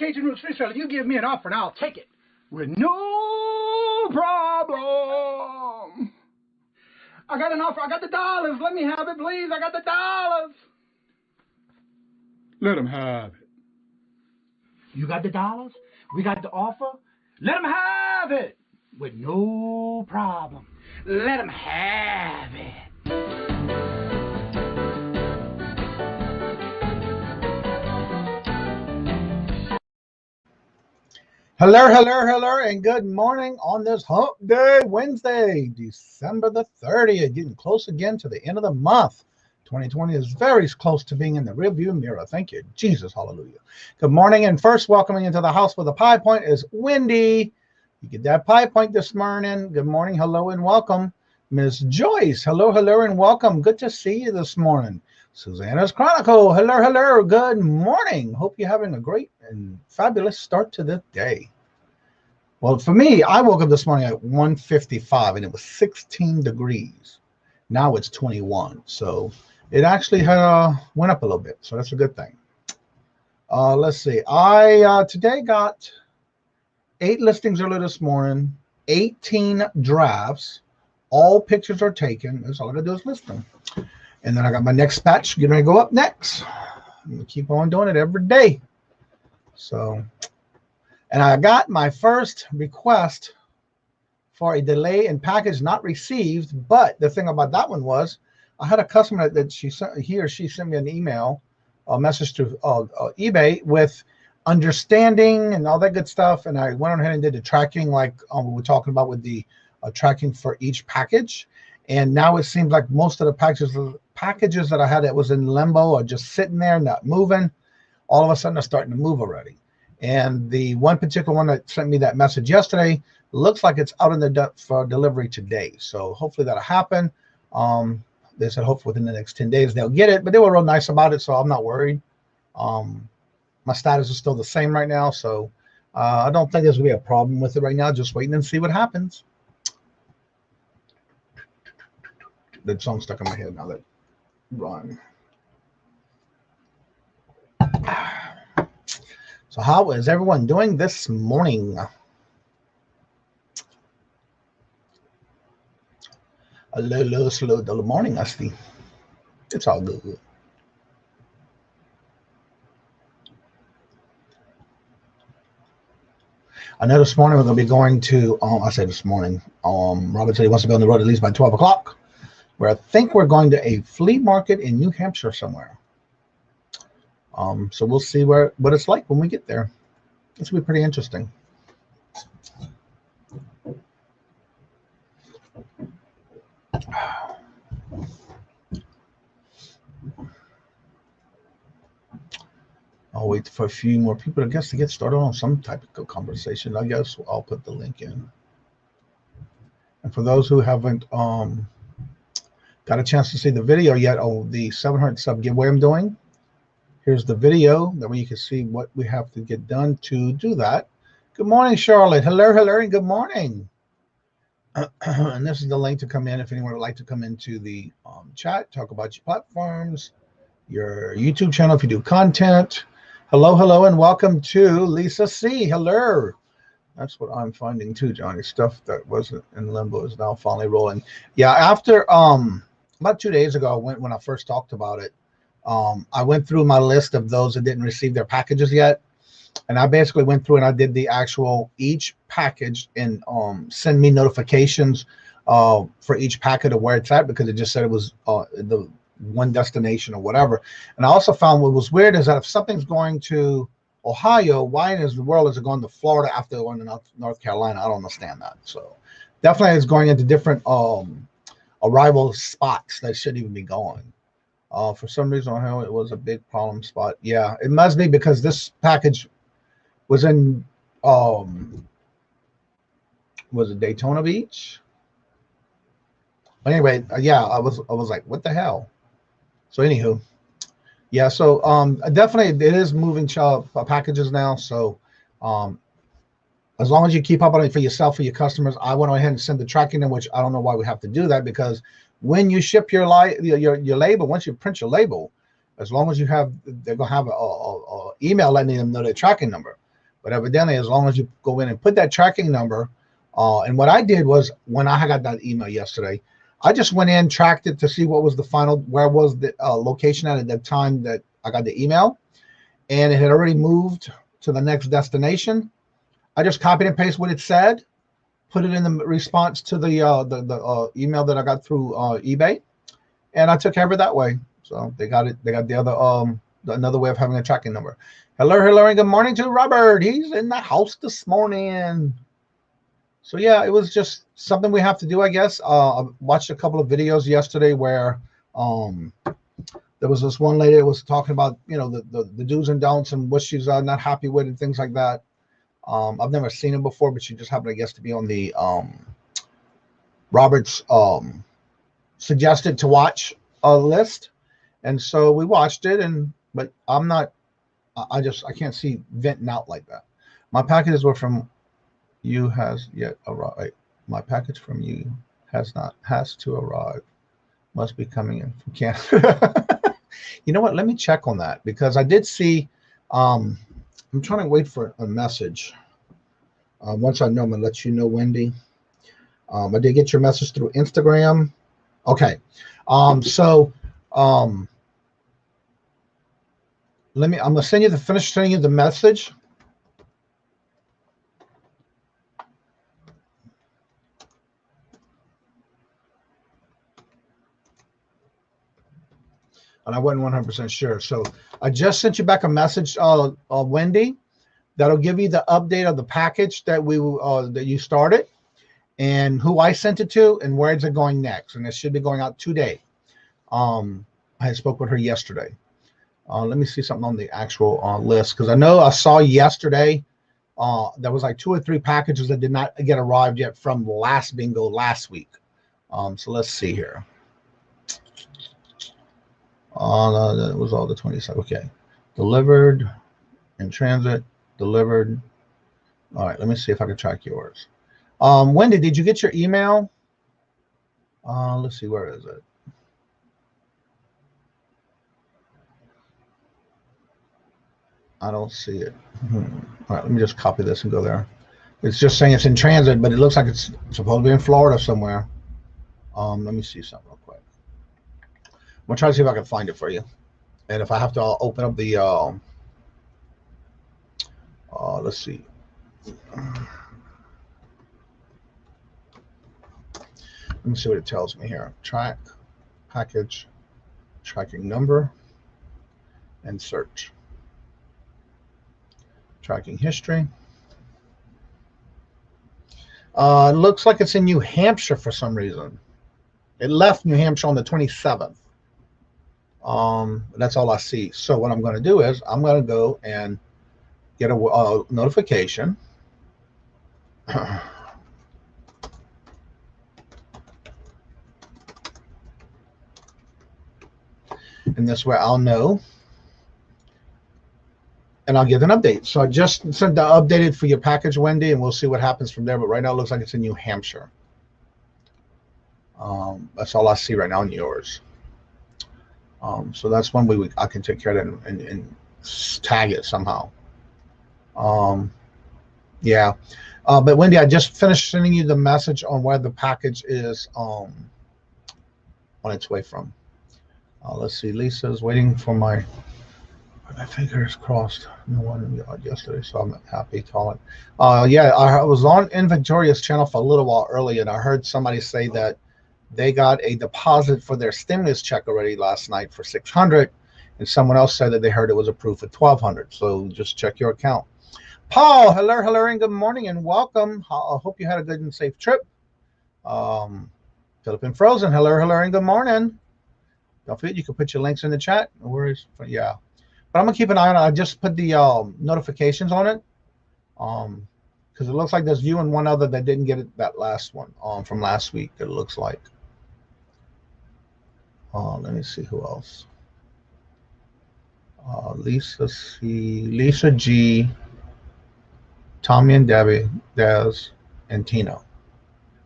Cajun Roots Reseller. You give me an offer and I'll take it with no problem. I got an offer. I got the dollars. Let me have it, please. I got the dollars. Let them have it. You got the dollars? We got the offer? Let them have it with no problem. Let them have it. Hello, and good morning on this hump day, Wednesday, December the 30th, getting close again to the end of the month. 2020 is very close to being in the rearview mirror. Thank you, Jesus, hallelujah. Good morning, and first welcoming into the house with a pie point is Wendy. You get that pie point this morning. Good morning, hello, and welcome. Miss Joyce, hello, and welcome. Good to see you this morning. Susanna's Chronicle, hello, good morning. Hope you're having a great and fabulous start to the day. Well, for me, I woke up this morning at 1:55 and it was 16 degrees. Now it's 21, so it actually went up a little bit, so that's a good thing. Let's see. I today got 8 listings early this morning, 18 drafts. All pictures are taken. That's all I gotta do is list them. And then I got my next batch getting ready to go up next. I'm gonna keep on doing it every day. So, and I got my first request for a delay in package not received. But the thing about that one was, I had a customer that she sent me an email, a message to eBay with understanding and all that good stuff. And I went on ahead and did the tracking, like we were talking about with the tracking for each package. And now it seems like most of the packages that I had that was in limbo or just sitting there not moving, all of a sudden are starting to move already. And the one particular one that sent me that message yesterday looks like it's out in the for delivery today. So hopefully that'll happen. They said hopefully within the next 10 days they'll get it, but they were real nice about it, so I'm not worried. My status is still the same right now, so I don't think there's gonna be a problem with it right now. Just waiting and see what happens. That song stuck in my head now. That run. So how is everyone doing this morning? A little slow the morning, I see. It's all good. I know this morning we're going to be going to, I say this morning, Robert said he wants to be on the road at least by 12 o'clock. Where I think we're going to a flea market in New Hampshire somewhere. So we'll see what it's like when we get there. This will be pretty interesting. I'll wait for a few more people, I guess, to get started on some type of conversation. I guess I'll put the link in. And for those who haven't got a chance to see the video yet on the 700 sub giveaway I'm doing, here's the video. That way you can see what we have to get done to do that. Good morning, Charlotte. Hello, and good morning. And this is the link to come in if anyone would like to come into the chat, talk about your platforms, your YouTube channel if you do content. Hello, and welcome to Lisa C. Hello. That's what I'm finding too, Johnny. Stuff that wasn't in limbo is now finally rolling. Yeah, after about 2 days ago, when I first talked about it, I went through my list of those that didn't receive their packages yet. And I basically went through and I did the actual each package and send me notifications for each packet of where it's at, because it just said it was the one destination or whatever. And I also found what was weird is that if something's going to Ohio, why in the world is it going to Florida after going to North Carolina? I don't understand that. So definitely it's going into different arrival spots that shouldn't even be going. For some reason, Ohio, it was a big problem spot. Yeah, it must be because this package was in was it Daytona Beach? But anyway, yeah, I was like, what the hell? So anywho, yeah, so definitely it is moving packages now. So as long as you keep up on it for yourself, for your customers, I went ahead and sent the tracking in, which I don't know why we have to do that, because when you ship your label, once you print your label, as long as you have, they're gonna have a email letting them know their tracking number. But evidently, as long as you go in and put that tracking number, and what I did was when I got that email yesterday, I just went in, tracked it to see what was the final, where was the location at the time that I got the email, and it had already moved to the next destination. I just copied and pasted what it said, put it in the response to the email that I got through eBay, and I took care of it that way. So they got it. They got the other another way of having a tracking number. Hello, and good morning to Robert. He's in the house this morning. So yeah, it was just something we have to do, I guess. I watched a couple of videos yesterday where there was this one lady that was talking about, you know, the do's and don'ts and what she's not happy with and things like that. I've never seen it before, but she just happened, I guess, to be on the Robert's suggested to watch list, and so we watched it. But I'm not. I can't see venting out like that. My packages were from you has yet arrived. My package from you has to arrive. Must be coming in from Canada. You know what? Let me check on that, because I did see. I'm trying to wait for a message. Once I know, I'm gonna let you know, Wendy. I did get your message through Instagram. Okay. I'm gonna finish sending you the message. And I wasn't 100% sure. So I just sent you back a message, Wendy, that'll give you the update of the package that that you started, and who I sent it to, and where is it going next. And it should be going out today. I spoke with her yesterday. Let me see something on the actual list, because I know I saw yesterday there was like 2 or 3 packages that did not get arrived yet from last bingo last week. So let's see here. That was all the 27. Okay, delivered, in transit, delivered. All right, let me see if I can track yours. Wendy, did you get your email? Let's see, where is it? I don't see it. All right, let me just copy this and go there. It's just saying it's in transit, but it looks like it's supposed to be in Florida somewhere. Let me see something real quick. I'm gonna try to see if I can find it for you. And if I have to, I'll open up the let's see. Let me see what it tells me here. Track, package, tracking number, and search. Tracking history. It looks like it's in New Hampshire for some reason. It left New Hampshire on the 27th. That's all I see. So what I'm going to do is I'm going to go and get a notification. And this way I'll know, and I'll get an update. So I just sent the updated for your package, Wendy, and we'll see what happens from there. But right now it looks like it's in New Hampshire. That's all I see right now in yours. So that's one way I can take care of it and tag it somehow. Yeah. But Wendy, I just finished sending you the message on where the package is on its way from. Let's see. Lisa's waiting for my fingers crossed. No one yesterday, so I'm happy calling. Yeah, I was on Victoria's channel for a little while early, and I heard somebody say that they got a deposit for their stimulus check already last night for $600, and someone else said that they heard it was approved for $1,200. So just check your account. Paul, hello, and good morning, and welcome. I hope you had a good and safe trip. Philippine Frozen, hello, and good morning. Don't forget, you can put your links in the chat. No worries. Yeah. But I'm going to keep an eye on it. I just put the notifications on it because it looks like there's you and one other that didn't get it, that last one from last week, it looks like. Let me see who else. Lisa G, Tommy and Debbie, Des, and Tino.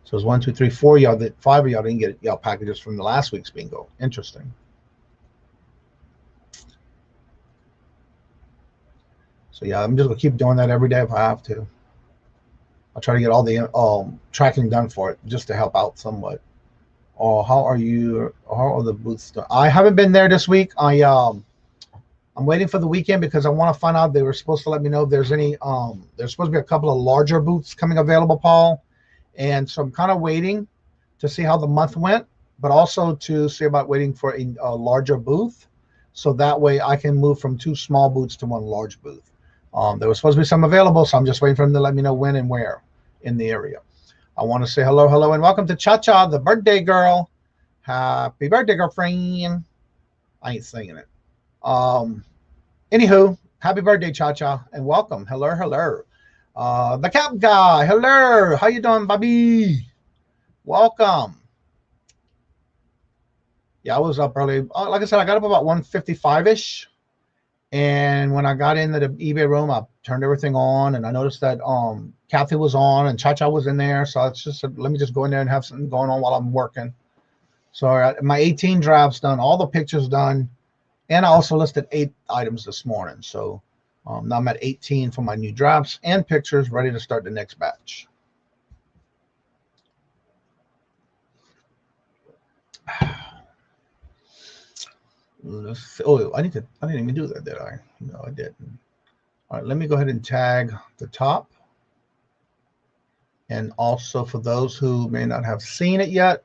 So it's 1, 2, 3, 4 y'all. 5 of y'all didn't get y'all packages from the last week's bingo. Interesting. So yeah, I'm just gonna keep doing that every day if I have to. I'll try to get all the tracking done for it just to help out somewhat. Oh, how are you? How are the booths done? I haven't been there this week. I'm waiting for the weekend because I want to find out. They were supposed to let me know if there's any. There's supposed to be a couple of larger booths coming available, Paul, and so I'm kind of waiting to see how the month went, but also to see about waiting for a larger booth, so that way I can move from 2 small booths to 1 large booth. There was supposed to be some available, so I'm just waiting for them to let me know when and where in the area. I want to say hello, and welcome to Cha-Cha, the birthday girl. Happy birthday, girlfriend. I ain't singing it. Anywho, happy birthday, Cha-Cha, and welcome. Hello. The Cap Guy, hello. How you doing, Bobby? Welcome. Yeah, I was up early. Like I said, I got up about 1:55-ish. And when I got into the eBay room, I turned everything on, and I noticed that Kathy was on and Cha-Cha was in there. So it's just let me just go in there and have something going on while I'm working. So I got my 18 drafts done, all the pictures done, and I also listed 8 items this morning. So now I'm at 18 for my new drafts and pictures, ready to start the next batch. Oh, I didn't even do that, did I? No, I didn't. All right, let me go ahead and tag the top. And also for those who may not have seen it yet,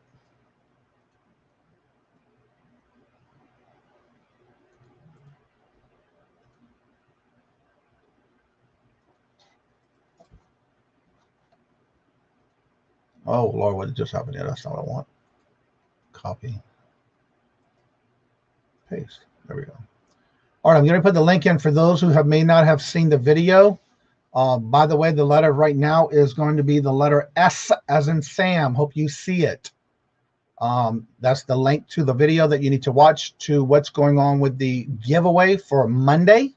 oh Lord, what just happened here? That's not what I want. Copy. Paste. There we go. All right, I'm going to put the link in for those who may not have seen the video. By the way, the letter right now is going to be the letter S as in Sam. Hope you see it. That's the link to the video that you need to watch to what's going on with the giveaway for Monday.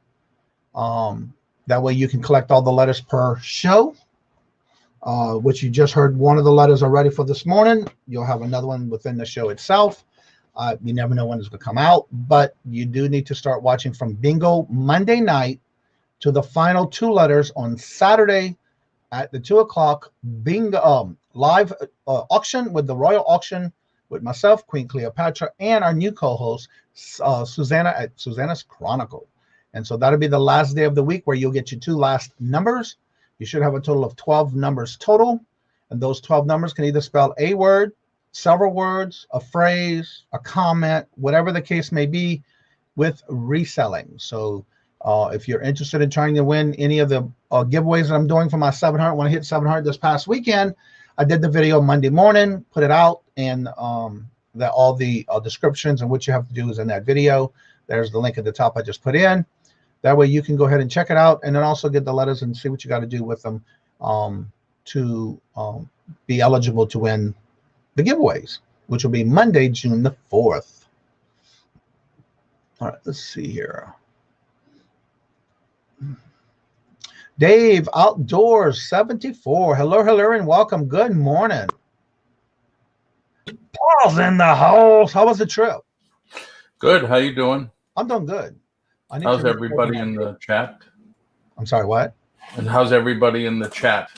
That way you can collect all the letters per show, which you just heard one of the letters already for this morning. You'll have another one within the show itself. You never know when it's going to come out, but you do need to start watching from bingo Monday night to the final 2 letters on Saturday at the 2 o'clock bingo live auction with the Royal Auction with myself, Queen Cleopatra, and our new co-host, Susanna at Susanna's Chronicle. And so that'll be the last day of the week where you'll get your 2 last numbers. You should have a total of 12 numbers total. And those 12 numbers can either spell a word, several words, a phrase, a comment, whatever the case may be, with reselling. So if you're interested in trying to win any of the giveaways that I'm doing for my 700, when I hit 700 this past weekend, I did the video Monday morning, put it out, and that all the descriptions and what you have to do is in that video. There's the link at the top I just put in. That way you can go ahead and check it out, and then also get the letters and see what you got to do with them to be eligible to win the giveaways, which will be Monday, June the 4th. All right, let's see here. Dave Outdoors 74. Hello, and welcome. Good morning. Paul's in the house. How was the trip? Good. How you doing? I'm doing good. How's everybody in the chat? I'm sorry, what? And how's everybody in the chat?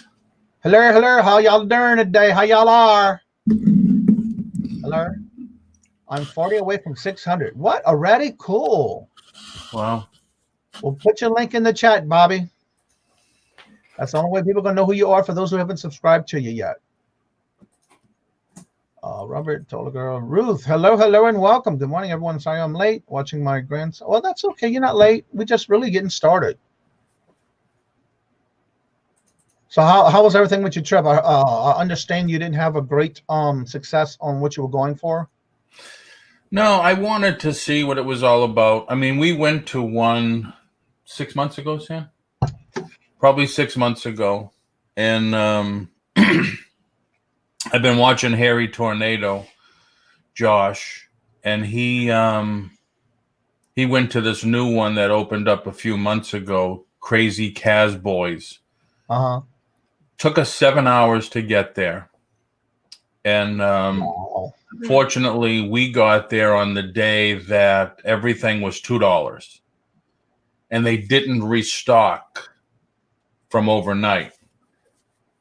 Hello. How y'all doing today? How y'all are? Hello. I'm 40 away from 600. What? Already? Cool. Wow. Well, put your link in the chat, Bobby. That's the only way people are going to know who you are for those who haven't subscribed to you yet. Robert told a girl, Ruth, hello, and welcome. Good morning, everyone. Sorry I'm late watching my grandson. Well, that's okay. You're not late. We're just really getting started. So how was everything with your trip? I understand you didn't have a great success on what you were going for. No, I wanted to see what it was all about. I mean, we went to one 6 months ago, Sam? Probably 6 months ago. And I've been watching Harry Tornado, Josh, and he went to this new one that opened up a few months ago, Crazy Kaz Boys. Uh-huh. Took us 7 hours to get there. And fortunately, we got there on the day that everything was $2. and they didn't restock from overnight.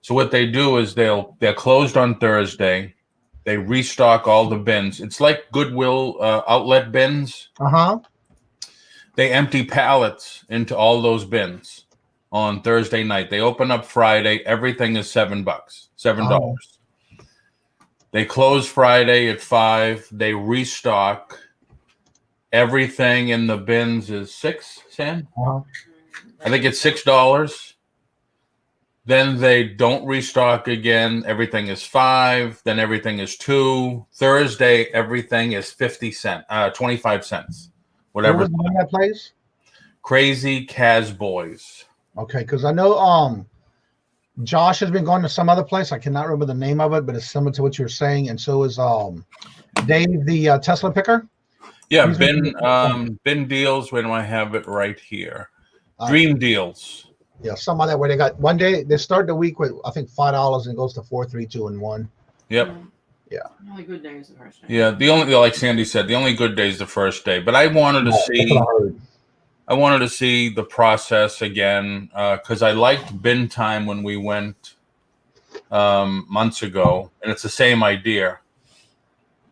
So what they do is they're closed on Thursday. They restock all the bins. It's like Goodwill outlet bins. Uh-huh. They empty pallets into all those bins on Thursday night. They open up Friday. Everything is $7. $7. Oh. They close Friday at 5. They restock. Everything in the bins is $6, Sam? Uh-huh. I think it's $6. Then they don't restock again. Everything is $5. Then everything is $2. Thursday, everything is 50 cents, 25 cents, whatever. What was the name of that place? Crazy Kaz Boys. Okay, because I know Josh has been going to some other place. I cannot remember the name of it, but it's similar to what you were saying. And so is Dave, the Tesla picker. Yeah, bin deals. Where do I have it? Right here. Dream deals. Yeah, some of that where they got one day they start the week with I think $5 and it goes to 4, 3, 2, and 1. Yep. Yeah. The only good day is the first day. Yeah, the only, like Sandy said, the only good day is the first day. But I wanted to see. I wanted to see the process again because I liked bin time when we went months ago, and it's the same idea.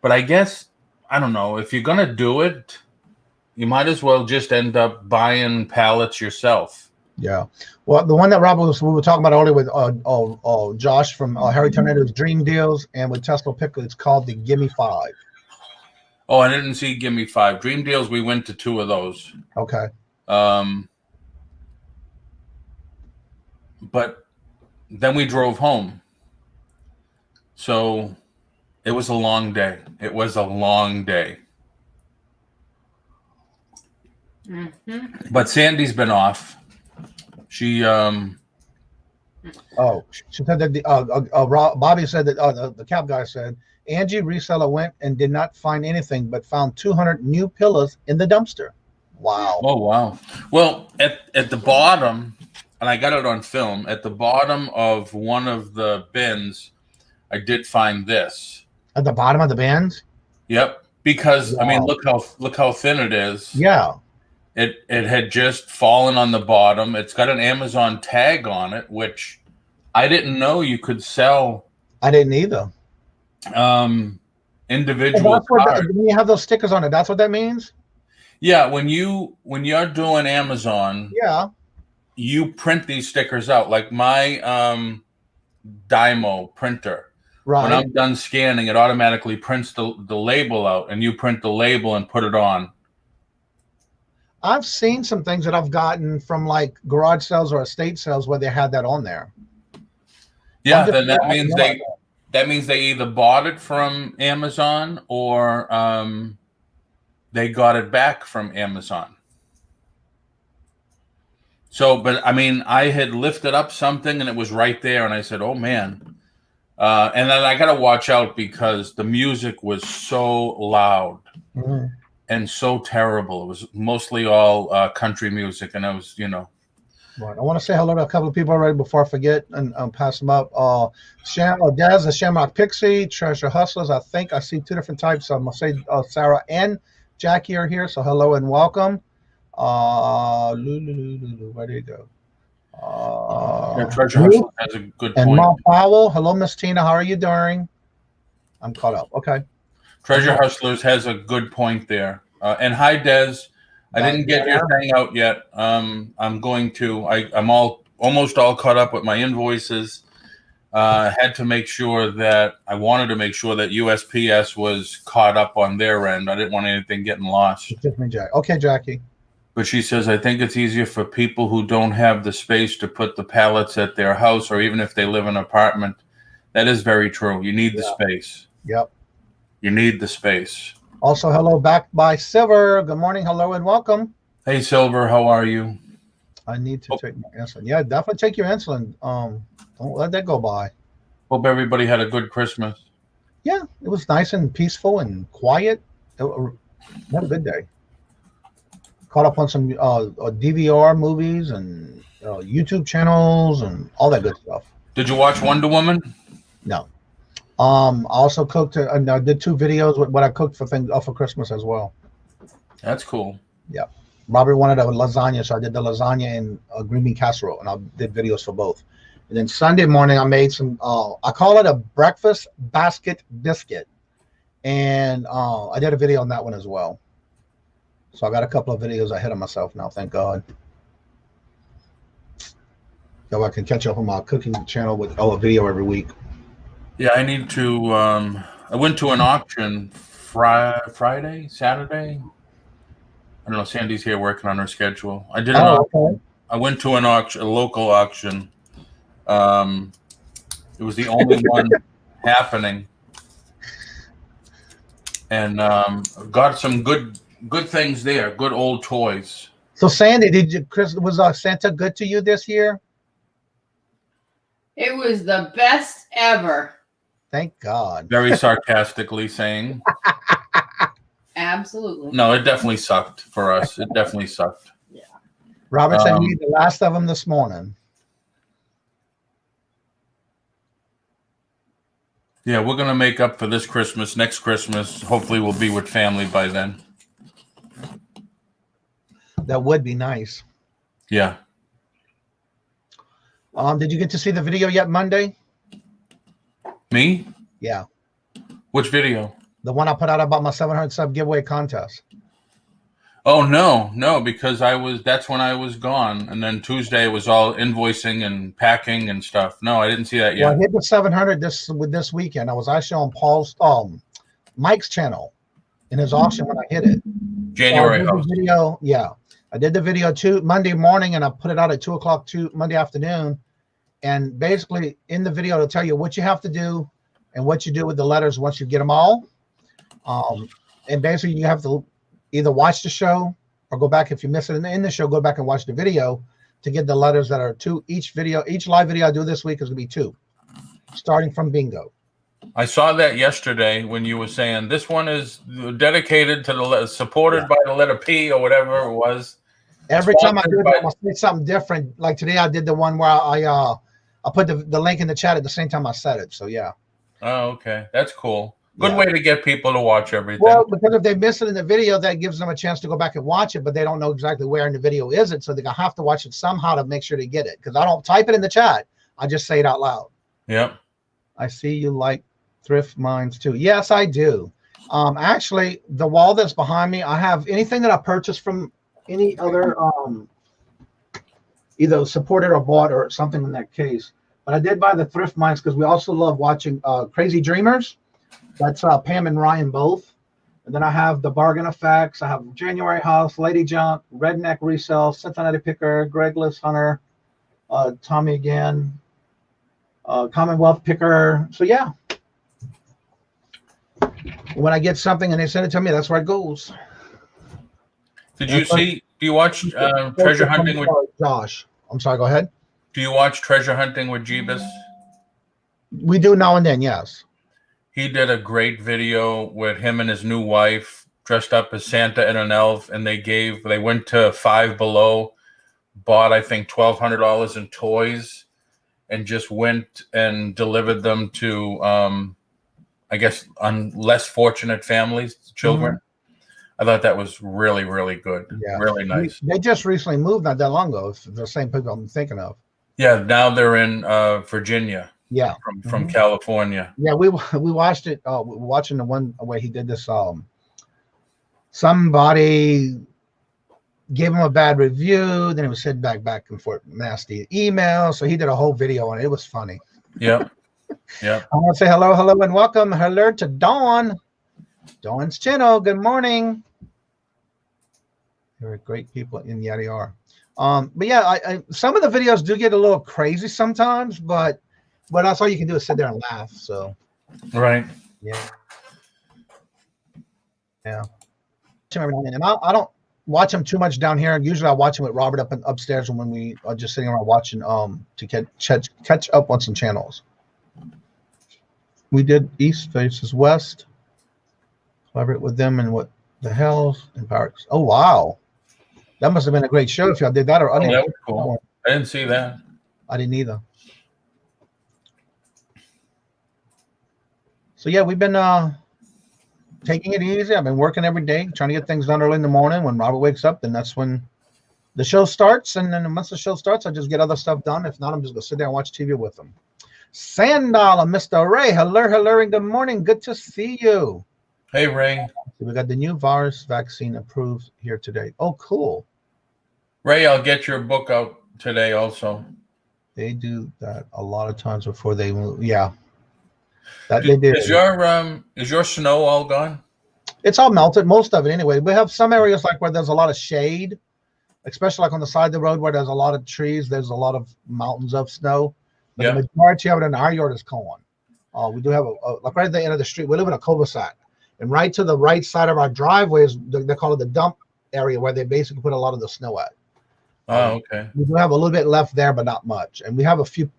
But I guess, I don't know, if you're going to do it, you might as well just end up buying pallets yourself. Yeah. Well, the one that we were talking about earlier with Josh from Harry Tornado's Dream Deals and with Tesla Pickle, it's called the Gimme 5. Oh, I didn't see Gimme 5. Dream Deals, we went to 2 of those. Okay. But then we drove home. So it was a long day. It was a long day. Mm-hmm. But Sandy's been off. She she said that Bobby said that the cab guy said Angie Reseller went and did not find anything but found 200 new pillows in the dumpster. Wow. Oh, wow. Well, at the bottom, and I got it on film, at the bottom of one of the bins, I did find this. At the bottom of the bins? Yep. Because, wow. I mean, look how thin it is. Yeah. It had just fallen on the bottom. It's got an Amazon tag on it, which I didn't know you could sell. I didn't either. Individual cards. When you have those stickers on it, that's what that means? Yeah, when you're doing Amazon, yeah, you print these stickers out. Like my Dymo printer. Right. When I'm done scanning, it automatically prints the label out, and you print the label and put it on. I've seen some things that I've gotten from like garage sales or estate sales where they had that on there. Yeah, then that means they either bought it from Amazon or they got it back from Amazon. So, but I mean, I had lifted up something and it was right there, and I said, "Oh man!" And then I got to watch out because the music was so loud. Mm-hmm. And so terrible. It was mostly all country music, and I was, Right. I want to say hello to a couple of people already before I forget and pass them up. Daz, the Shamrock Pixie, Treasure Hustlers. I think I see 2 different types. I'm going to say Sarah and Jackie are here, so hello and welcome. Where do you go? Treasure Hustlers has a good point. And Mom Powell. Hello, Miss Tina. How are you doing? I'm caught up. Okay. Treasure Hustlers has a good point there. And hi, Des. I didn't get your thing out yet. I'm going to. I'm almost all caught up with my invoices. Had to make sure that I wanted to make sure that USPS was caught up on their end. I didn't want anything getting lost. Okay, Jackie. But she says, I think it's easier for people who don't have the space to put the pallets at their house, or even if they live in an apartment. That is very true. You need the space. Yep. You need the space. Also, hello back by Silver. Good morning, hello, and welcome. Hey, Silver, how are you? I need to take my insulin. Yeah, definitely take your insulin. Don't let that go by. Hope everybody had a good Christmas. Yeah, it was nice and peaceful and quiet. Had a good day. Caught up on some DVR movies and YouTube channels and all that good stuff. Did you watch Wonder Woman? No. I also cooked and I did 2 videos with what I cooked for Christmas as well. That's cool. Yeah. Robert wanted a lasagna, so I did the lasagna and green bean casserole, and I did videos for both. And then Sunday morning, I made some. I call it a breakfast basket biscuit, and I did a video on that one as well. So I got a couple of videos ahead of myself now. Thank God. So I can catch up on my cooking channel with a video every week. Yeah, I need to. I went to an auction Friday, Saturday. I don't know. Sandy's here working on her schedule. I did an auction. Okay. I went to an auction, a local auction. It was the only one happening, and got some good things there. Good old toys. So Sandy, Chris, was Santa good to you this year? It was the best ever. Thank God. Very sarcastically saying. Absolutely. No, it definitely sucked for us. It definitely sucked. Yeah. Robert said you need the last of them this morning. Yeah, we're going to make up for this Christmas. Next Christmas, hopefully we'll be with family by then. That would be nice. Yeah. Did you get to see the video yet Monday? Me? Yeah. Which video? The one I put out about my 700 sub giveaway contest. Oh, no, because that's when I was gone. And then Tuesday was all invoicing and packing and stuff. No, I didn't see that yet. Well, I hit the 700 this weekend. I was actually on Paul's Mike's channel in his auction when I hit it. January. So video, yeah. I did the video Monday morning and I put it out at 2:00 Monday afternoon. And basically in the video it'll tell you what you have to do and what you do with the letters once you get them all. And basically you have to either watch the show or go back, if you miss it in the show, go back and watch the video to get the letters that are two. Each live video I do this week is going to be 2, starting from bingo. I saw that yesterday when you were saying this one is dedicated to supported by the letter P or whatever it was. Every time I do it, I say something different. Like today I did the one where I put the link in the chat at the same time I said it. So yeah. Oh, okay. That's cool. Good way to get people to watch everything. Well, because if they miss it in the video, that gives them a chance to go back and watch it, but they don't know exactly where in the video is it. So they're going to have to watch it somehow to make sure they get it. Because I don't type it in the chat. I just say it out loud. Yep. I see you like thrift mines too. Yes, I do. Actually, the wall that's behind me, I have anything that I purchased from any other, either supported or bought or something in that case. But I did buy the thrift mines because we also love watching Crazy Dreamers. That's Pam and Ryan both. And then I have the Bargain Effects. I have January House, Lady Junk, Redneck Resell, Cincinnati Picker, Gregless Hunter, Tommy again, Commonwealth Picker. So yeah. When I get something and they send it to me, that's where it goes. Do you watch Treasure Hunting with Josh? I'm sorry, go ahead. Do you watch Treasure Hunting with Jeebus? We do now and then, yes. He did a great video with him and his new wife dressed up as Santa and an elf, and they went to Five Below, bought I think $1,200 in toys, and just went and delivered them to I guess on less fortunate families, children. Mm-hmm. I thought that was really, really good. Yeah, really nice. They just recently moved not that long ago. It's the same people I'm thinking of. Yeah, now they're in Virginia. Yeah, from California. Yeah, we watched it. We were watching the one where he did this. Somebody gave him a bad review. Then it was sent back and forth, nasty email. So he did a whole video on it. It was funny. Yep. Yeah. I want to say hello, and welcome. Hello to Dawn. Dawn's channel. Good morning. There are great people in Yeti are. But yeah, I some of the videos do get a little crazy sometimes, but that's all you can do is sit there and laugh. So, right. Yeah. Yeah. And I don't watch them too much down here. Usually I watch them with Robert upstairs when we are just sitting around watching to catch up on some channels. We did East versus West. Collaborate with them and what the hell in Paris. Oh wow. That must have been a great show if y'all did that. That was cool. I didn't see that. I didn't either. So yeah, we've been taking it easy. I've been working every day, trying to get things done early in the morning. When Robert wakes up, then that's when the show starts. And then once the show starts, I just get other stuff done. If not, I'm just going to sit there and watch TV with them. Sandal, Mr. Ray. Hello, and good morning. Good to see you. Hey, Ray. We got the new virus vaccine approved here today. Oh, cool. Ray, I'll get your book out today also. They do that a lot of times before they move. Yeah. That they did. Is your snow all gone? It's all melted, most of it anyway. We have some areas like where there's a lot of shade, especially like on the side of the road where there's a lot of trees, there's a lot of mountains of snow. But the majority of it in our yard is gone. We do have like right at the end of the street. We live in a cul-de-sac. And right to the right side of our driveway is, they call it the dump area, where they basically put a lot of the snow at. Oh, okay. We do have a little bit left there, but not much. And we have a few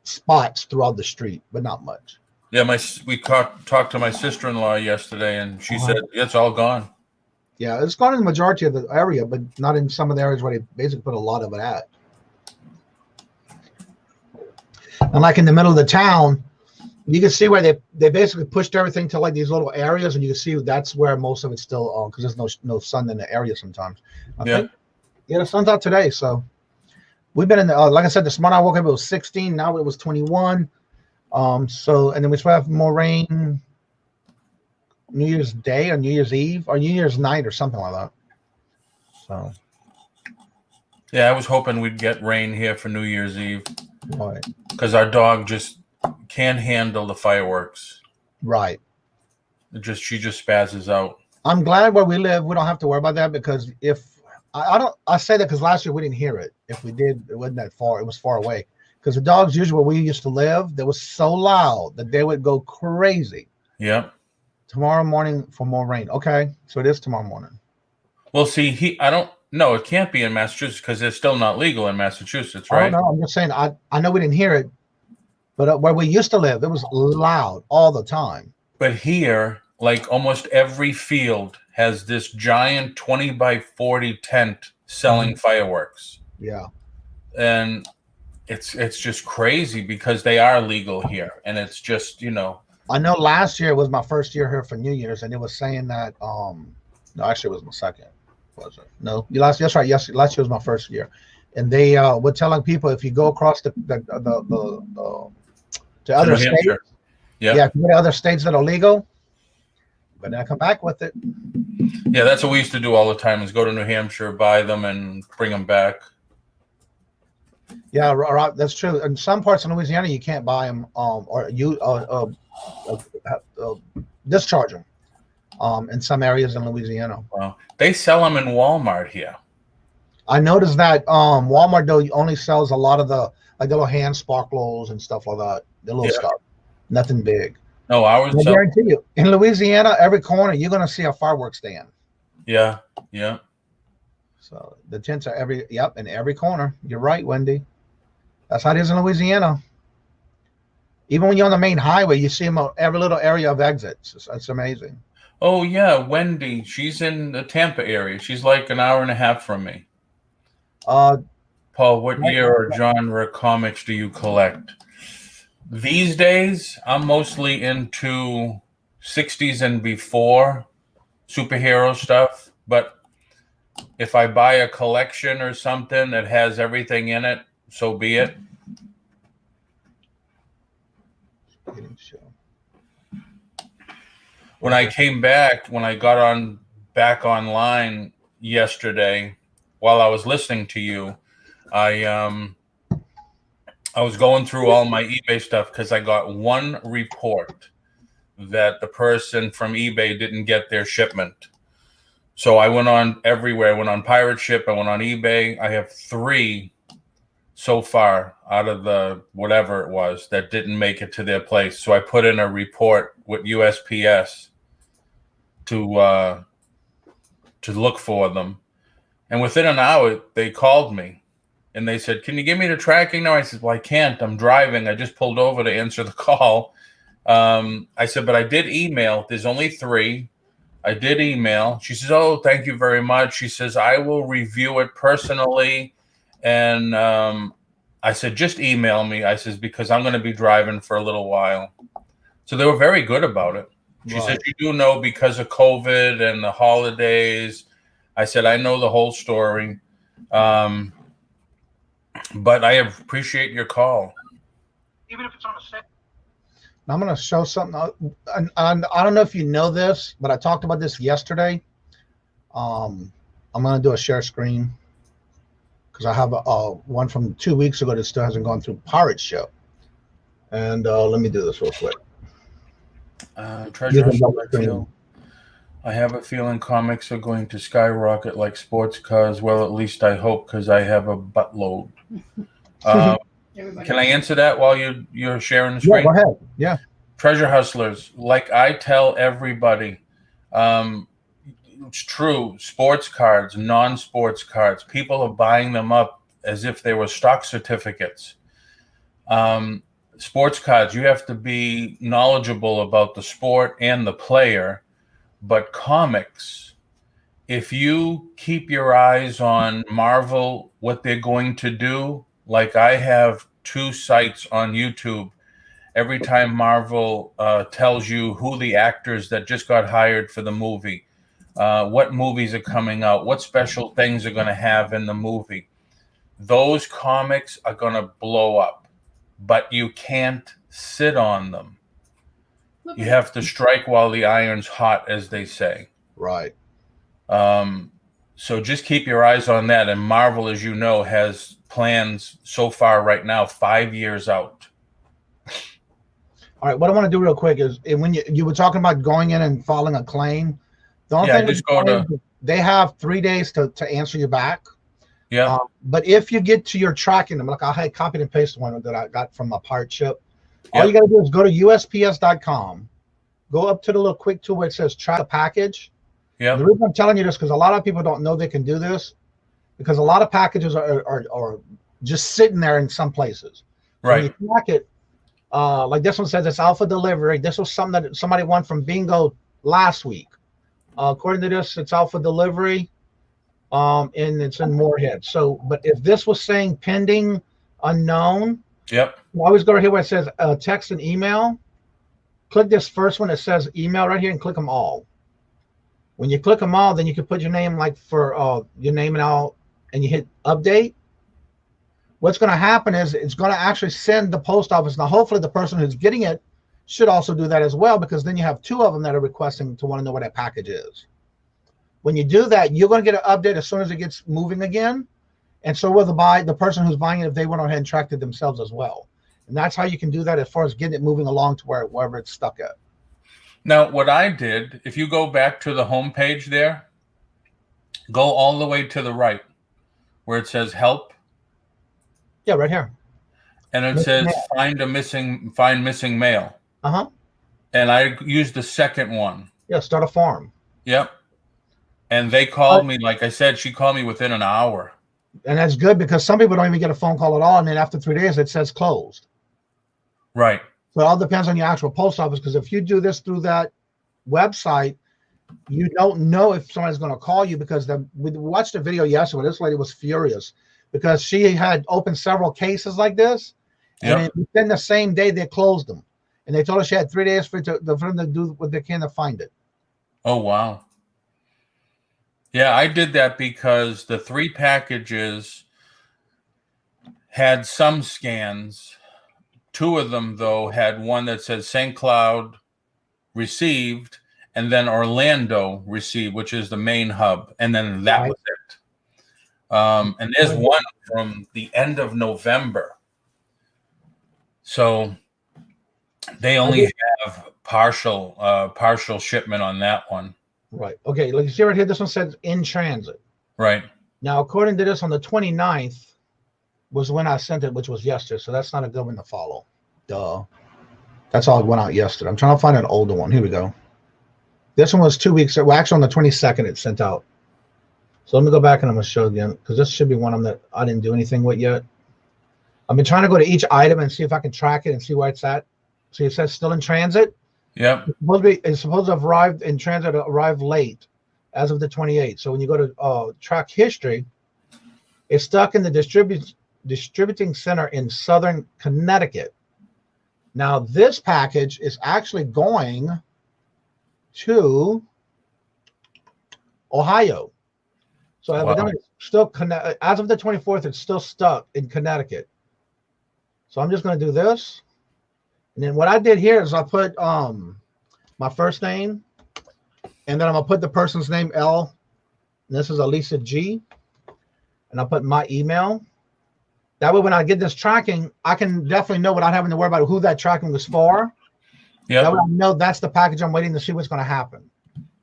spots throughout the street, but not much. Yeah, we talked to my sister-in-law yesterday, and she said it's all gone. Yeah, it's gone in the majority of the area, but not in some of the areas where they basically put a lot of it at. And like in the middle of the town, you can see where they basically pushed everything to like these little areas, and you can see that's where most of it's still because there's no sun in the area sometimes. Yeah, the sun's out today, so we've been in the like I said, this morning I woke up, it was 16, now it was 21. So and then we still have more rain New Year's Day or New Year's Eve or New Year's night or something like that. So yeah, I was hoping we'd get rain here for New Year's Eve. Right. Because our dog just can't handle the fireworks. Right. She just spazzes out. I'm glad where we live we don't have to worry about that, because if I say that because last year we didn't hear it. If we did, it wasn't that far. It was far away. Because the dogs usually where we used to live, they were so loud that they would go crazy. Yep. Tomorrow morning for more rain. Okay, so it is tomorrow morning. Well, see, no, it can't be in Massachusetts because it's still not legal in Massachusetts, right? Oh, no, I'm just saying, I know we didn't hear it, but where we used to live, it was loud all the time. But here, like almost every field has this giant 20 by 40 tent selling fireworks. Yeah. And it's just crazy because they are legal here. And it's just, I know last year was my first year here for New Year's, and it was saying that, no, actually it was my second. Was it? No, that's right. Yes, last year was my first year. And they were telling people if you go across to other states, if you go to other states that are legal, but then I come back with it. Yeah, that's what we used to do all the time: is go to New Hampshire, buy them, and bring them back. Yeah, that's true. In some parts of Louisiana, you can't buy them, or you discharge them. In some areas in Louisiana. Wow. They sell them in Walmart here. I noticed that Walmart though only sells a lot of the little hand sparklers and stuff like that. The little stuff. Nothing big. No, ours. I guarantee you, in Louisiana, every corner you're gonna see a fireworks stand. Yeah, yeah. So the tents are in every corner. You're right, Wendy. That's how it is in Louisiana. Even when you're on the main highway, you see them on every little area of exits. It's amazing. Oh, yeah, Wendy. She's in the Tampa area. She's like an hour and a half from me. Paul, what year or genre comics do you collect? These days, I'm mostly into 60s and before superhero stuff. But if I buy a collection or something that has everything in it, so be it. When I came back, when I got back online yesterday, while I was listening to you, I was going through all my eBay stuff because I got one report that the person from eBay didn't get their shipment. So I went on everywhere. I went on Pirate Ship. I went on eBay. I have 3 so far out of the whatever it was that didn't make it to their place. So I put in a report with USPS to look for them. And within an hour, they called me and they said, "Can you give me the tracking now?" I said, "Well, I can't. I'm driving. I just pulled over to answer the call." I said, "But I did email. There's only 3. I did email." She says, "Oh, thank you very much." She says, "I will review it personally." And I said, "Just email me." I says, "Because I'm going to be driving for a little while." So they were very good about it. She said, you do know because of COVID and the holidays. I said, I know the whole story. But I appreciate your call. Even if it's on a set. I'm going to show something. I don't know if you know this, but I talked about this yesterday. I'm going to do a share screen because I have one from 2 weeks ago that still hasn't gone through Pirate Show. And let me do this real quick. Treasure, I have a feeling comics are going to skyrocket like sports cars. Well, at least I hope, because I have a buttload. Can I answer that while you're sharing the screen? Yeah, go ahead. Yeah. Treasure hustlers, like I tell everybody, it's true. Sports cards, non-sports cards, people are buying them up as if they were stock certificates. Sports cards, you have to be knowledgeable about the sport and the player. But comics, if you keep your eyes on Marvel, what they're going to do, like I have 2 sites on YouTube. Every time Marvel tells you who the actors that just got hired for the movie, what movies are coming out, what special things are going to have in the movie, those comics are going to blow up, but you can't sit on them. You have to strike while the iron's hot, as they say. Right. So just keep your eyes on that. And Marvel, as you know, has plans so far right now, 5 years out. All right. What I want to do real quick is when you were talking about going in and filing a claim, the only thing just go to. They have 3 days to answer you back. Yeah. But if you get to your tracking number, like I had copied and pasted one that I got from my pirate ship. Yep. All you got to do is go to USPS.com, go up to the little quick tool where it says track a package. Yeah. The reason I'm telling you this because a lot of people don't know they can do this because a lot of packages are just sitting there in some places. So right. When you track it, like this one says it's alpha delivery. This was something that somebody won from Bingo last week. According to this, it's alpha delivery, and it's in Moorhead. So, but if this was saying pending unknown, yep. You always go right here where it says text and email. Click this first one that says email right here and click them all. When you click them all, then you can put your name like for your name and all, and you hit update. What's going to happen is it's going to actually send the post office. Now, hopefully the person who's getting it should also do that as well, because then you have 2 of them that are requesting to want to know what that package is. When you do that, you're going to get an update as soon as it gets moving again. And so will the person who's buying it if they went ahead and tracked it themselves as well. And that's how you can do that as far as getting it moving along to wherever it's stuck at. Now, what I did, if you go back to the home page there, go all the way to the right where it says help. Yeah, right here. And it says find missing mail. Uh-huh. And I used the second one. Yeah, start a farm. Yep. And they called me, like I said, she called me within an hour. And that's good because some people don't even get a phone call at all. And then after 3 days, it says closed. Right. So it all depends on your actual post office, because if you do this through that website, you don't know if somebody's going to call you, because we watched a video yesterday. This lady was furious because she had opened several cases like this. And Yep. within the same day, they closed them. And they told her she had 3 days for them to do what they can to find it. Oh, wow. Yeah, I did that because the 3 packages had some scans. 2 of them, though, had one that said St. Cloud received, and then Orlando received, which is the main hub. And then that was it. And there's one from the end of November. So they only have partial shipment on that one. Right. Okay. Like you see right here, this one says in transit. Right. Now, according to this, on the 29th was when I sent it, which was yesterday. So that's not a good one to follow. Duh. That's all went out yesterday. I'm trying to find an older one. Here we go. This one was 2 weeks. Well, actually, on the 22nd, it sent out. So let me go back and I'm going to show again, because this should be one of them that I didn't do anything with yet. I've been trying to go to each item and see if I can track it and see where it's at. See, it says still in transit. Yep. It's supposed to have arrived in transit, arrived late as of the 28th. So when you go to track history, it's stuck in the distributing center in Southern Connecticut. Now, this package is actually going to Ohio. So evidently it's still as of the 24th, it's still stuck in Connecticut. So I'm just going to do this. And then what I did here is I put my first name, and then I'm going to put the person's name, L. And this is Elisa G. And I'll put my email. That way when I get this tracking, I can definitely know without having to worry about who that tracking was for. Yeah. That way I know that's the package I'm waiting to see what's going to happen.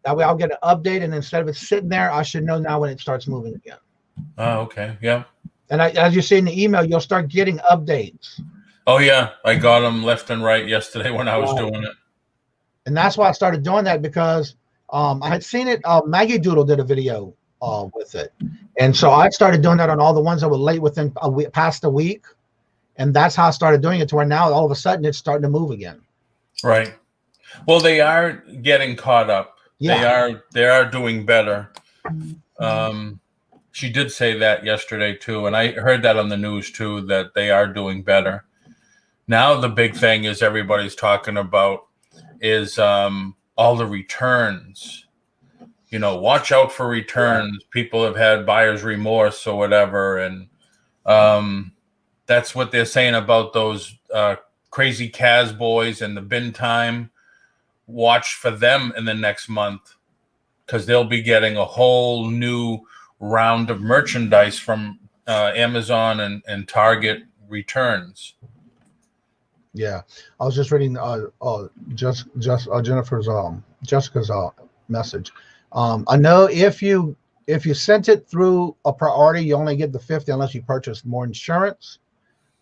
That way I'll get an update, and instead of it sitting there, I should know now when it starts moving again. Oh, okay. Yeah. And as you see in the email, you'll start getting updates. Oh, yeah. I got them left and right yesterday when I was doing it. And that's why I started doing that, because I had seen it. Maggie Doodle did a video with it. And so I started doing that on all the ones that were late within past a week. And that's how I started doing it, to where now all of a sudden it's starting to move again. Right. Well, they are getting caught up. Yeah. They are doing better. She did say that yesterday too, and I heard that on the news too, that they are doing better. Now the big thing is everybody's talking about is all the returns. You know, watch out for returns. People have had buyer's remorse or whatever, and that's what they're saying about those crazy Kaz boys and the bin time. Watch for them in the next month, because they'll be getting a whole new round of merchandise from Amazon and Target returns. Yeah, I was just reading Jessica's message. I know if you sent it through a priority, you only get the 50 unless you purchase more insurance.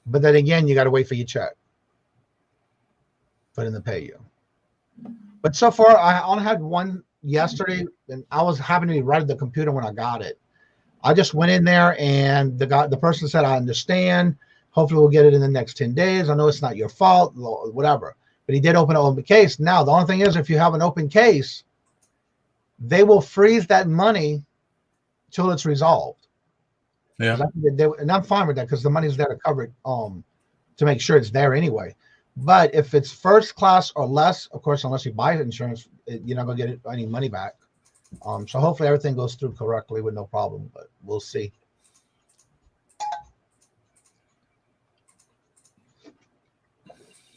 But then again, you got to wait for your check for them to pay you. But so far, I only had one yesterday, and I was having to be right at the computer when I got it. I just went in there, and the person said, "I understand. Hopefully, we'll get it in the next 10 days. I know it's not your fault, whatever." But he did open an open case. Now, the only thing is, if you have an open case, they will freeze that money till it's resolved. Yeah, and I'm fine with that, because the money's there to cover it, to make sure it's there anyway. But if it's first class or less, of course, unless you buy insurance, you're not going to get any money back. So hopefully everything goes through correctly with no problem, but we'll see.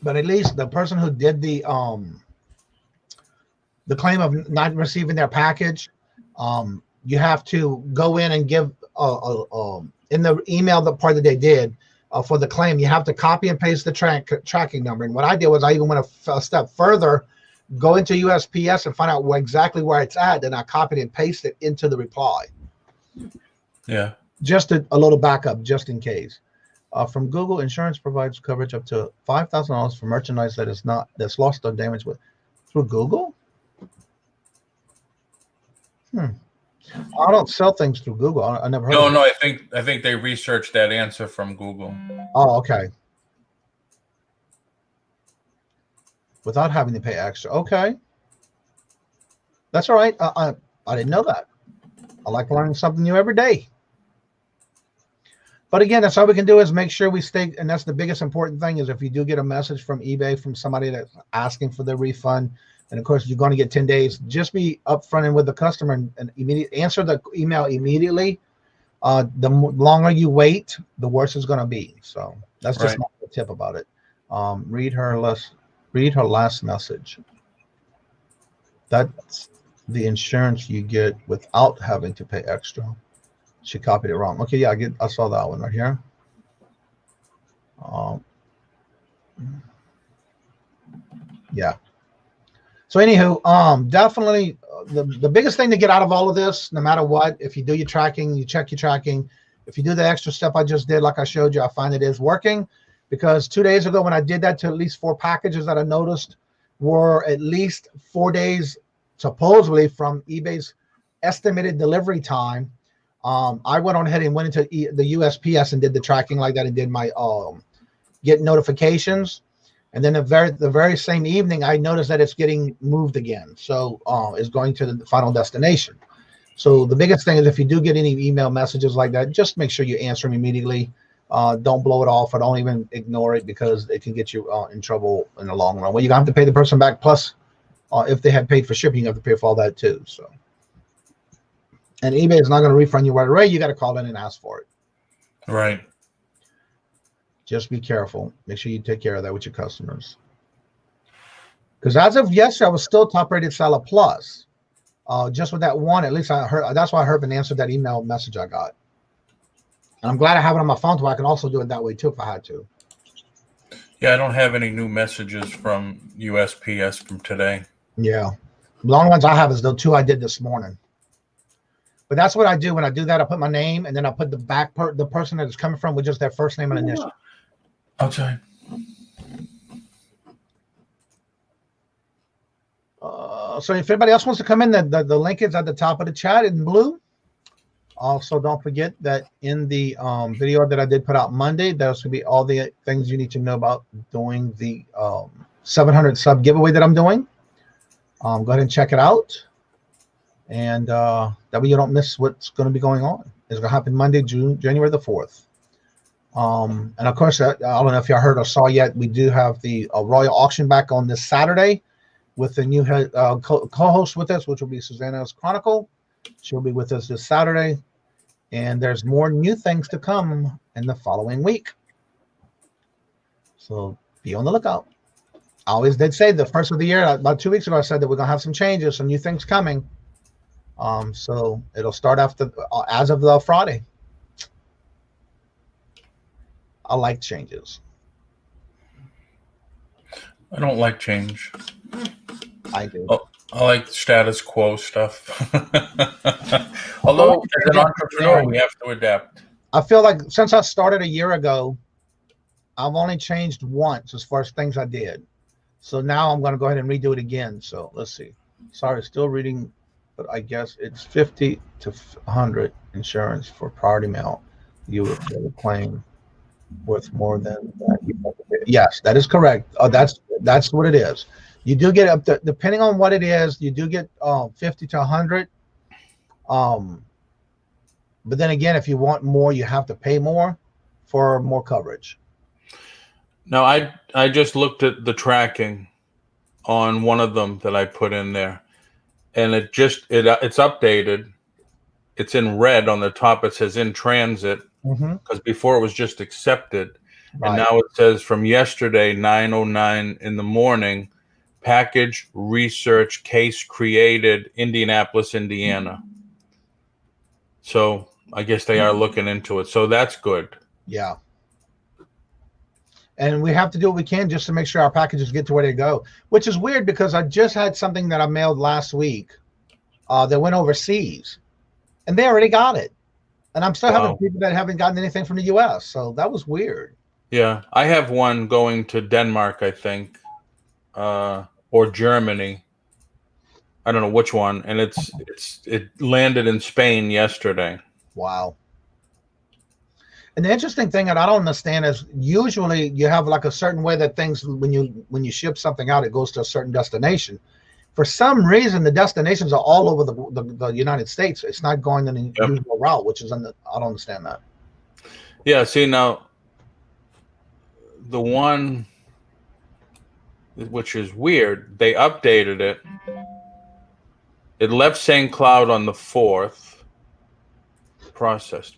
But at least the person who did the claim of not receiving their package, you have to go in and give in the email, the part that they did for the claim, you have to copy and paste the tracking number. And what I did was I even went a step further, go into USPS and find out exactly where it's at. Then I copied and pasted it into the reply. Yeah. Just a little backup, just in case. From Google, insurance provides coverage up to $5,000 for merchandise that's lost or damaged through Google. I don't sell things through Google. I never heard of it. No, I think they researched that answer from Google. Oh, okay. Without having to pay extra. Okay. That's all right. I didn't know that. I like learning something new every day. But again, that's all we can do is make sure we stay. And that's the biggest important thing, is if you do get a message from eBay from somebody that's asking for their refund, and of course you're going to get 10 days, just be upfront and with the customer and immediately answer the email immediately. The longer you wait, the worse it's going to be. So that's just my tip about it. Read her last message. That's the insurance you get without having to pay extra. She copied it wrong. Okay, yeah, I saw that one right here. Yeah. So anywho, definitely the biggest thing to get out of all of this, no matter what, if you do your tracking, you check your tracking. If you do the extra step I just did, like I showed you, I find it is working, because 2 days ago when I did that to at least 4 packages that I noticed were at least 4 days supposedly from eBay's estimated delivery time. I went on ahead and went into the USPS and did the tracking like that, and did my get notifications. And then the very same evening, I noticed that it's getting moved again. So it's going to the final destination. So the biggest thing is, if you do get any email messages like that, just make sure you answer them immediately. Don't blow it off, or don't even ignore it, because it can get you in trouble in the long run. Well, you're going to have to pay the person back plus If they had paid for shipping, you have to pay for all that too. So, and eBay is not going to refund you right away. You got to call in and ask for it. Right. Just be careful. Make sure you take care of that with your customers. Because as of yesterday, I was still top rated seller plus. Just with that one, at least I heard. That's why I heard and answered that email message I got. And I'm glad I have it on my phone, so I can also do it that way too if I had to. Yeah, I don't have any new messages from USPS from today. Yeah, the only ones I have is the two I did this morning. But that's what I do when I do that. I put my name and then I put the person that it's coming from with just their first name and initial. Outside. So if anybody else wants to come in, the link is at the top of the chat in blue. Also, don't forget that in the video that I did put out Monday, there's going to be all the things you need to know about doing the 700 sub giveaway that I'm doing. Go ahead and check it out. And that way you don't miss what's going to be going on. It's going to happen Monday, January the 4th. And of course, I don't know if y'all heard or saw yet, we do have the Royal Auction back on this Saturday with the new co-host with us, which will be Susanna's Chronicle. She'll be with us this Saturday. And there's more new things to come in the following week. So be on the lookout. I always did say the first of the year, about 2 weeks ago, I said that we're going to have some changes, some new things coming. So it'll start after, as of the Friday. I like changes. I don't like change. I do. Oh, I like status quo stuff. Although, as an entrepreneur, we have to adapt. I feel like since I started a year ago, I've only changed once as far as things I did. So now I'm going to go ahead and redo it again. So let's see. Sorry, still reading, but I guess it's 50 to 100 insurance for priority mail. You would claim worth more than that. Yes, that is correct. That's what it is. You do get up to, depending on what it is, you do get 50 to 100. But then again, if you want more, you have to pay more for more coverage. Now, I just looked at the tracking on one of them that I put in there, and it's updated. It's in red on the top. It says in transit, because before it was just accepted. Right. And now it says from yesterday, 9:09 in the morning, package research case created, Indianapolis, Indiana. So I guess they are looking into it. So that's good. Yeah. And we have to do what we can just to make sure our packages get to where they go, which is weird because I just had something that I mailed last week that went overseas, and they already got it. And I'm still having people that haven't gotten anything from the U.S., so that was weird. Yeah, I have one going to Denmark, I think, or Germany. I don't know which one, and it landed in Spain yesterday. Wow. And the interesting thing that I don't understand is usually you have like a certain way that things, when you ship something out, it goes to a certain destination. For some reason, the destinations are all over the United States. It's not going in the usual route, which is I don't understand that. Yeah, see, now the one which is weird, they updated it. It left St. Cloud on the 4th. Processed.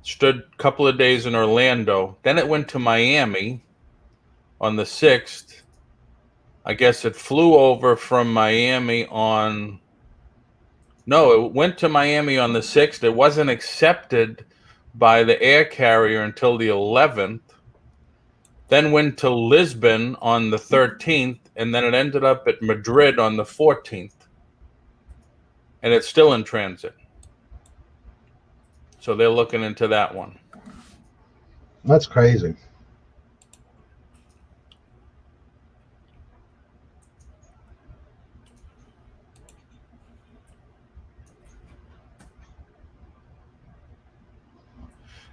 Stood a couple of days in Orlando. Then it went to Miami on the 6th. I guess it flew over from Miami on... No, it went to Miami on the 6th. It wasn't accepted by the air carrier until the 11th. Then went to Lisbon on the 13th, and then it ended up at Madrid on the 14th. And it's still in transit. So they're looking into that one. That's crazy.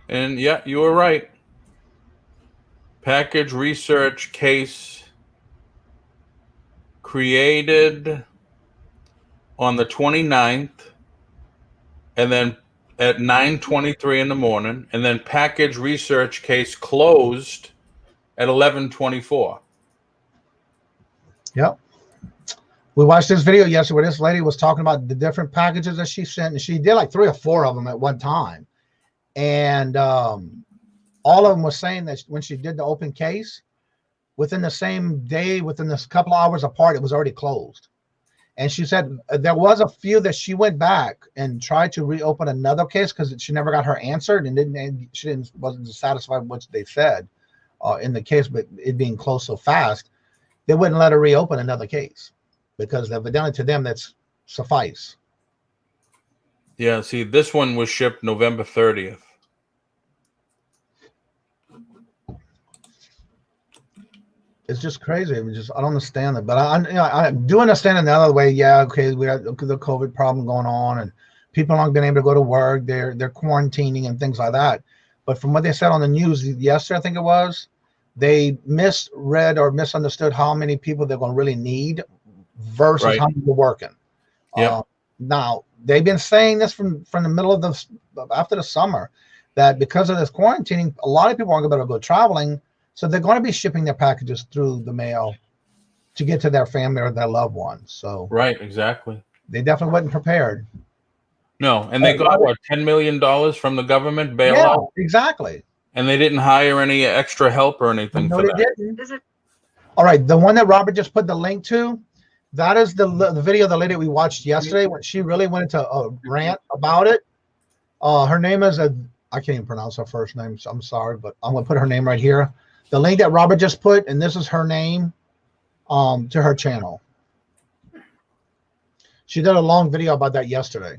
And yeah, you were right. Package research case created on the 29th, and then at 9:23 in the morning, and then package research case closed at 11:24. Yep. We watched this video yesterday where this lady was talking about the different packages that she sent, and she did like 3 or 4 of them at one time. And all of them was saying that when she did the open case, within the same day, within this couple of hours apart, it was already closed. And she said there was a few that she went back and tried to reopen another case because she never got her answered and wasn't satisfied with what they said in the case, but it being closed so fast, they wouldn't let her reopen another case because evidently to them that's suffice. Yeah, see, this one was shipped November 30th. It's just crazy. I don't understand it, but I do understand it the other way. Yeah, okay, we got the COVID problem going on, and people aren't been able to go to work. They're quarantining and things like that. But from what they said on the news yesterday, I think it was, they misread or misunderstood how many people they're going to really need versus how many are working. Yeah. Now they've been saying this from the middle of after the summer that because of this quarantining, a lot of people aren't going to be able to go traveling. So they're going to be shipping their packages through the mail to get to their family or their loved ones. So right, exactly. They definitely wasn't prepared. No, and they got what, $10 million from the government bailout? Yeah, exactly. And they didn't hire any extra help or anything for that. Didn't. All right, the one that Robert just put the link to, that is the video of the lady we watched yesterday when she really went into a rant about it. Her name is I can't even pronounce her first name, so I'm sorry, but I'm going to put her name right here. The link that Robert just put, and this is her name to her channel. She did a long video about that yesterday,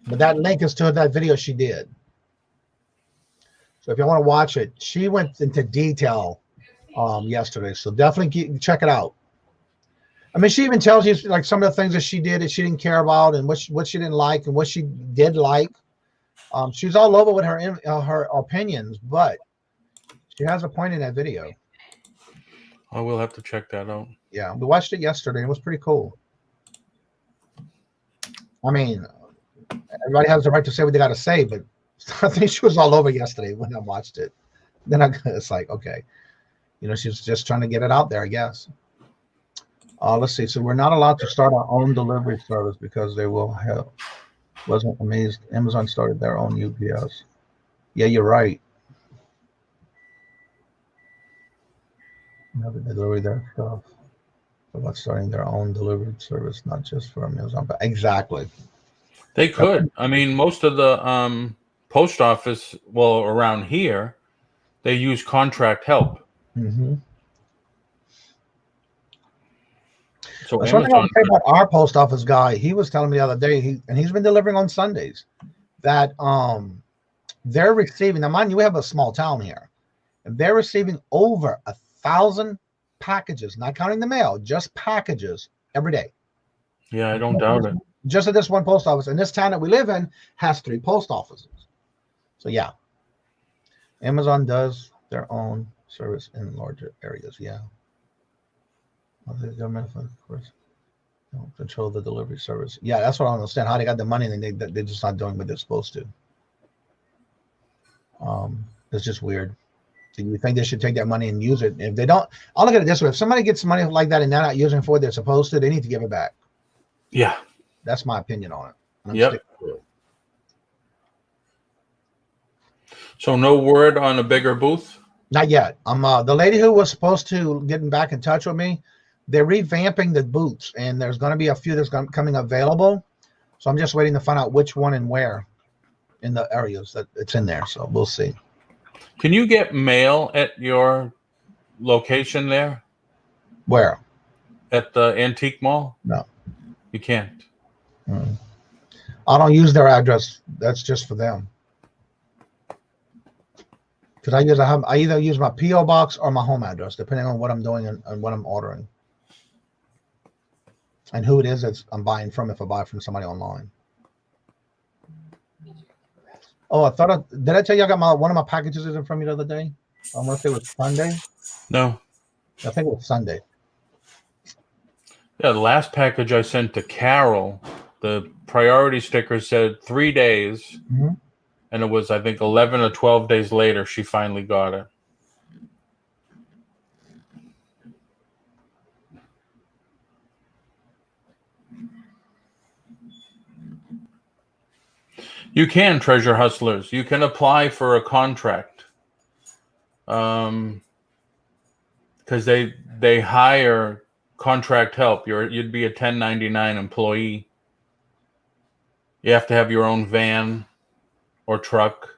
but that link is to that video she did. So if you want to watch it, she went into detail yesterday, so definitely check it out. I mean, she even tells you like some of the things that she did that she didn't care about and what she didn't like and what she did like. She's all over with her opinions, but she has a point in that video. I will have to check that out. Yeah, we watched it yesterday. It was pretty cool. I mean, everybody has the right to say what they got to say, but I think she was all over yesterday when I watched it. Then it's like, okay, she's just trying to get it out there, I guess. Let's see. So we're not allowed to start our own delivery service because they will have. Wasn't amazed. Amazon started their own UPS. Yeah, you're right. Never deliver their stuff. About starting their own delivery service, not just for Amazon, but exactly. They could. I mean, most of the post office, well, around here, they use contract help. Mm-hmm. So that's one thing I would say about our post office guy. He was telling me the other day, he's been delivering on Sundays, that they're receiving. Now, mind you, we have a small town here, and they're receiving over 1,000 packages, not counting the mail, just packages every day. Yeah, I don't doubt it. Just at this one post office, and this town that we live in has 3 post offices. So yeah, Amazon does their own service in larger areas. Yeah. The government, of course, don't control the delivery service. Yeah, that's what I don't understand. How they got the money and they're just not doing what they're supposed to. It's just weird. So you think they should take that money and use it? If they don't, I'll look at it this way: if somebody gets money like that and they're not using it for what they're supposed to, they need to give it back. Yeah, that's my opinion on it. Yep. So no word on a bigger booth? Not yet. The lady who was supposed to get back in touch with me. They're revamping the booths, and there's going to be a few that's coming available. So I'm just waiting to find out which one and where in the areas that it's in there. So we'll see. Can you get mail at your location there? Where? At the antique mall? No. You can't. I don't use their address. That's just for them. Because I either use my P.O. box or my home address, depending on what I'm doing and what I'm ordering. And who it is that I'm buying from if I buy from somebody online. Oh, did I tell you I got one of my packages in from you the other day? I want to say it was Sunday. No. I think it was Sunday. Yeah, the last package I sent to Carol, the priority sticker said 3 days. Mm-hmm. And it was, I think, 11 or 12 days later, she finally got it. You can, treasure hustlers. You can apply for a contract. Because they hire contract help. You'd be a 1099 employee. You have to have your own van or truck.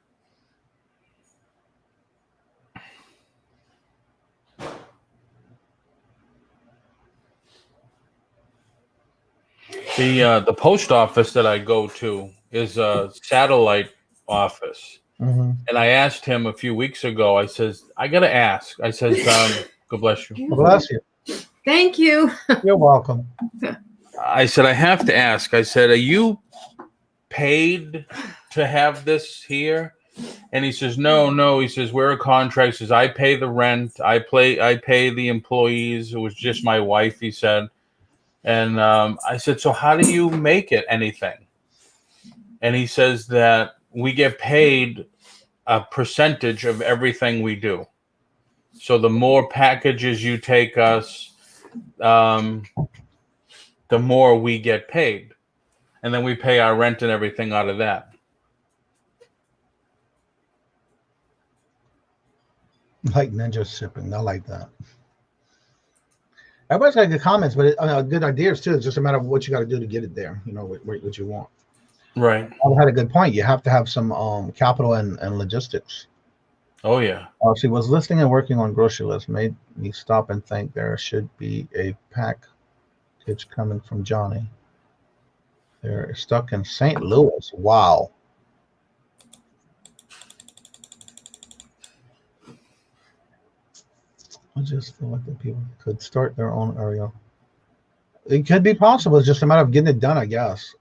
The post office that I go to is a satellite office. Mm-hmm. And I asked him a few weeks ago, I says, I got to ask. I says, God bless you. God bless you. Thank you. You're welcome. I said, I have to ask. I said, are you paid to have this here? And he says, no. He says, we're a contract. He says, I pay the rent. I pay the employees. It was just my wife, he said. And I said, so how do you make it anything? And he says that we get paid a percentage of everything we do. So the more packages you take us, the more we get paid. And then we pay our rent and everything out of that. Like ninja shipping. I like that. Everybody's got good comments, but good ideas too. It's just a matter of what you got to do to get it there. You know what you want. Right. I had a good point. You have to have some capital and logistics. Oh yeah. She was listening and working on grocery list. Made me stop and think there should be a package coming from Johnny. They're stuck in St. Louis. Wow. I just feel like the people could start their own area. It could be possible. It's just a matter of getting it done, I guess.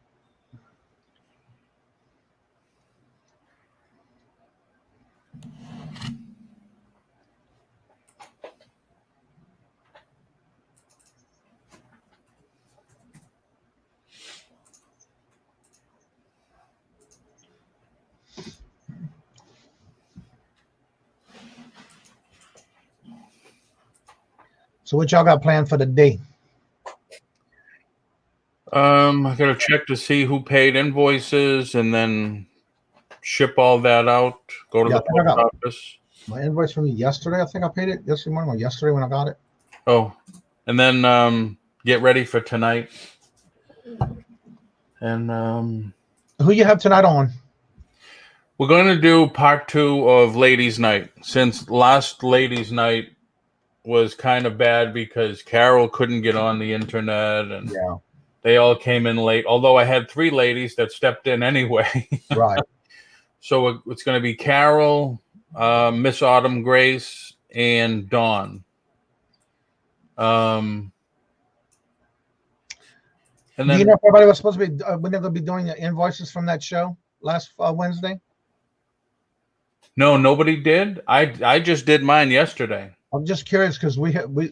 So what y'all got planned for the day? I gotta check to see who paid invoices and then ship all that out. Go to the post office. My invoice from yesterday. I think I paid it yesterday morning or yesterday when I got it. Oh, and then get ready for tonight. And who you have tonight on? We're going to do part 2 of Ladies' Night. Since last Ladies' Night was kind of bad because Carol couldn't get on the internet and they all came in late. Although I had 3 ladies that stepped in anyway. Right. So it's going to be Carol, Miss Autumn Grace, and Dawn. And then, do you know if everybody was supposed to be when they're going to be doing the invoices from that show last Wednesday? No, nobody did. I just did mine yesterday. I'm just curious because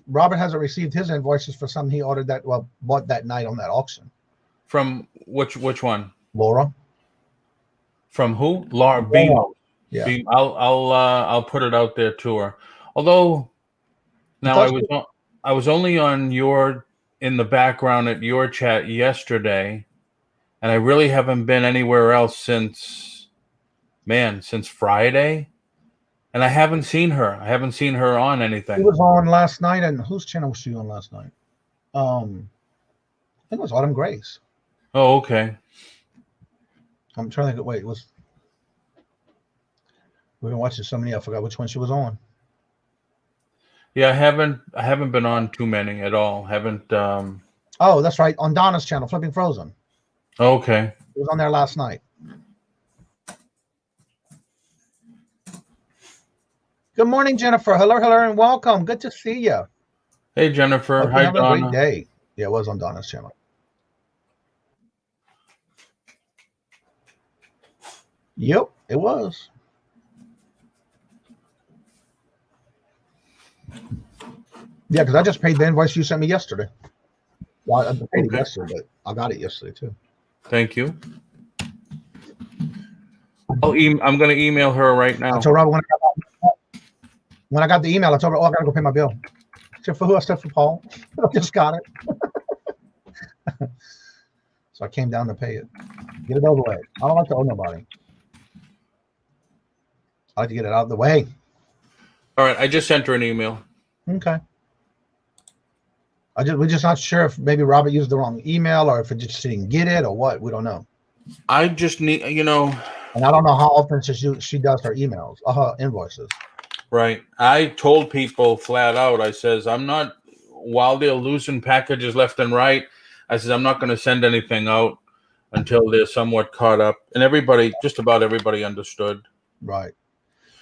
Robert hasn't received his invoices for something he ordered bought that night on that auction. From which one? Laura. From who? Laura B. Yeah. B. I'll put it out there to her. Although now I was only in the background at your chat yesterday, and I really haven't been anywhere else since Friday. And I haven't seen her. I haven't seen her on anything. She was on last night, and whose channel was she on last night? I think it was Autumn Grace. Oh, okay. I'm trying to think. Wait, we've been watching so many. I forgot which one she was on. Yeah, I haven't been on too many at all. Haven't. Oh, that's right. On Donna's channel, Flipping Frozen. Okay. It was on there last night. Good morning, Jennifer. Hello, and welcome. Good to see you. Hey, Jennifer. Hi, Donna. Have a great day. Yeah, it was on Donna's channel. Yep, it was. Yeah, because I just paid the invoice you sent me yesterday. Well, I paid it yesterday, but I got it yesterday too. Thank you. I'm going to email her right now. I told Robert when I got the email, I told her, I got to go pay my bill. Except for who? I said for Paul. I just got it. So I came down to pay it. Get it over with. I don't like to owe nobody. I like to get it out of the way. All right, I just sent her an email. Okay. We're just not sure if maybe Robert used the wrong email or if it just didn't get it or what. We don't know. I just need, And I don't know how often she does her emails, her invoices. Right. I told people flat out, I says, while they're losing packages left and right, I says, I'm not going to send anything out until they're somewhat caught up. And just about everybody understood. Right.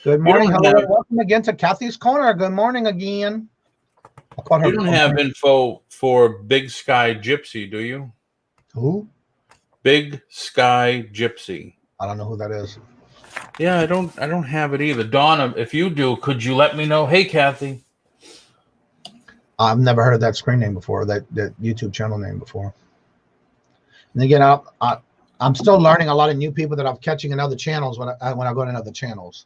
Good morning. Hello. Welcome again to Kathy's Corner. Good morning again. You don't have info for Big Sky Gypsy, do you? Who? Big Sky Gypsy. I don't know who that is. Yeah, I don't have it either. Donna, if you do, could you let me know? Hey, Kathy. I've never heard of that screen name before, that YouTube channel name before. And again, I'm still learning a lot of new people that I'm catching in other channels when I go to other channels.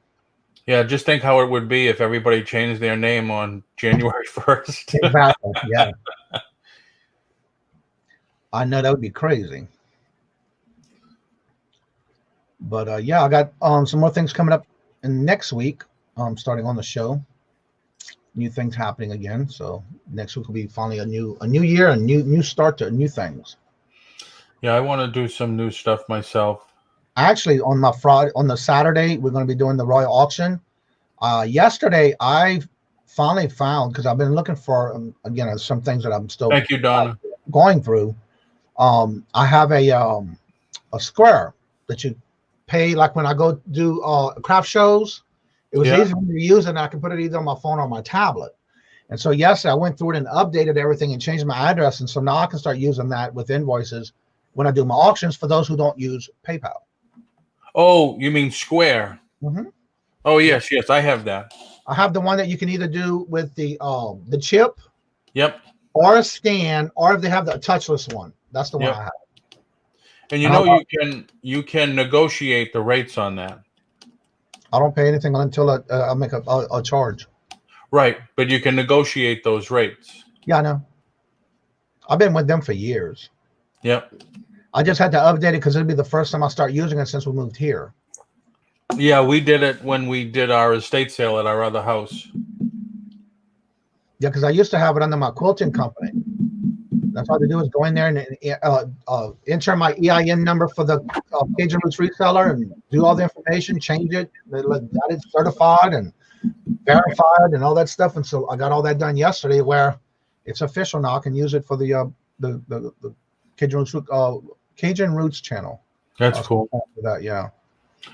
Yeah, just think how it would be if everybody changed their name on January 1st. Exactly. Yeah. I know that would be crazy. But yeah, I got some more things coming up in next week. Starting on the show, new things happening again. So next week will be finally a new year, a new start to new things. Yeah, I want to do some new stuff myself. Actually, on the Saturday, we're going to be doing the Royal Auction. Yesterday, I finally found, because I've been looking for again some things that I'm still thank you, Donna, going through. I have a square that you pay, like when I go do craft shows. It was easy to use, and I can put it either on my phone or my tablet. And so yesterday I went through it and updated everything and changed my address, and so now I can start using that with invoices when I do my auctions for those who don't use PayPal. Oh, you mean Square? Mm-hmm. Oh yes, I have that. I have the one that you can either do with the chip, yep, or a scan, or if they have the touchless one. That's the one I have. And you can negotiate the rates on that. I don't pay anything until I make a charge. Right, but you can negotiate those rates. Yeah, I know. I've been with them for years. Yep. I just had to update it because it'll be the first time I start using it since we moved here. Yeah, we did it when we did our estate sale at our other house. Yeah, because I used to have it under my quilting company. That's all they do is go in there and enter my EIN number for the Kajun Roots reseller and do all the information, change it, got it certified and verified and all that stuff. And so I got all that done yesterday, where it's official now. I can use it for the Kajun Roots channel. That's cool. For that, yeah.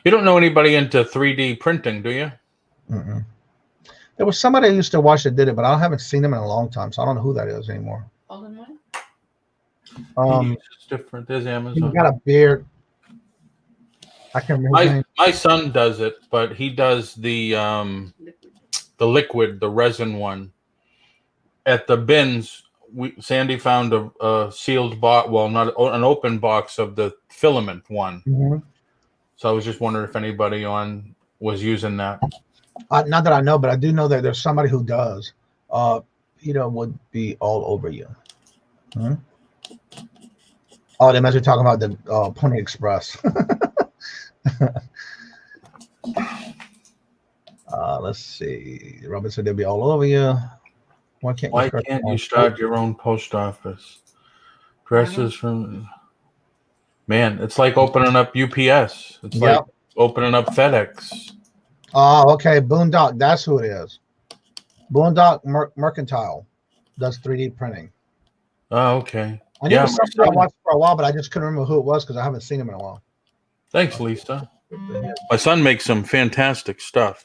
You don't know anybody into 3D printing, do you? Mm-mm. There was somebody I used to watch that did it, but I haven't seen them in a long time, so I don't know who that is anymore. It's different. There's Amazon. He's got a beard. I can't remember. My son does it, but he does the liquid, the resin one. At the bins, Sandy found a sealed box, well, not an open box of the filament one. Mm-hmm. So I was just wondering if anybody was using that. Not that I know, but I do know that there's somebody who does. Would be all over you. Hmm? Oh, they must be talking about the Pony Express. Let's see. Robert said they'll be all over you. Why can't you start your own post office? Dresses from... Man, it's like opening up UPS. It's like opening up FedEx. Oh, okay. Boondock. That's who it is. Boondock Mercantile does 3D printing. Oh, okay. I knew it was something I watched for a while, but I just couldn't remember who it was because I haven't seen him in a while. Thanks, Lisa. My son makes some fantastic stuff.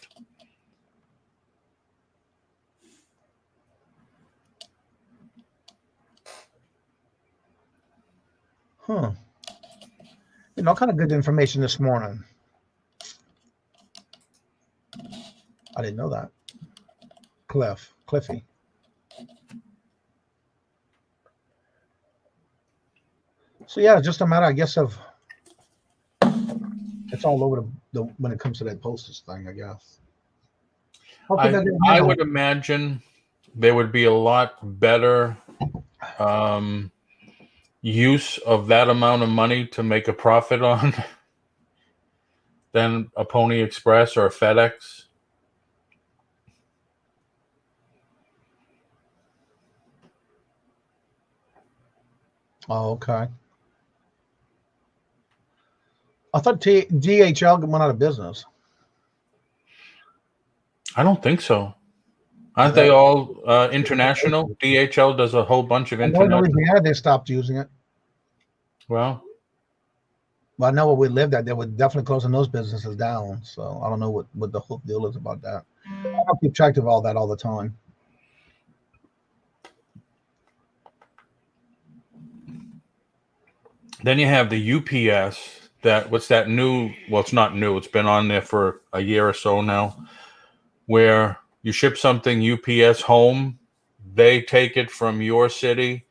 Huh. All kind of good information this morning. I didn't know that. Cliffy. So yeah, just a matter, I guess, of it's all over when it comes to that postage thing, I guess. I would imagine there would be a lot better, use of that amount of money to make a profit on than a Pony Express or a FedEx. Oh, okay. I thought DHL went out of business. I don't think so. Aren't they all international? DHL does a whole bunch of international. Louisiana, they stopped using it. Well, I know where we lived at, they were definitely closing those businesses down. So I don't know what the whole deal is about that. I don't keep track of all that all the time. then you have the UPS. What's that new? Well, it's not new. It's been on there for a year or so now, where you ship something UPS home, they take it from your city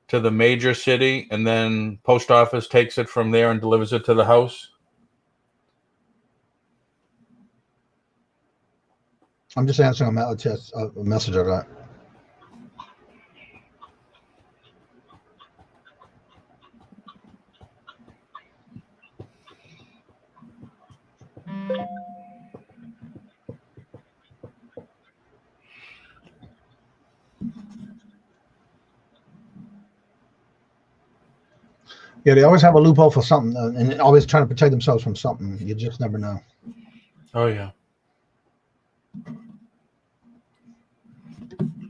to the major city, and then post office takes it from there and delivers it to the house. I'm just answering a message of that. Yeah, they always have a loophole for something, and always trying to protect themselves from something. You just never know. Oh, yeah.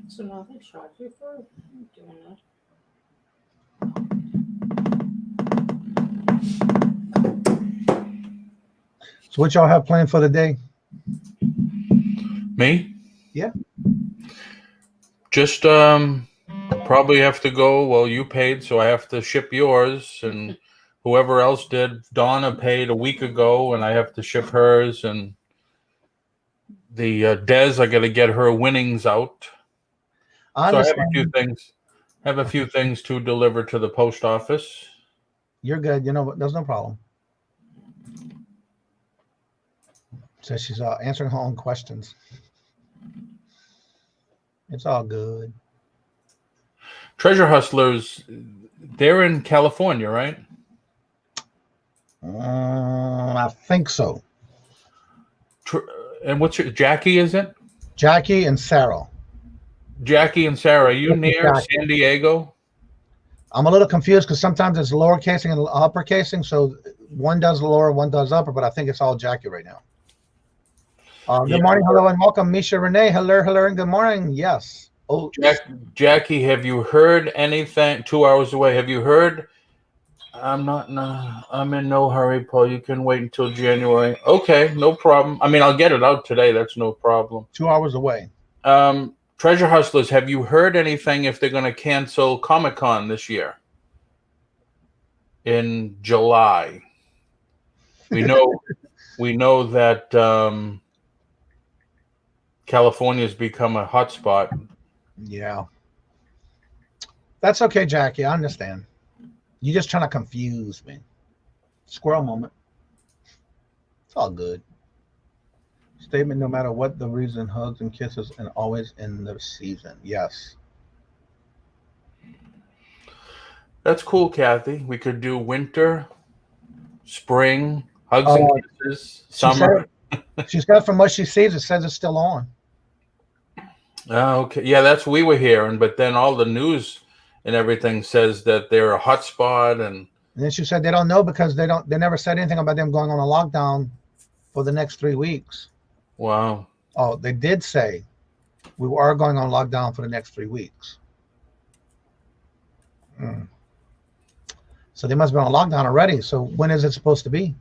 So nothing shocked you for doing that? So what y'all have planned for the day? Me? Yeah. Just probably have to go. Well, you paid, so I have to ship yours, and whoever else did. Donna paid a week ago, and I have to ship hers. And the Des, I got to get her winnings out. So I have a few things. Have a few things to deliver to the post office. You're good. You know, there's no problem. Says she's answering her own questions. It's all good. Treasure Hustlers, they're in California, right? I think so. And what's your Jackie? Is it Jackie and Sarah? Jackie and Sarah. Are you near San Diego? I'm a little confused because sometimes it's lower casing and upper casing. So one does lower, one does upper, but I think it's all Jackie right now. Good morning, hello, and welcome, Misha Renee. Hello, and good morning. Yes. Oh, Jackie, have you heard anything? 2 hours away. Have you heard? I'm in no hurry, Paul. You can wait until January. Okay, no problem. I mean, I'll get it out today. That's no problem. 2 hours away. Treasure Hustlers, have you heard anything if they're going to cancel Comic-Con this year in July? We know that California's become a hotspot. Yeah. That's okay, Jackie. I understand. You're just trying to confuse me. Squirrel moment. It's all good. Statement, no matter what the reason, hugs and kisses, and always in the season. Yes. That's cool, Kathy. We could do winter, spring, hugs and kisses, summer. She's got from what she sees, it says it's still on. Oh, okay. Yeah, that's what we were hearing, but then all the news and everything says that they're a hotspot, and then she said they don't know because they never said anything about them going on a lockdown for the next 3 weeks. Wow. Oh, they did say we are going on lockdown for the next 3 weeks. So they must have been on lockdown already. So when is it supposed to be?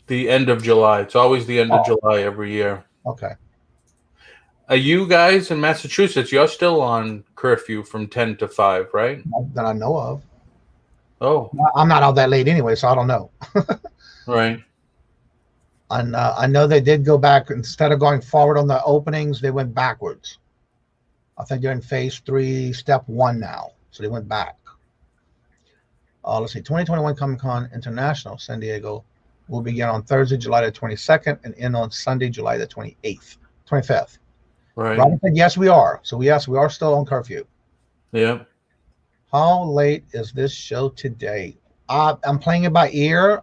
The end of July. It's always the end of July every year. Okay. Are you guys in Massachusetts? You're still on curfew from 10 to 5, right? That I know of. Oh. I'm not out that late anyway, so I don't know. Right. And I know they did go back. Instead of going forward on the openings, they went backwards. I think they're in phase 3, step 1 now. So they went back. Let's see. 2021 Comic-Con International, San Diego, will begin on Thursday, July the 22nd, and end on Sunday, July the 25th. Right. Robin said, yes, we are. So yes, we are still on curfew. Yeah. How late is this show today? I'm playing it by ear.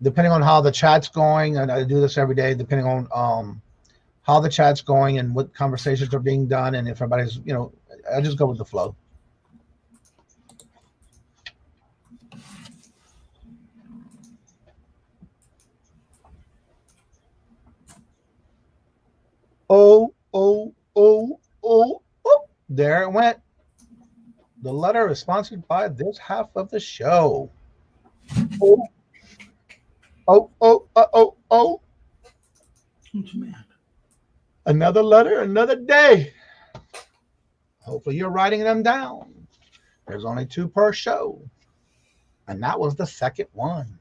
Depending on how the chat's going, and I do this every day, depending on how the chat's going and what conversations are being done, and if everybody's, I just go with the flow. Oh, oh, oh, oh, oh. There it went. The letter is sponsored by this half of the show. Oh, oh, oh, oh, oh. Another letter, another day. Hopefully you're writing them down. There's only 2 per show. And that was the second one.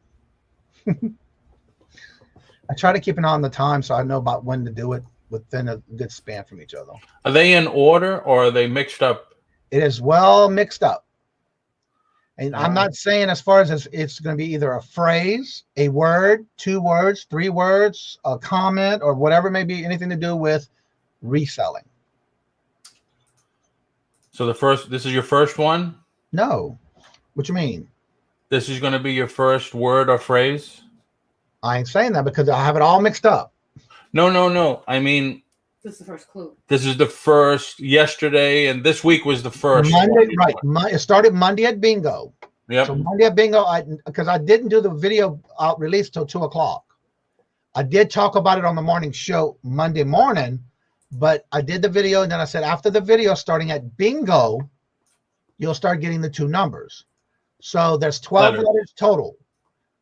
I try to keep an eye on the time so I know about when to do it within a good span from each other. Are they in order or are they mixed up? It is well mixed up. And I'm not saying as far as it's going to be either a phrase, a word, 2 words, 3 words, a comment, or whatever it may be, anything to do with reselling. So this is your first one? No. What you mean? This is going to be your first word or phrase? I ain't saying that because I have it all mixed up. No. I mean, This is the first clue. this is the first yesterday, and this week was the first. Monday, right. It started Monday at bingo. Yep. So Monday at bingo, because I didn't do the video out release till 2 o'clock. I did talk about it on the morning show Monday morning, but I did the video, and then I said after the video, starting at bingo, you'll start getting the 2 numbers. So there's 12 letters total,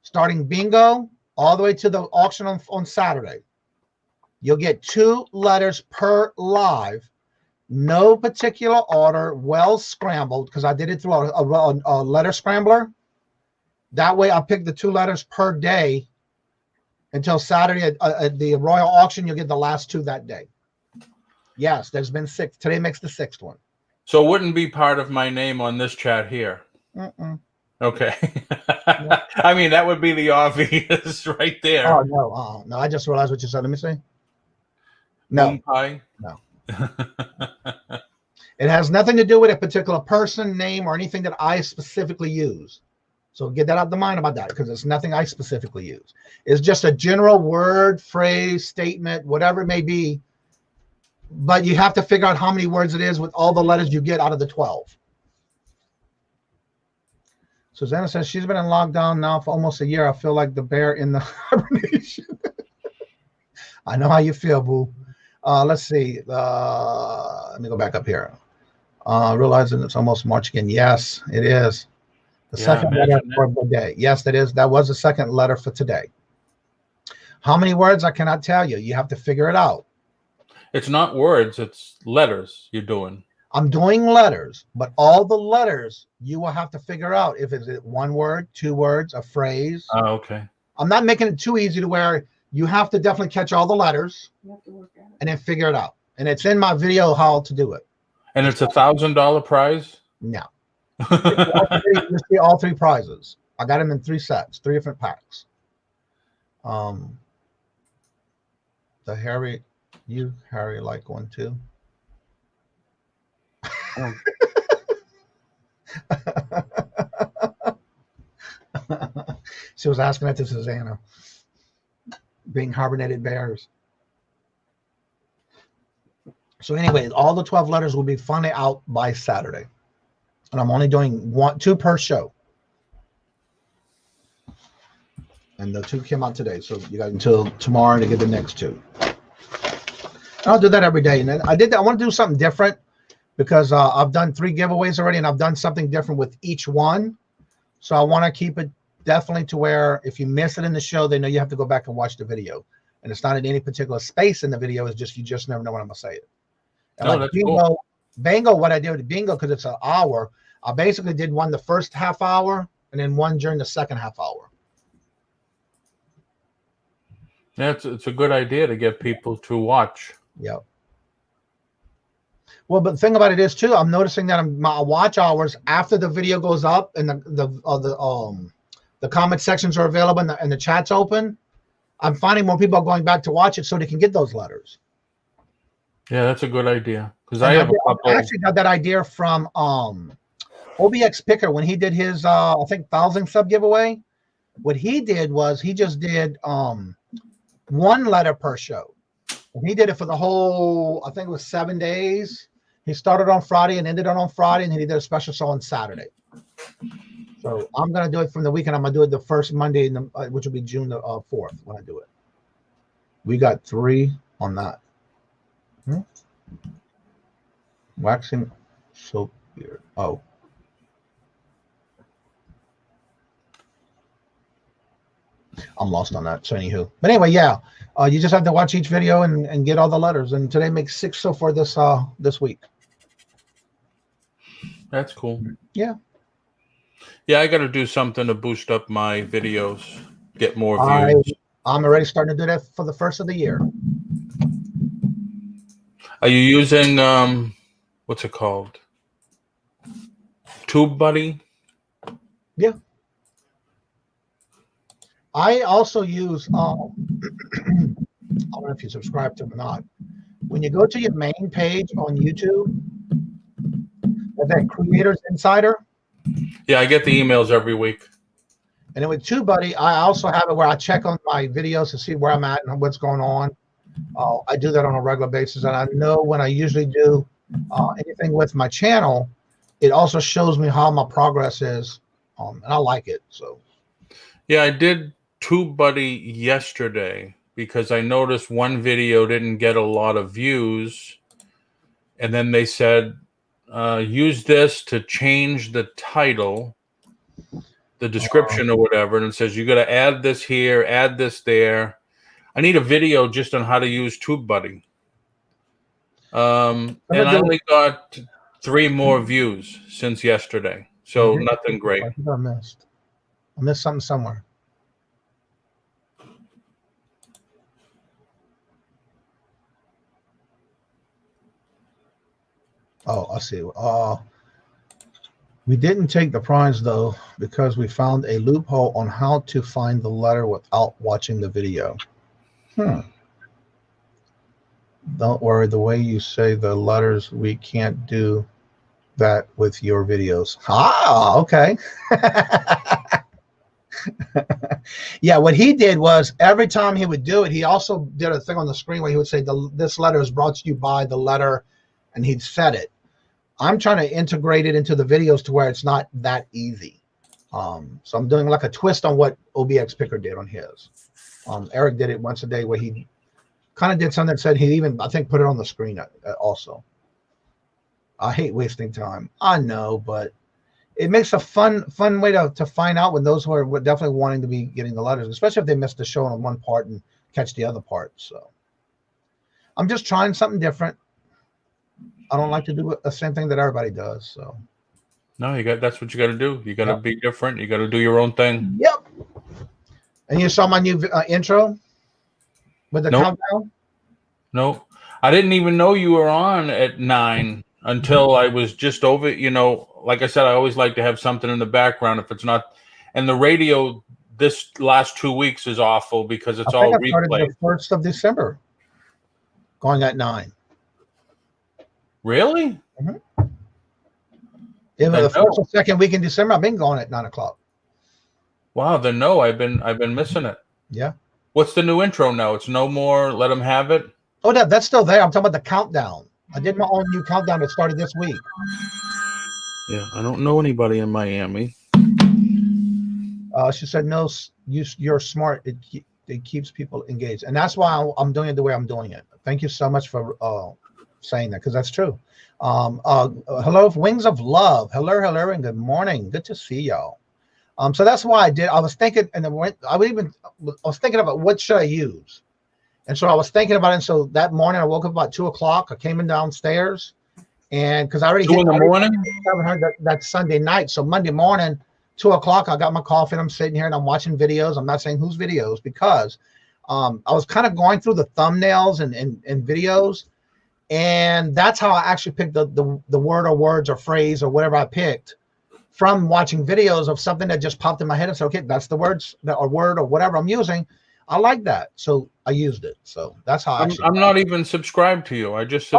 starting bingo all the way to the auction on Saturday. You'll get 2 letters per live, no particular order, well scrambled, because I did it through a letter scrambler. That way I picked the 2 letters per day until Saturday at the Royal Auction. You'll get the last 2 that day. Yes, there's been 6. Today makes the 6th one. So it wouldn't be part of my name on this chat here. Okay. I mean, that would be the obvious right there. Oh, no. No, I just realized what you said. Let me see. No. No. It has nothing to do with a particular person, name, or anything that I specifically use. So get that out of the mind about that, because it's nothing I specifically use. It's just a general word, phrase, statement, whatever it may be. But you have to figure out how many words it is with all the letters you get out of the 12. Susanna says she's been in lockdown now for almost a year. I feel like the bear in the hibernation. I know how you feel, boo. Let's see. Let me go back up here. Realizing it's almost March again. Yes, it is. The second letter for the day. Yes, it is. That was the second letter for today. How many words? I cannot tell you. You have to figure it out. It's not words. It's letters you're doing. I'm doing letters, but all the letters you will have to figure out if it's 1 word, 2 words, a phrase. Oh, okay. I'm not making it too easy to where you have to definitely catch all the letters and then figure it out. And it's in my video how to do it. And it's $1,000 prize? No. You see all 3 prizes. I got them in 3 sets, 3 different packs. The Harry, like one too. Oh. She was asking that to Susanna. Being hibernated bears. So anyway, all the 12 letters will be finally out by Saturday. And I'm only doing 2 per show. And the 2 came out today. So you got until tomorrow to get the next 2. And I'll do that every day. And then I want to do something different because I've done 3 giveaways already, and I've done something different with each one. So I want to keep it definitely to where if you miss it in the show, they know you have to go back and watch the video. And it's not in any particular space in the video. It's just you just never know when I'm going to say it. And like bingo, what I did with bingo, because it's an hour, I basically did one the first half hour and then one during the second half hour. Yeah, it's a good idea to get people to watch. Yep. Well, but the thing about it is too, I'm noticing that my watch hours after the video goes up and the comment sections are available and the chat's open, I'm finding more people are going back to watch it so they can get those letters. Yeah, that's a good idea. Because I have a I couple. actually got that idea from OBX Picker when he did his I think 1,000 sub giveaway. What he did was he just did one letter per show. And he did it for the whole, I think it was 7 days. He started on Friday and ended on Friday, and he did a special show on Saturday. So I'm going to do it from the weekend. I'm going to do it the first Monday, which will be June the 4th when I do it. We got 3 on that. Waxing soap beard. Oh. I'm lost on that. So anywho. But anyway, yeah. You just have to watch each video and get all the letters. And today makes 6 so far this week. That's cool. Yeah. Yeah, I got to do something to boost up my videos, get more views. I'm already starting to do that for the first of the year. Are you using what's it called? TubeBuddy? Yeah. I also use I don't know if you subscribe to them or not. When you go to your main page on YouTube, that Creators Insider. Yeah, I get the emails every week. And then with TubeBuddy, I also have it where I check on my videos to see where I'm at and what's going on. I do that on a regular basis, and I know when I usually do anything with my channel, it also shows me how my progress is, and I like it. So, yeah, I did TubeBuddy yesterday because I noticed one video didn't get a lot of views, and then they said use this to change the title, the description or whatever, and it says you got to add this here, add this there. I need a video just on how to use TubeBuddy. And I only got 3 more views since yesterday, so nothing great. I think I missed something somewhere. Oh, I see. We didn't take the prize though because we found a loophole on how to find the letter without watching the video. Don't worry, the way you say the letters, we can't do that with your videos. Ah, okay. Yeah, what he did was every time he would do it, he also did a thing on the screen where he would say, this letter is brought to you by the letter, and he'd set it. I'm trying to integrate it into the videos to where it's not that easy. So I'm doing like a twist on what OBX Picker did on his. Eric did it once a day where he kind of did something that said he even, I think, put it on the screen also. I hate wasting time. I know, but it makes a fun way to find out when those who are definitely wanting to be getting the letters, especially if they missed the show on one part and catch the other part. So I'm just trying something different. I don't like to do the same thing that everybody does. So no, that's what you got to do. You got to be different. You got to do your own thing. Yep. And you saw my new intro with the countdown? No, I didn't even know you were on at 9 until I was just over. You know, like I said, I always like to have something in the background if it's not. And the radio this last 2 weeks is awful because it's all replay. The 1st of December, going at 9. Really? Mm-hmm. Yeah, the first or second week in December, I've been going at 9 o'clock. Wow, then no, I've been missing it. Yeah. What's the new intro now? It's no more Let Them Have It? Oh, that's still there. I'm talking about the countdown. I did my own new countdown that started this week. Yeah, I don't know anybody in Miami. She said, no, you're smart. It keeps people engaged. And that's why I'm doing it the way I'm doing it. Thank you so much for saying that, because that's true. Hello, Wings of Love. Hello, and good morning. Good to see y'all. So that's why I did. I was thinking, and I was thinking about what should I use. And so I was thinking about it. And so that morning I woke up about 2 o'clock. I came in downstairs, and because I already 2 in the morning, that Sunday night. So Monday morning, 2 o'clock, I got my coffee and I'm sitting here and I'm watching videos. I'm not saying whose videos, because I was kind of going through the thumbnails and videos. And that's how I actually picked the word or words or phrase or whatever I picked from watching videos of something that just popped in my head and said, okay, that's the words or word or whatever I'm using. I like that. So I used it. So that's how I'm not even subscribed to you. I just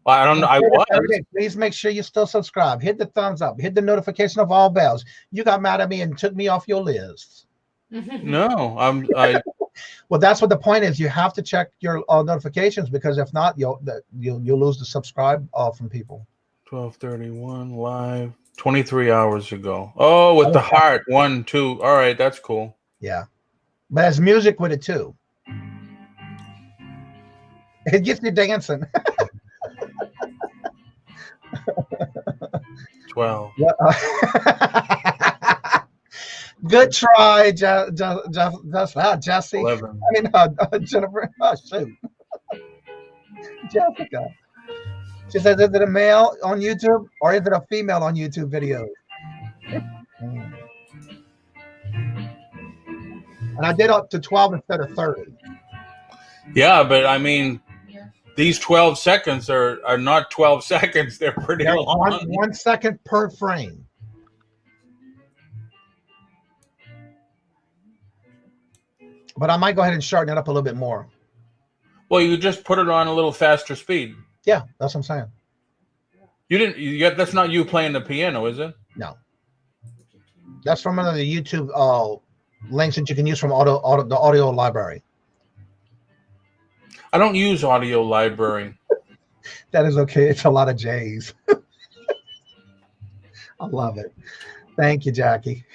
Well, I don't know. I was. Please make sure you still subscribe. Hit the thumbs up. Hit the notification of all bells. You got mad at me and took me off your list. No, Well, that's what the point is. You have to check your notifications, because if not, you'll lose the subscribe from people. 12:31 live 23 hours ago. Oh, with the heart 1, 2. All right, that's cool. Yeah, but there's music with it too. It gets you dancing. 12. Good try, Jesse. 11. I mean, Jennifer. Oh, shoot. Jessica. She says, is it a male on YouTube or is it a female on YouTube video? And I did up to 12 instead of 30. Yeah, but I mean, these 12 seconds are not 12 seconds. They're pretty long. 1 second per frame. But I might go ahead and shorten it up a little bit more. Well, you just put it on a little faster speed. Yeah, that's what I'm saying. That's not you playing the piano, is it? No. That's from one of the YouTube links that you can use from the audio library. I don't use audio library. That is okay. It's a lot of J's. I love it. Thank you, Jackie.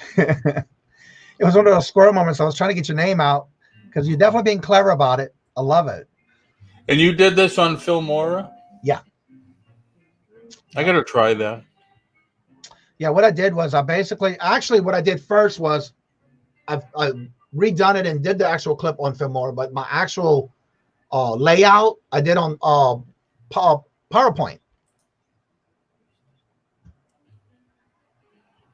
It was one of those squirrel moments. I was trying to get your name out because you're definitely being clever about it. I love it. And you did this on Fimora? Yeah. I got to try that. Yeah, what I did was what I did first was I redone it and did the actual clip on Fimora, but my actual layout I did on PowerPoint.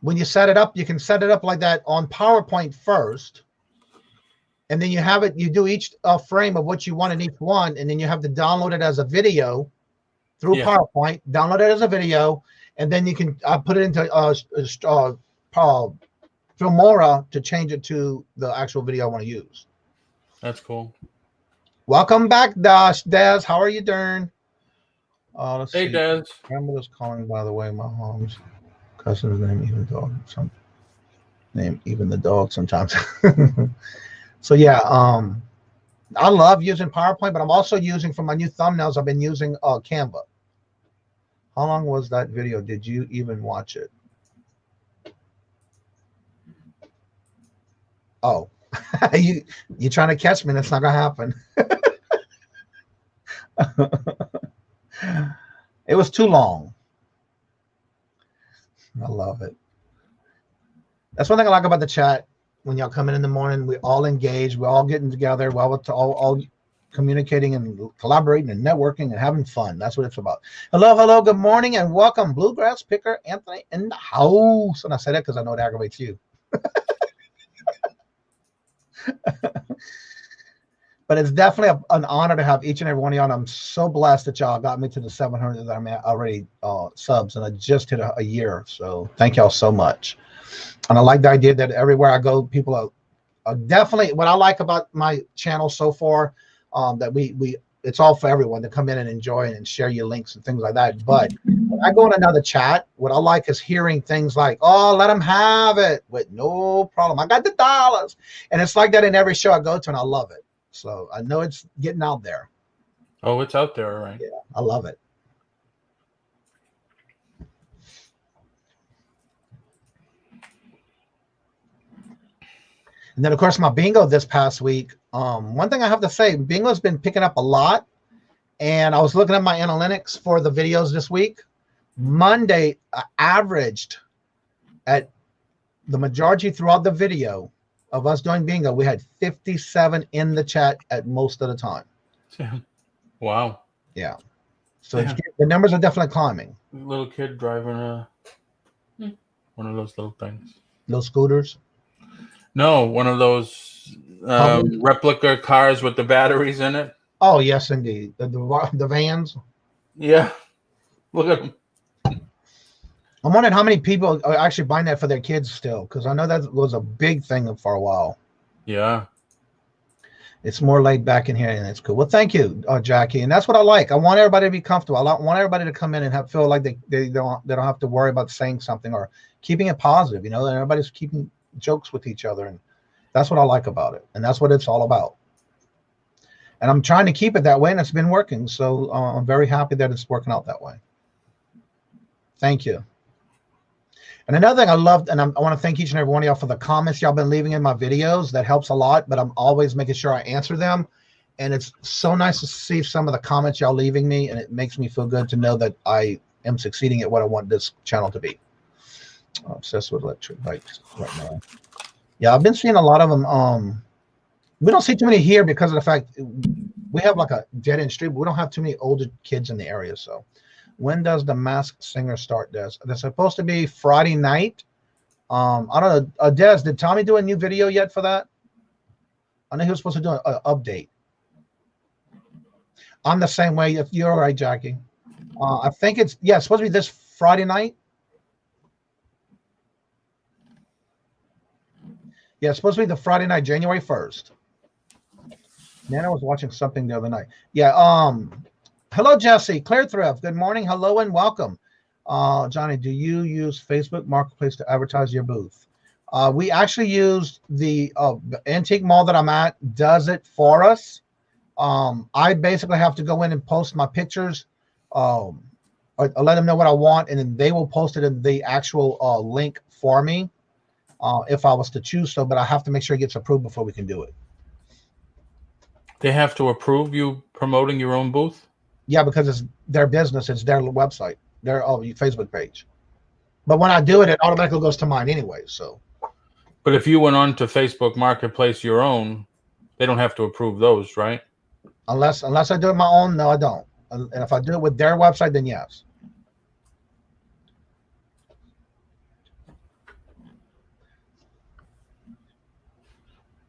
When you set it up, you can set it up like that on PowerPoint first. And then you have it, you do each frame of what you want in each one. And then you have to download it as a video through PowerPoint, download it as a video. And then you can put it into Fimora to change it to the actual video I want to use. That's cool. Welcome back, Des. How are you doing? Let's hey, see. Des. Grandmother's calling, by the way. My mom's cousin's name, even dog. Even the dog sometimes. So yeah, I love using PowerPoint, but I'm also using for my new thumbnails. I've been using Canva. How long was that video? Did you even watch it? Oh, you trying to catch me? That's not gonna happen. It was too long. I love it. That's one thing I like about the chat. When y'all come in the morning, we all engage. We're all getting together. We're all communicating and collaborating and networking and having fun. That's what it's about. Hello, good morning, and welcome. Bluegrass Picker Anthony in the house. And I say that because I know it aggravates you. But it's definitely an honor to have each and every one of y'all. And I'm so blessed that y'all got me to the 700 that I'm at already subs, and I just hit a year. So thank y'all so much. And I like the idea that everywhere I go, people are definitely, what I like about my channel so far, that it's all for everyone to come in and enjoy and share your links and things like that. But when I go in another chat, what I like is hearing things like, oh, let them have it with no problem. I got the dollars. And it's like that in every show I go to, and I love it. So I know it's getting out there. Oh, it's out there, all right. Yeah, I love it. And then, of course, my bingo this past week. One thing I have to say, bingo's been picking up a lot. And I was looking at my analytics for the videos this week. Monday averaged at the majority throughout the video of us doing bingo. We had 57 in the chat at most of the time. Wow. Yeah. So the numbers are definitely climbing. Little kid driving one of those little things. Those scooters? No, one of those replica cars with the batteries in it. Oh, yes, indeed. The vans. Yeah. Look at them. I'm wondering how many people are actually buying that for their kids still, because I know that was a big thing for a while. Yeah. It's more laid back in here, and it's cool. Well, thank you, Jackie. And that's what I like. I want everybody to be comfortable. I want everybody to come in and feel like they don't have to worry about saying something or keeping it positive. You know, and everybody's keeping jokes with each other, and that's what I like about it. And that's what it's all about. And I'm trying to keep it that way, and it's been working. So I'm very happy that it's working out that way. Thank you. And another thing I loved, and I want to thank each and every one of y'all for the comments y'all been leaving in my videos. That helps a lot, but I'm always making sure I answer them. And it's so nice to see some of the comments y'all leaving me, and it makes me feel good to know that I am succeeding at what I want this channel to be. I'm obsessed with electric bikes right now. Yeah, I've been seeing a lot of them. We don't see too many here because of the fact we have like a dead-end street, but we don't have too many older kids in the area. So when does the Masked Singer start, Des? They're supposed to be Friday night. I don't know. Des, did Tommy do a new video yet for that? I know he was supposed to do an update. I'm the same way. If you're all right, Jackie. I think it's supposed to be this Friday night. Yeah, it's supposed to be the Friday night, January 1st. Nana was watching something the other night. Yeah. Hello, Jesse. Clear Thrift. Good morning. Hello and welcome. Johnny, do you use Facebook Marketplace to advertise your booth? We actually used the antique mall that I'm at does it for us. I basically have to go in and post my pictures, or let them know what I want, and then they will post it in the actual link for me if I was to choose so, but I have to make sure it gets approved before we can do it. They have to approve you promoting your own booth? Yeah, because it's their business. It's their website, their Facebook page. But when I do it, it automatically goes to mine anyway. So. But if you went on to Facebook Marketplace your own, they don't have to approve those, right? Unless I do it my own, no, I don't. And if I do it with their website, then yes.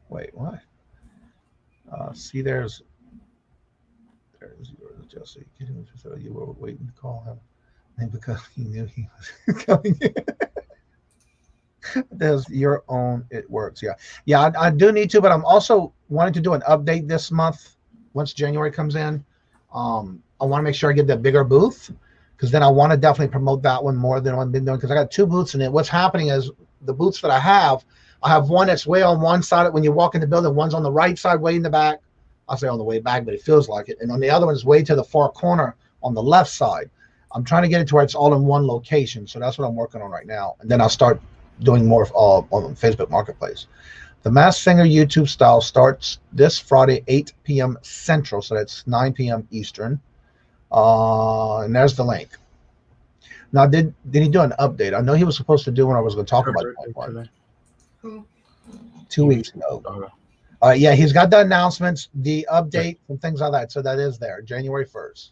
Wait, what? See, there's yours, Jesse. You were waiting to call him, and because he knew he was coming in. There's your own. It works. Yeah. I do need to, but I'm also wanting to do an update this month. Once January comes in, I want to make sure I get the bigger booth, because then I want to definitely promote that one more than I've been doing, because I got 2 booths in it. What's happening is the booths that I have one that's way on one side when you walk in the building, one's on the right side, way in the back. I'll say on the way back, but it feels like it. And on the other one is way to the far corner on the left side. I'm trying to get it to where it's all in one location. So that's what I'm working on right now. And then I'll start doing more on Facebook Marketplace. The Masked Singer YouTube style starts this Friday, 8 p.m. Central. So that's 9 p.m. Eastern. And there's the link. Now, did he do an update? I know he was supposed to do when I was going to talk about it. 2 weeks ago. Yeah, he's got the announcements, the update, and things like that. So that is there, January 1st.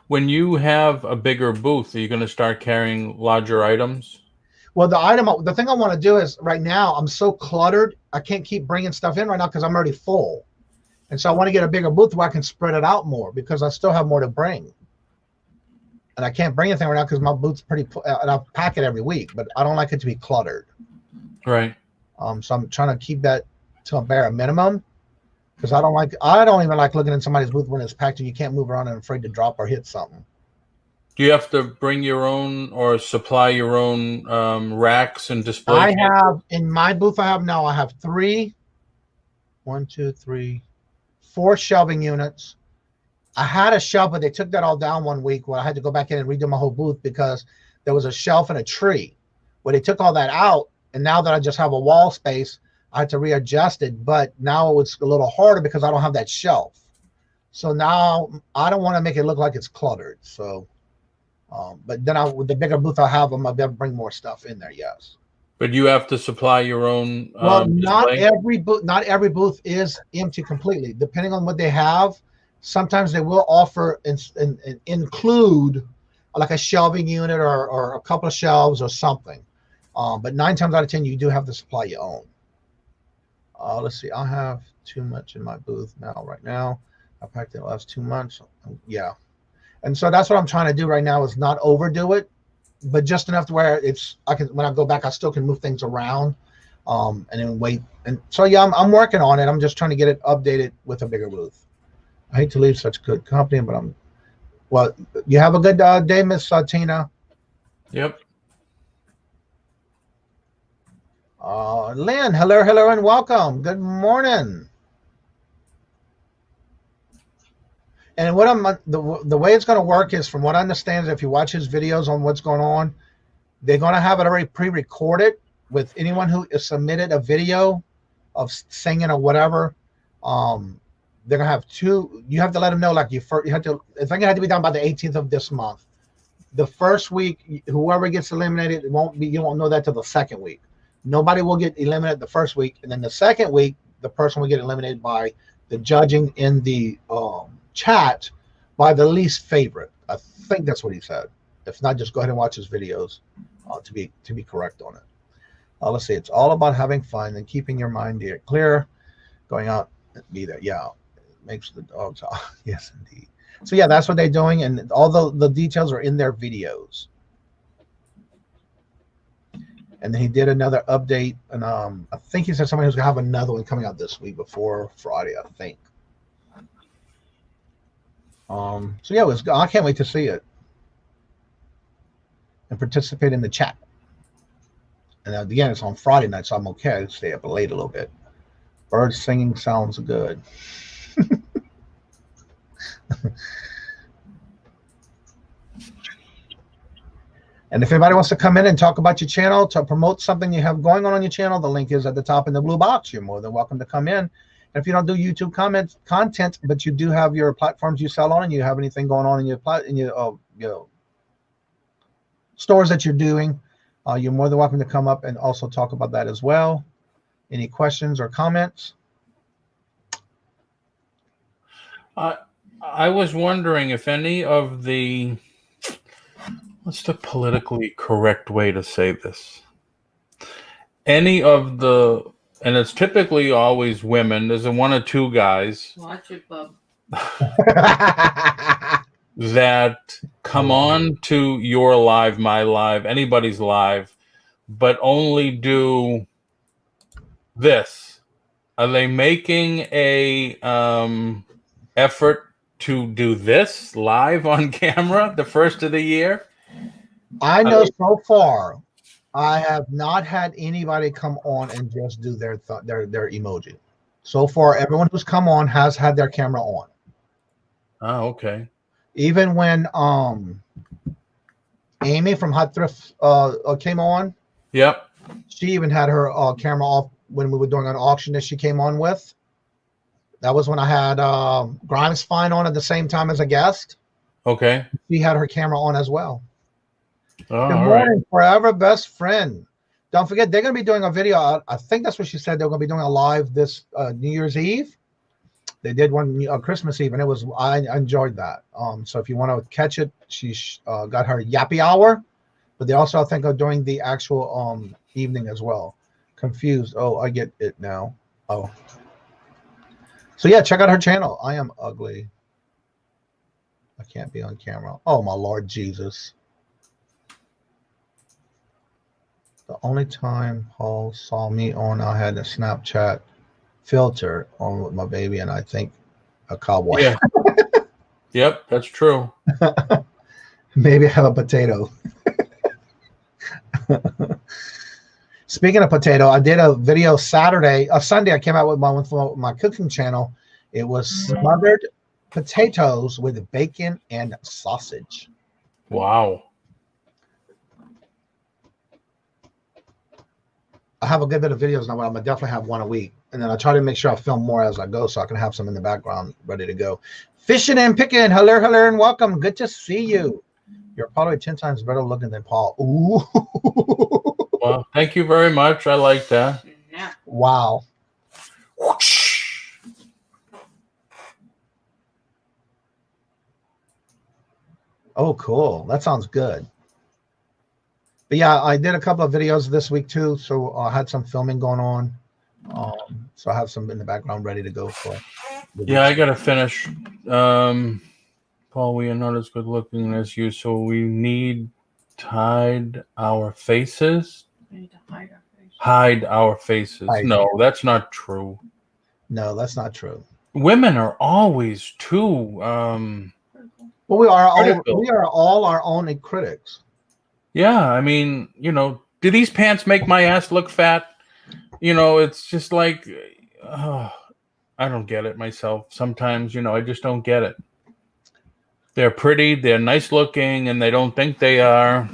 When you have a bigger booth, are you going to start carrying larger items? Well, the thing I want to do is right now I'm so cluttered, I can't keep bringing stuff in right now because I'm already full. And so I want to get a bigger booth where I can spread it out more, because I still have more to bring. And I can't bring anything right now because my booth's pretty, and I pack it every week, but I don't like it to be cluttered. Right. So I'm trying to keep that to a bare minimum, because I don't even like looking in somebody's booth when it's packed and you can't move around and afraid to drop or hit something. Do you have to bring your own or supply your own racks and display? I have in my booth. I have 4 shelving units. I had a shelf, but they took that all down one week where I had to go back in and redo my whole booth because there was a shelf and a tree where they took all that out. And now that I just have a wall space, I had to readjust it. But now it's a little harder because I don't have that shelf. So now I don't want to make it look like it's cluttered. So, but then with the bigger booth I have, I'm going to be able to bring more stuff in there. Yes. But you have to supply your own. Well, not every booth is empty completely. Depending on what they have, sometimes they will offer and include like a shelving unit or a couple of shelves or something. But 9 times out of 10, you do have to supply your own. Let's see. I have too much in my booth right now. I packed it the last 2 months. Yeah. And so that's what I'm trying to do right now, is not overdo it, but just enough to where when I go back, I still can move things around. and then wait. And so yeah, I'm working on it. I'm just trying to get it updated with a bigger booth. I hate to leave such good company, but well, you have a good day, Miss Tina. Yep. Lynn, hello, and welcome. Good morning. And what the way it's going to work is, from what I understand, is if you watch his videos on what's going on, they're going to have it already pre-recorded with anyone who has submitted a video of singing or whatever. They're gonna have two. You have to let them know, like you have to. I think it had to be done by the 18th of this month. The first week, whoever gets eliminated, it won't be. You won't know that till the second week. Nobody will get eliminated the first week, and then the second week, the person will get eliminated by the judging in the chat by the least favorite. I think that's what he said. If not, just go ahead and watch his videos to be correct on it. Let's see. It's all about having fun and keeping your mind clear. Going out and be there. Yeah. Makes the dogs off. Yes, indeed. So yeah, that's what they're doing, and all the details are in their videos. And then he did another update, and I think he said somebody was gonna have another one coming out this week before Friday, I think. So yeah, I can't wait to see it and participate in the chat. And again, it's on Friday night, so I'm okay. I stay up late a little bit. Birds singing sounds good. And if anybody wants to come in and talk about your channel, to promote something you have going on your channel, the link is at the top in the blue box. You're more than welcome to come in. And if you don't do YouTube content, but you do have your platforms you sell on, and you have anything going on in your stores that you're doing, you're more than welcome to come up and also talk about that as well. Any questions or comments? I was wondering if any of the, what's the politically correct way to say this? Any of the, and it's typically always women, there's one or two guys. Watch it, bub. That come on to your live, my live, anybody's live, but only do this. Are they making a effort to do this live on camera the first of the year? I know so far, I have not had anybody come on and just do their emoji. So far, everyone who's come on has had their camera on. Oh, okay. Even when Amy from Hot Thrift came on, yep, she even had her camera off when we were doing an auction that she came on with. That was when I had Grimes Fine on at the same time as a guest. Okay. She had her camera on as well. Oh, Good morning, forever best friend. Don't forget, they're going to be doing a video. I think that's what she said. They're going to be doing a live this New Year's Eve. They did one Christmas Eve, and I enjoyed that. So if you want to catch it, she's got her yappy hour, but they also, I think, are doing the actual evening as well. Confused. Oh, I get it now. Oh. So yeah, check out her channel. I am ugly. I can't be on camera. Oh my Lord Jesus. The only time Paul saw me on, I had a Snapchat filter on with my baby, and I think a cowboy. Yeah. Yep, that's true. Maybe I have a potato. Speaking of potato, I did a video Sunday. I came out with my cooking channel. It was smothered potatoes with bacon and sausage. Wow. I have a good bit of videos now, but I'm gonna definitely have one a week. And then I try to make sure I film more as I go, so I can have some in the background ready to go. Fishing and picking. Hello, and welcome. Good to see you. You're probably 10 times better looking than Paul. Ooh. Well, thank you very much. I like that. Yeah. Wow. Oh, cool. That sounds good. But yeah, I did a couple of videos this week too, so I had some filming going on. So I have some in the background ready to go for. Yeah, I gotta finish. Paul, we are not as good looking as you, so we need hide our faces. We need to hide our face. hide our faces. Hide. No, that's not true. No, that's not true. Women are always too Well, critical. we are all our own critics. Yeah, I mean, do these pants make my ass look fat? It's just like, I don't get it myself. Sometimes, I just don't get it. They're pretty, they're nice looking, and they don't think they are.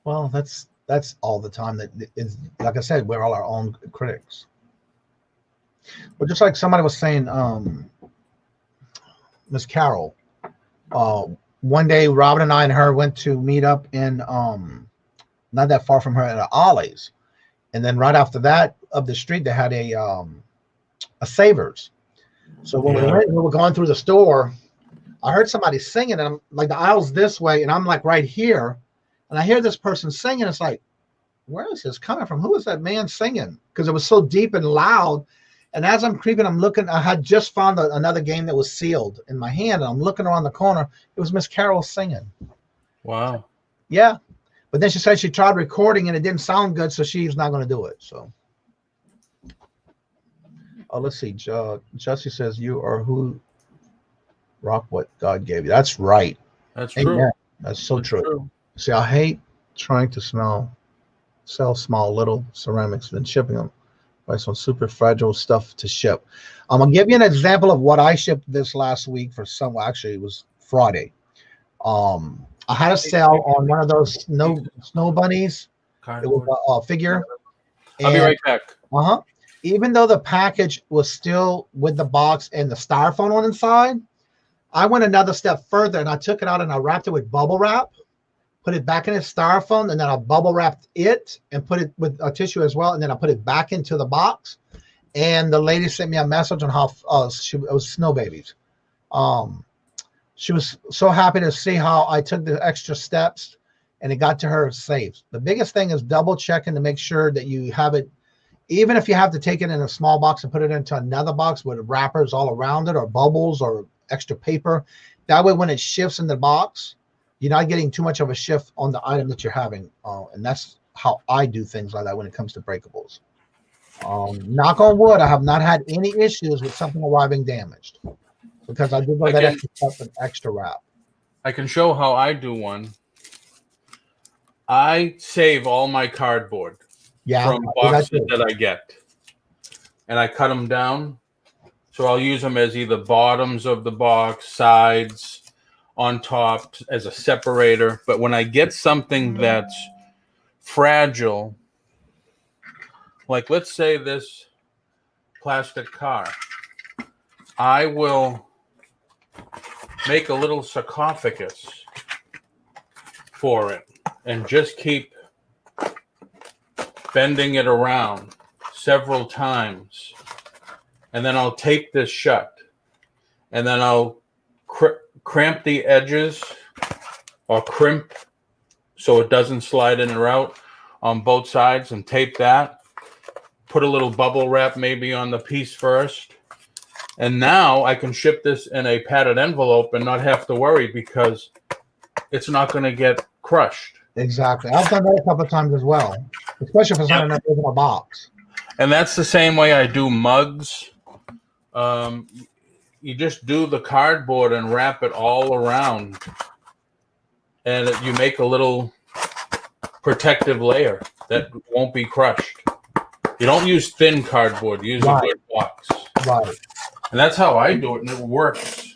Well, that's all the time. That is, like I said, we're all our own critics. But just like somebody was saying, Miss Carol, one day Robin and I and her went to meet up in not that far from her at Ollie's, and then right after that, up the street they had a Savers. So when we were going through the store, I heard somebody singing, and I'm like, the aisle's this way, and I'm like right here, and I hear this person singing. It's like, where is this coming from? Who is that man singing? Because it was so deep and loud. And as I'm creeping, I'm looking. I had just found another game that was sealed in my hand, and I'm looking around the corner. It was Miss Carol singing. Wow. Yeah, but then she said she tried recording and it didn't sound good, so she's not going to do it. So, let's see. Jesse says, "You are who rock what God gave you." That's right. That's Amen. true. That's so true. See, I hate trying to sell small little ceramics, then shipping them. Right, some super fragile stuff to ship. I'm gonna give you an example of what I shipped this last week for some. Actually, it was Friday. I had a sale on one of those snow bunnies. It was a figure. I'll be right back. Even though the package was still with the box and the styrofoam on inside, I went another step further and I took it out and I wrapped it with bubble wrap. Put it back in its styrofoam, and then I bubble wrapped it and put it with a tissue as well, and then I put it back into the box. And the lady sent me a message on how it was snow babies. She was so happy to see how I took the extra steps, and it got to her safe. The biggest thing is double checking to make sure that you have it, even if you have to take it in a small box and put it into another box with wrappers all around it or bubbles or extra paper. That way, when it shifts in the box, you're not getting too much of a shift on the item that you're having. And that's how I do things like that when it comes to breakables. Knock on wood, I have not had any issues with something arriving damaged because I did go that extra step and extra wrap. I can show how I do one. I save all my cardboard from boxes that I get. And I cut them down. So I'll use them as either bottoms of the box, sides, on top as a separator. But when I get something that's fragile, like let's say this plastic car, I will make a little sarcophagus for it and just keep bending it around several times. And then I'll tape this shut. And then I'll cramp the edges or crimp so it doesn't slide in or out on both sides and tape that. Put a little bubble wrap maybe on the piece first. And now I can ship this in a padded envelope and not have to worry because it's not going to get crushed. Exactly. I've done that a couple of times as well, especially if it's not in a box. And that's the same way I do mugs. You just do the cardboard and wrap it all around. And you make a little protective layer that won't be crushed. You don't use thin cardboard. Use a good box. Right. And that's how I do it, and it works.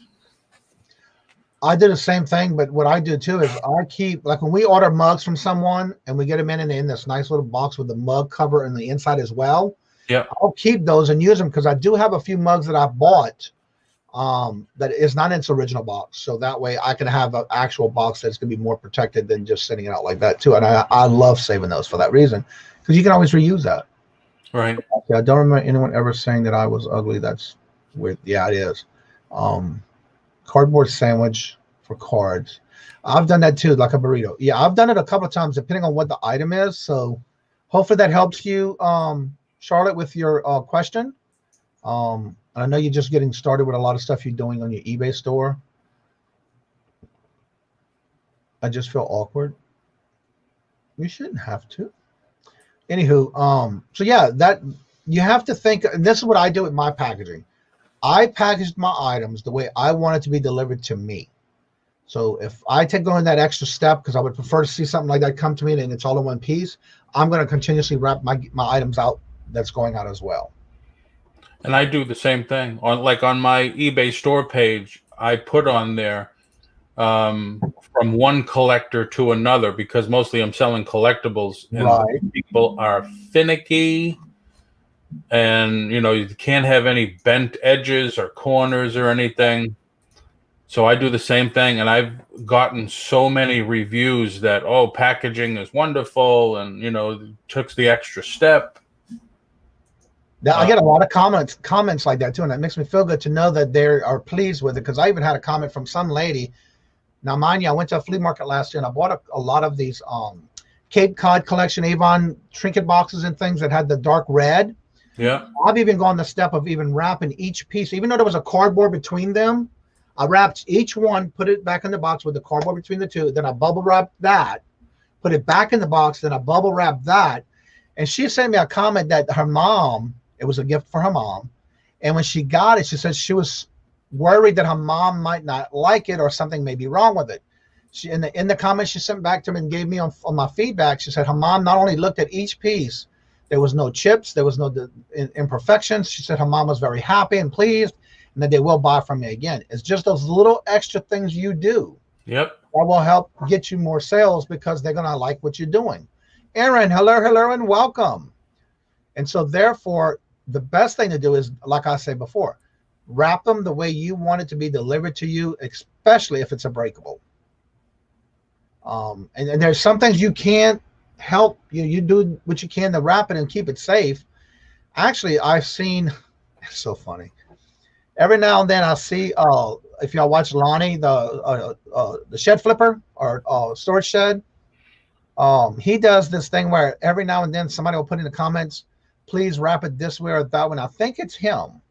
I do the same thing, but what I do too is I keep, like when we order mugs from someone and we get them in this nice little box with the mug cover in the inside as well. Yeah, I'll keep those and use them because I do have a few mugs that I bought that is not in its original box. So that way I can have an actual box that's going to be more protected than just sitting it out like that too. And I love saving those for that reason because you can always reuse that. Right. I don't remember anyone ever saying that I was ugly. That's weird. Yeah, it is. Cardboard sandwich for cards. I've done that too, like a burrito. Yeah, I've done it a couple of times depending on what the item is. So hopefully that helps you, Charlotte, with your question. I know you're just getting started with a lot of stuff you're doing on your eBay store. I just feel awkward. You shouldn't have to. Anywho, so yeah, that you have to think, and this is what I do with my packaging. I packaged my items the way I want it to be delivered to me. So if I take going that extra step, because I would prefer to see something like that come to me and it's all in one piece, I'm going to continuously wrap my items out that's going out as well. And I do the same thing on my eBay store page. I put on there from one collector to another, because mostly I'm selling collectibles, and Right. people are finicky, and you can't have any bent edges or corners or anything. So I do the same thing, and I've gotten so many reviews that, oh, packaging is wonderful, and took the extra step. Now, I get a lot of comments like that too, and that makes me feel good to know that they are pleased with it. Because I even had a comment from some lady. Now, mind you, I went to a flea market last year, and I bought a lot of these Cape Cod collection Avon trinket boxes and things that had the dark red. Yeah. I've even gone the step of even wrapping each piece, even though there was a cardboard between them. I wrapped each one, put it back in the box with the cardboard between the two. Then I bubble wrapped that, put it back in the box. Then I bubble wrapped that. And she sent me a comment that her mom, it was a gift for her mom. And when she got it, she said she was worried that her mom might not like it or something may be wrong with it. She in the comments she sent back to me and gave me on my feedback, she said her mom not only looked at each piece, there was no chips, there was no imperfections. She said her mom was very happy and pleased, and that they will buy from me again. It's just those little extra things you do. Yep. That will help get you more sales, because they're going to like what you're doing. Aaron, hello, and welcome. And so therefore, the best thing to do is, like I said before, wrap them the way you want it to be delivered to you, especially if it's a breakable. And there's some things you can't help. You do what you can to wrap it and keep it safe. Actually, I've seen, it's so funny. Every now and then I see, if y'all watch Lonnie, the shed flipper or storage shed, he does this thing where every now and then somebody will put in the comments, please wrap it this way or that way. I think it's him.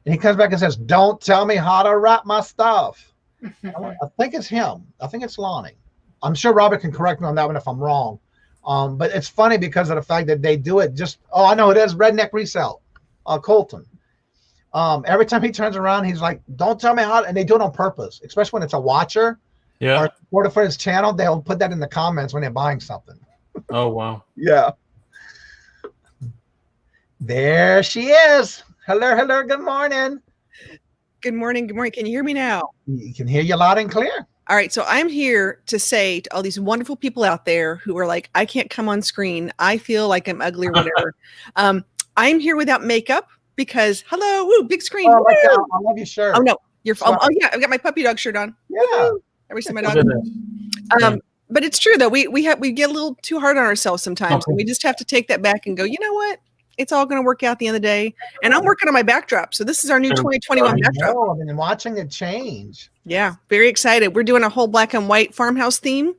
And he comes back and says, don't tell me how to wrap my stuff. I think it's him. I think it's Lonnie. I'm sure Robert can correct me on that one if I'm wrong. But it's funny because of the fact that they do it just, I know it is Redneck Resale, Colton. Every time he turns around, he's like, don't tell me how, and they do it on purpose, especially when it's a watcher or a supporter for his channel. They'll put that in the comments when they're buying something. Oh, wow. Yeah. There she is. Hello. Good morning. Good morning. Can you hear me now? You can hear you loud and clear. All right. So I'm here to say to all these wonderful people out there who are like, I can't come on screen. I feel like I'm ugly or whatever. I'm here without makeup because, hello, woo, big screen. Oh, I love your shirt. Oh, no. You're oh, yeah. I've got my puppy dog shirt on. Yeah. Every time my dog. But it's true, though. We get a little too hard on ourselves sometimes. And we just have to take that back and go, you know what? It's all going to work out at the end of the day. And I'm working on my backdrop. So this is our new 2021 backdrop. I've been watching it change. Yeah, very excited. We're doing a whole black and white farmhouse theme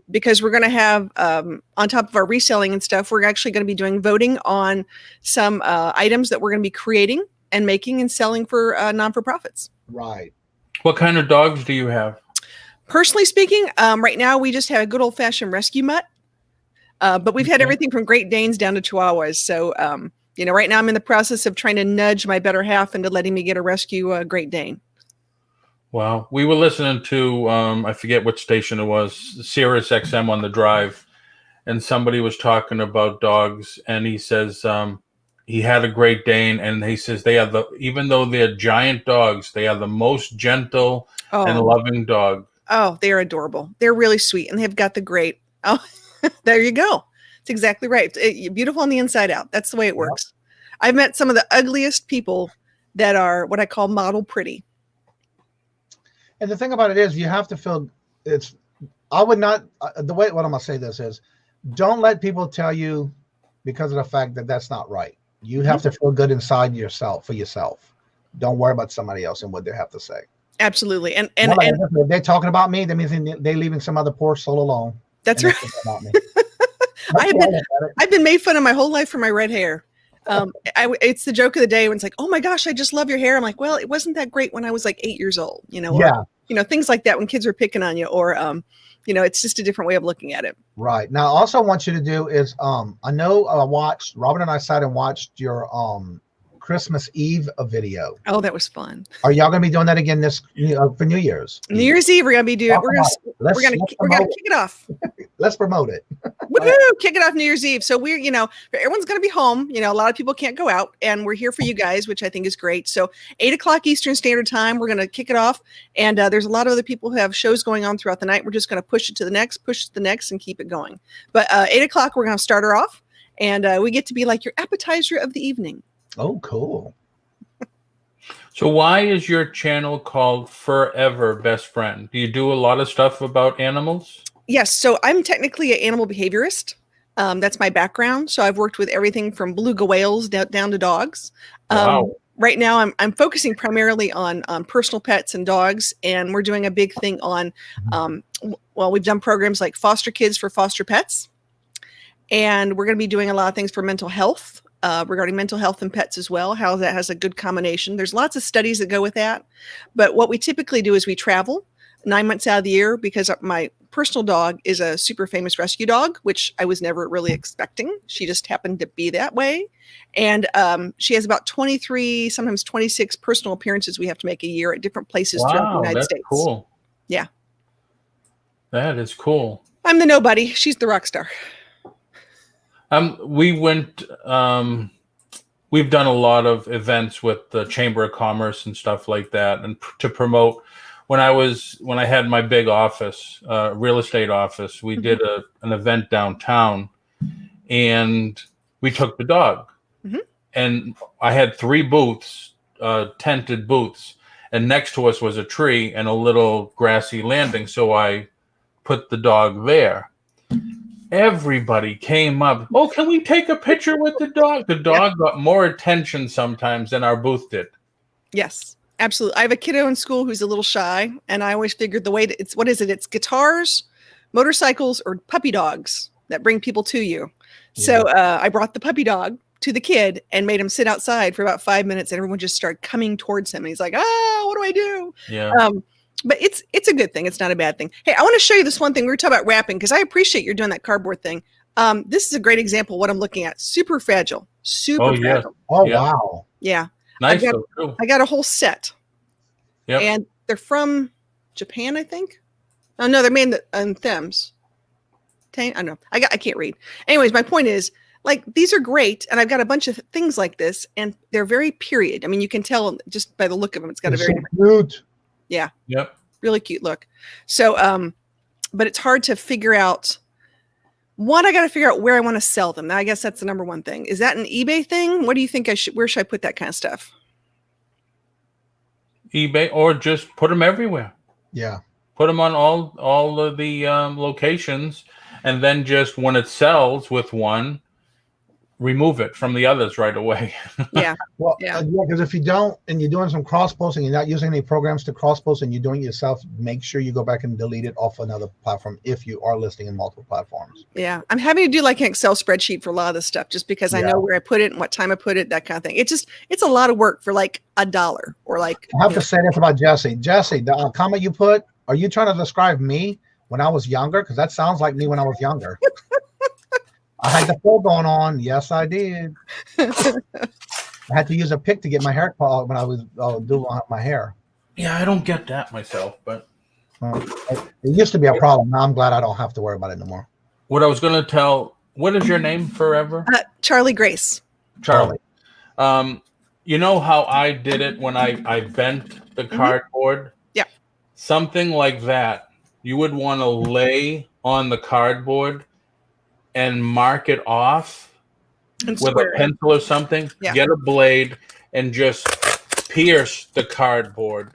because we're going to have, on top of our reselling and stuff, we're actually going to be doing voting on some items that we're going to be creating and making and selling for non-for-profits. Right. What kind of dogs do you have? Personally speaking, right now we just have a good old-fashioned rescue mutt. But we've had everything from Great Danes down to Chihuahuas. So, right now I'm in the process of trying to nudge my better half into letting me get a rescue Great Dane. Wow. We were listening to, I forget what station it was, Sirius XM on the drive. And somebody was talking about dogs. And he says he had a Great Dane. And he says they are even though they're giant dogs, they are the most gentle and loving dog. Oh, they're adorable. They're really sweet. And they've got the great. Oh, there you go. It's exactly right. Beautiful on the inside out. That's the way it works. I've met some of the ugliest people that are what I call model pretty. And the thing about it is you have to feel I would not, what I'm going to say this is, don't let people tell you because of the fact that that's not right. You have to feel good inside yourself for yourself. Don't worry about somebody else and what they have to say. Absolutely. And if they're talking about me, that means they're leaving some other poor soul alone. That's right. I've been made fun of my whole life for my red hair. It's the joke of the day when it's like, oh my gosh, I just love your hair. I'm like, well, it wasn't that great when I was like 8 years old, things like that when kids are picking on you or, it's just a different way of looking at it. Right. Now, I also want you to do is, I know Robin and I sat and watched your Christmas Eve video. Oh, that was fun. Are y'all going to be doing that again for New Year's? New Year's Eve, we're going to be doing. We're going to kick it off. Let's promote it. Woohoo! Kick it off New Year's Eve. So everyone's going to be home. A lot of people can't go out, and we're here for you guys, which I think is great. So 8:00 Eastern Standard Time, we're going to kick it off. And there's a lot of other people who have shows going on throughout the night. We're just going to push it to the next, and keep it going. But 8:00, we're going to start her off, and we get to be like your appetizer of the evening. Oh, cool. So why is your channel called Forever Best Friend? Do you do a lot of stuff about animals? Yes. So I'm technically an animal behaviorist. That's my background. So I've worked with everything from beluga whales down to dogs. Wow. Right now I'm focusing primarily on personal pets and dogs. And we're doing a big thing on, we've done programs like foster kids for foster pets. And we're going to be doing a lot of things for mental health. Regarding mental health and pets as well, how that has a good combination. There's lots of studies that go with that. But what we typically do is we travel 9 months out of the year because my personal dog is a super famous rescue dog, which I was never really expecting. She just happened to be that way. And she has about 23, sometimes 26 personal appearances we have to make a year at different places throughout the United States. Cool. Yeah. That is cool. I'm the nobody. She's the rock star. We've done a lot of events with the Chamber of Commerce and stuff like that, and to promote. When I had my big office, real estate office, we did an event downtown, and we took the dog, and I had 3 booths, tented booths, and next to us was a tree and a little grassy landing, so I put the dog there. Everybody came up. Oh, can we take a picture with the dog? The dog got more attention sometimes than our booth did. Yes, absolutely. I have a kiddo in school who's a little shy, and I always figured the way to, it's guitars, motorcycles, or puppy dogs that bring people to you. Yeah. So I brought the puppy dog to the kid and made him sit outside for about 5 minutes, and everyone just started coming towards him. And he's like, what do I do? Yeah. But it's a good thing. It's not a bad thing. Hey, I want to show you this one thing. We were talking about wrapping because I appreciate you're doing that cardboard thing. This is a great example of what I'm looking at. Super fragile. Super fragile. Oh, yeah. Wow. Yeah. Nice. I got a whole set. Yep. And they're from Japan, I think. Oh, no, they're made in Thames. I don't know. I can't read. Anyways, my point is, like, these are great. And I've got a bunch of things like this. And they're very period. I mean, you can tell just by the look of them. It's got a very cute. Yeah. Yep. Really cute look. So, but it's hard to figure out. One, I got to figure out where I want to sell them. Now, I guess that's the number one thing. Is that an eBay thing? What do you think where should I put that kind of stuff? eBay, or just put them everywhere. Yeah. Put them on all of the locations, and then just when it sells with one, remove it from the others right away. Yeah. Well, because if you don't, and you're doing some cross posting, you're not using any programs to cross post, and you're doing it yourself, make sure you go back and delete it off another platform if you are listing in multiple platforms. Yeah. I'm having to do like an Excel spreadsheet for a lot of this stuff just because I know where I put it and what time I put it, that kind of thing. It's a lot of work for like $1 or like. I have to say this about Jesse. Jesse, the comment you put, are you trying to describe me when I was younger? Because that sounds like me when I was younger. I had the full going on. Yes, I did. I had to use a pick to get my hair cut when I was doing my hair. Yeah, I don't get that myself, but it used to be a problem. Now I'm glad I don't have to worry about it no more. What I was going to tell, what is your name forever? Charlie Grace. Charlie. You know how I did it when I bent the cardboard? Yeah. Something like that. You would want to lay on the cardboard and mark it off with a pencil or something. Yeah. Get a blade and just pierce the cardboard,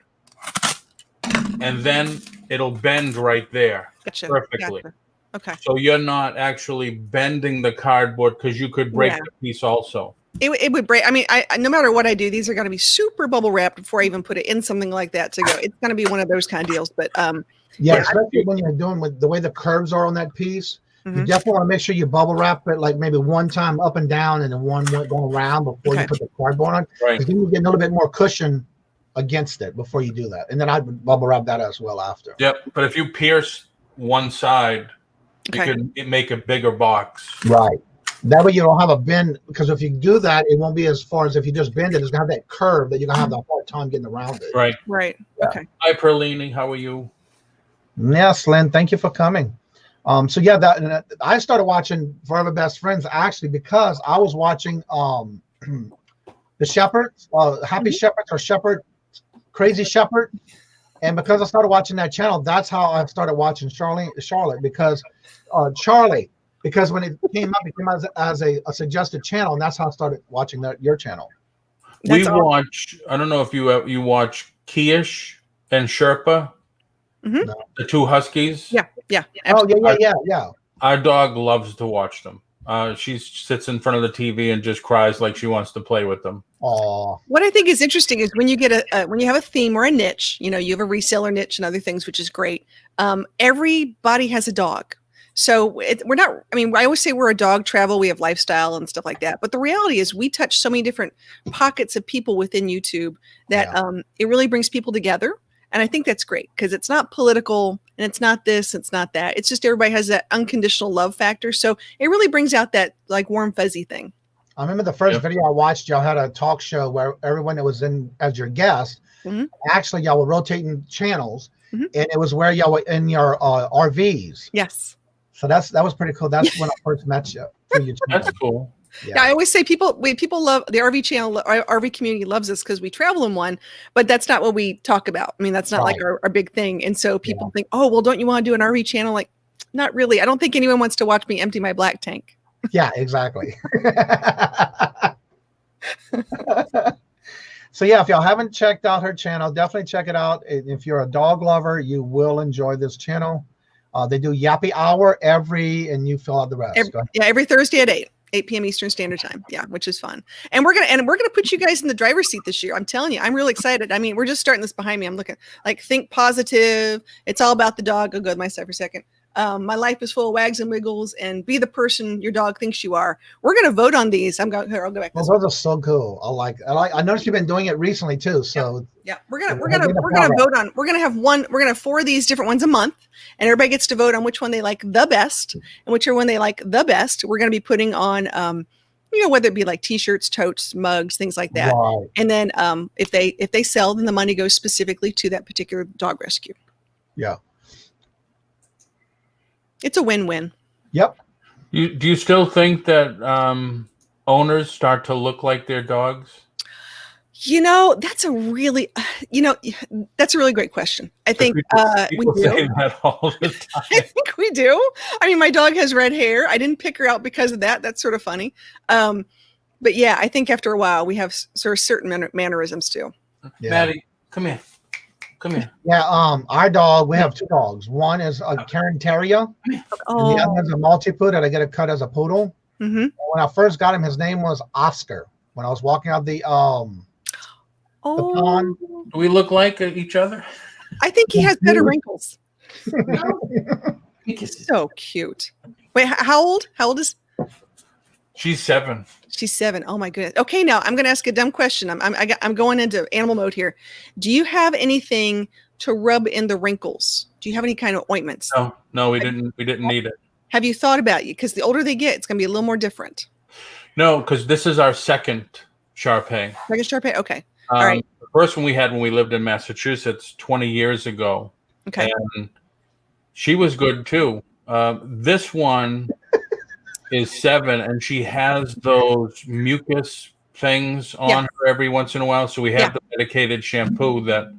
and then it'll bend right there. Gotcha. Perfectly. Gotcha. Okay. So you're not actually bending the cardboard because you could break the piece also. It would break. I mean, I no matter what I do, these are going to be super bubble wrapped before I even put it in something like that to go. It's going to be one of those kind of deals. But especially when you're doing with the way the curves are on that piece. You definitely want to make sure you bubble wrap it like maybe one time up and down and then one going around before you put the cardboard on. Right. Because then you get a little bit more cushion against it before you do that. And then I would bubble wrap that as well after. Yep. But if you pierce one side, you Okay. can make a bigger box. Right. That way you don't have a bend, because if you do that, it won't be as far as if you just bend it. It's gonna have that curve that you're gonna have the hard time getting around it. Right. Right. Yeah. Okay. Hi, Perlini. How are you? Yes, Lynn, thank you for coming. So yeah, that I started watching Forever Best Friends actually because I was watching the Shepherds, Happy Shepherds or Shepherd, Crazy Shepherd, and because I started watching that channel, that's how I started watching Charlotte because Charlie. Because when it came up, it came as a suggested channel, and that's how I started watching your channel. We watch. I don't know if you watch Keish and Sherpa, Mhm. the two huskies. Yeah. Yeah. Oh yeah. Our dog loves to watch them. She sits in front of the TV and just cries like she wants to play with them. Oh. What I think is interesting is when you get when you have a theme or a niche, you have a reseller niche and other things, which is great. Everybody has a dog. So we're not, I mean, I always say we're a dog travel, we have lifestyle and stuff like that. But the reality is we touch so many different pockets of people within YouTube that it really brings people together. And I think that's great because it's not political and it's not this, it's not that. It's just everybody has that unconditional love factor. So it really brings out that like warm, fuzzy thing. I remember the first video I watched, y'all had a talk show where everyone that was in as your guest, actually y'all were rotating channels, and it was where y'all were in your RVs. Yes. So that was pretty cool. That's when I first met you. That's cool. Yeah, I always say people love the RV channel. Our RV community loves us because we travel in one, but that's not what we talk about. I mean, that's not like our big thing. And so people think, oh, well, don't you want to do an RV channel? Like, not really. I don't think anyone wants to watch me empty my black tank. Yeah, exactly. So yeah, if y'all haven't checked out her channel, definitely check it out. If you're a dog lover, you will enjoy this channel. They do Yappy Hour and you fill out the rest. Every Thursday at 8 p.m. Eastern Standard Time. Yeah, which is fun. And we're gonna put you guys in the driver's seat this year. I'm telling you, I'm really excited. I mean, we're just starting this behind me. I'm looking like think positive. It's all about the dog. I'll go to my side for a second. My life is full of wags and wiggles, and be the person your dog thinks you are. We're gonna vote on these. I'll go back. Well, those are so cool. I noticed you've been doing it recently too. So yeah. We're gonna vote on. We're gonna have 4 of these different ones a month, and everybody gets to vote on which one they like the best, and whichever one they like the best. We're gonna be putting on, whether it be like T-shirts, totes, mugs, things like that. Right. And then if they sell, then the money goes specifically to that particular dog rescue. Yeah. It's a win-win. Yep. Do you still think that owners start to look like their dogs? That's a really great question. I think we do. Say that all the time. I think we do. I mean, my dog has red hair. I didn't pick her out because of that. That's sort of funny. But yeah, I think after a while we have sort of certain mannerisms too. Yeah. Maddie, come here. Yeah, our dog, we have 2 dogs. One is a Karen Terrier, and the other is a Maltipoo that I get a cut as a poodle. Mm-hmm. When I first got him, his name was Oscar. When I was walking out the pond. Do we look like each other? I think he has better wrinkles. He's so cute. Wait, how old? How old is? She's 7. She's 7. Oh my goodness. Okay, now I'm going to ask a dumb question. I'm going into animal mode here. Do you have anything to rub in the wrinkles? Do you have any kind of ointments? No, we didn't need it. Have you thought about it? Because the older they get, it's going to be a little more different. No, because this is our second Shar-Pei. Second Shar-Pei. Okay. All right. The first one we had when we lived in Massachusetts 20 years ago. Okay. And she was good too. This one is 7, and she has those mucus things on her every once in a while. So we have the medicated shampoo that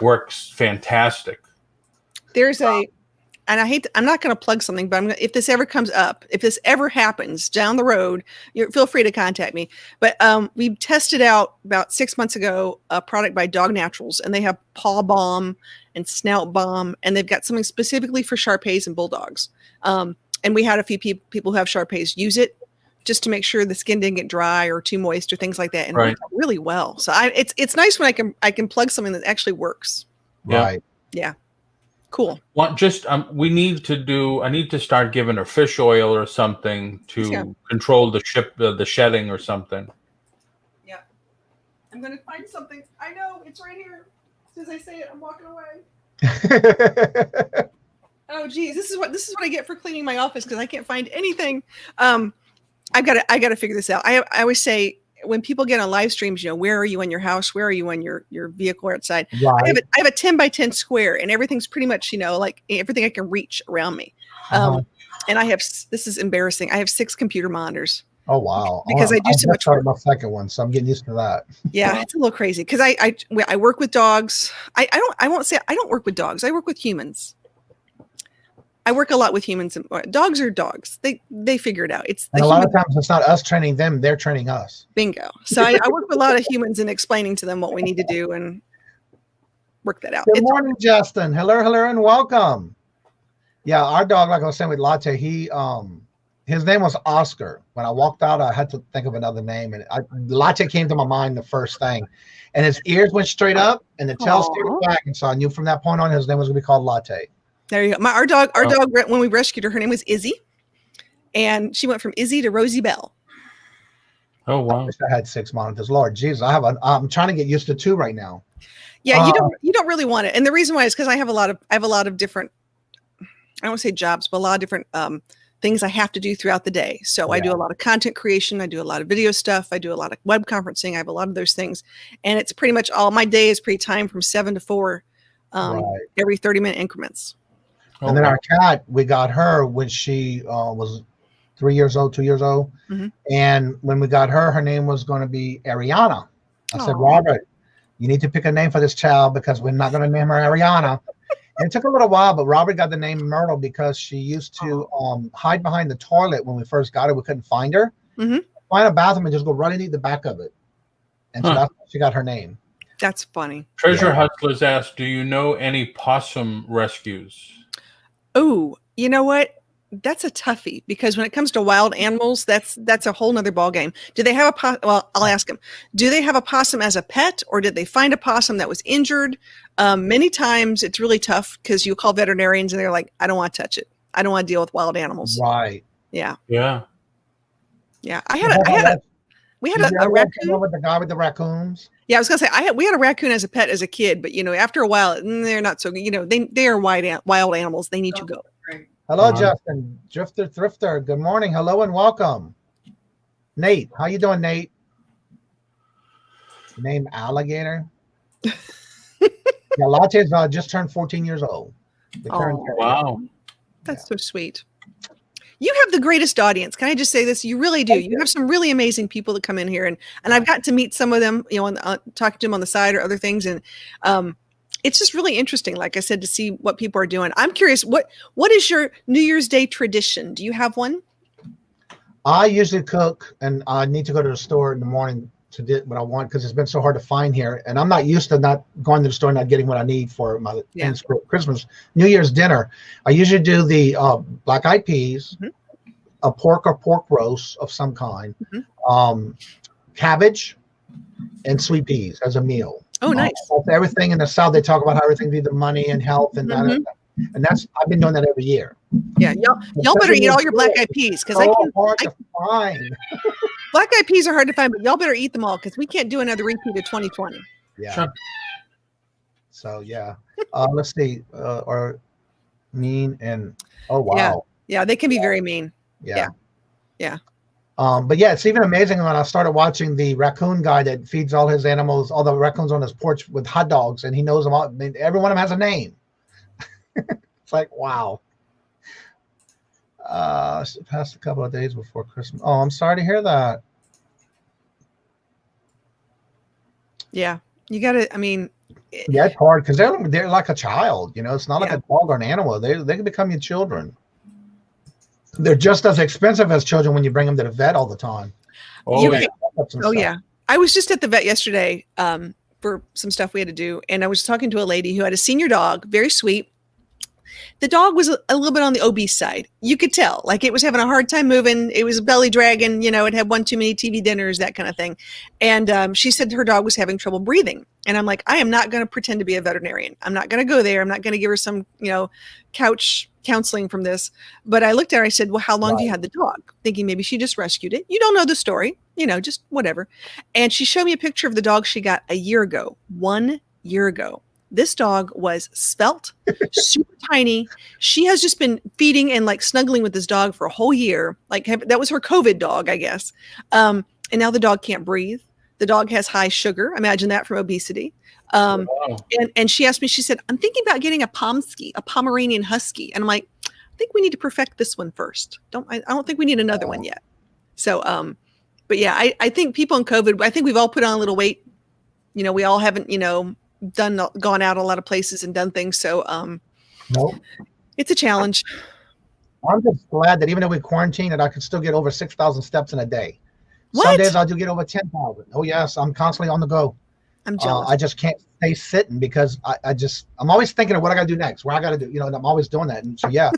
works fantastic. There's and I'm not going to plug something, but if this ever comes up, if this ever happens down the road, feel free to contact me. But we tested out about 6 months ago a product by Dog Naturals, and they have paw balm and snout balm, and they've got something specifically for Shar-Peis and bulldogs. And we had a few people who have Shar-Peis use it just to make sure the skin didn't get dry or too moist or things like that, and it worked really well. So it's nice when I can plug something that actually works. Right. Yeah. Cool. I need to start giving her fish oil or something to control the shedding or something. Yeah. I'm going to find something. I know it's right here. As soon as I say it, I'm walking away. Oh geez, this is what I get for cleaning my office because I can't find anything. I gotta figure this out. I always say when people get on live streams, where are you in your house? Where are you on your vehicle or outside? Right. I have a 10 by 10 square, and everything's pretty much like everything I can reach around me. And I have, this is embarrassing, I have 6 computer monitors. Oh wow! Because I do so much work. My second one, so I'm getting used to that. Yeah, it's a little crazy because I work with dogs. I won't say I don't work with dogs. I work with humans. I work a lot with humans. Dogs are dogs. They figure it out. And a lot of times it's not us training them; they're training us. Bingo. So I work with a lot of humans and explaining to them what we need to do and work that out. Good morning, Justin. Hello, and welcome. Yeah, our dog, like I was saying with Latte, his name was Oscar. When I walked out, I had to think of another name, and Latte came to my mind the first thing. And his ears went straight up, and the tail stayed back, and so I knew from that point on his name was going to be called Latte. There you go. Our dog, when we rescued her name was Izzy, and she went from Izzy to Rosie Bell. Oh wow! I wish I had 6 monitors. Lord Jesus, I'm trying to get used to 2 right now. Yeah, you don't really want it, and the reason why is because I have a lot of different. I don't want to say jobs, but a lot of different things I have to do throughout the day. So I do a lot of content creation. I do a lot of video stuff. I do a lot of web conferencing. I have a lot of those things, and it's pretty much all my day is pretty timed from 7 to 4, every 30-minute increments. And then our cat, we got her when she was 3 years old, 2 years old. Mm-hmm. And when we got her name was going to be Ariana. I said, Robert, you need to pick a name for this child because we're not going to name her Ariana. And it took a little while, but Robert got the name Myrtle because she used to hide behind the toilet when we first got her. We couldn't find her. Mm-hmm. Find a bathroom and just go run and eat the back of it. And so that's how she got her name. That's funny. Treasure Hustlers asked, do you know any possum rescues? Oh, you know what? That's a toughie because when it comes to wild animals, that's a whole nother ballgame. Do they have well, I'll ask them. Do they have a possum as a pet, or did they find a possum that was injured? Many times it's really tough because you call veterinarians and they're like, I don't want to touch it. I don't want to deal with wild animals. Right. Yeah. Yeah. Yeah. We had a raccoon. With the guy with the raccoons. Yeah, I was gonna say we had a raccoon as a pet as a kid, but after a while they're not so good. They are wild animals. They need to go. Hello, Justin. Drifter Thrifter. Good morning. Hello and welcome. Nate, how you doing, Nate? Name Alligator. Latte's just turned 14 years old. Wow. That's so sweet. You have the greatest audience. Can I just say this? You really do. You have some really amazing people that come in here, and I've got to meet some of them, talking to them on the side or other things. And it's just really interesting, like I said, to see what people are doing. I'm curious, what is your New Year's Day tradition? Do you have one? I usually cook, and I need to go to the store in the morning to get what I want because it's been so hard to find here. And I'm not used to not going to the store and not getting what I need for my Christmas, New Year's dinner. I usually do the black-eyed peas, a pork or pork roast of some kind, cabbage, and sweet peas as a meal. Oh, nice. Everything in the South, they talk about how everything needs money and health and that. And I've been doing that every year. Yeah, y'all better eat all your black-eyed peas because hard to find. Black-eyed peas are hard to find, but y'all better eat them all because we can't do another repeat of 2020. Yeah. Sure. So yeah, let's see. Or mean and wow. Yeah, they can be very mean. Yeah. But yeah, it's even amazing when I started watching the raccoon guy that feeds all his animals, all the raccoons on his porch with hot dogs, and he knows them all. I mean, every one of them has a name. It's like, wow. Passed a couple of days before Christmas. Oh, I'm sorry to hear that. Yeah, you got to. I mean, yeah, it's hard because they're like a child. It's not like a dog or an animal. They can become your children. They're just as expensive as children when you bring them to the vet all the time. Yeah. I was just at the vet yesterday for some stuff we had to do, and I was talking to a lady who had a senior dog, very sweet. The dog was a little bit on the obese side. You could tell, like it was having a hard time moving. It was belly dragging, it had one too many TV dinners, that kind of thing. And she said her dog was having trouble breathing. And I'm like, I am not going to pretend to be a veterinarian. I'm not going to go there. I'm not going to give her some, couch counseling from this. But I looked at her, I said, well, how long have you had the dog? Thinking maybe she just rescued it. You don't know the story, just whatever. And she showed me a picture of the dog she got a year ago, 1 year ago. This dog was svelte, super tiny. She has just been feeding and like snuggling with this dog for a whole year. Like that was her COVID dog, I guess. And now the dog can't breathe. The dog has high sugar. Imagine that from obesity. Wow. And she asked me, she said, I'm thinking about getting a Pomsky, a Pomeranian Husky. And I'm like, I think we need to perfect this one first. I don't think we need another one yet. So, but yeah, I think people in COVID, I think we've all put on a little weight. You know, we all haven't, you know, gone out a lot of places and done things. So, Nope. It's a challenge. I'm just glad that even though we quarantine, that I could still get over 6,000 steps in a day. What? Some days I'll do get over 10,000. Oh yes, I'm constantly on the go. I'm jealous. I just can't stay sitting because I'm always thinking of what I got to do next, what I got to do. You know, and I'm always doing that. And so yeah,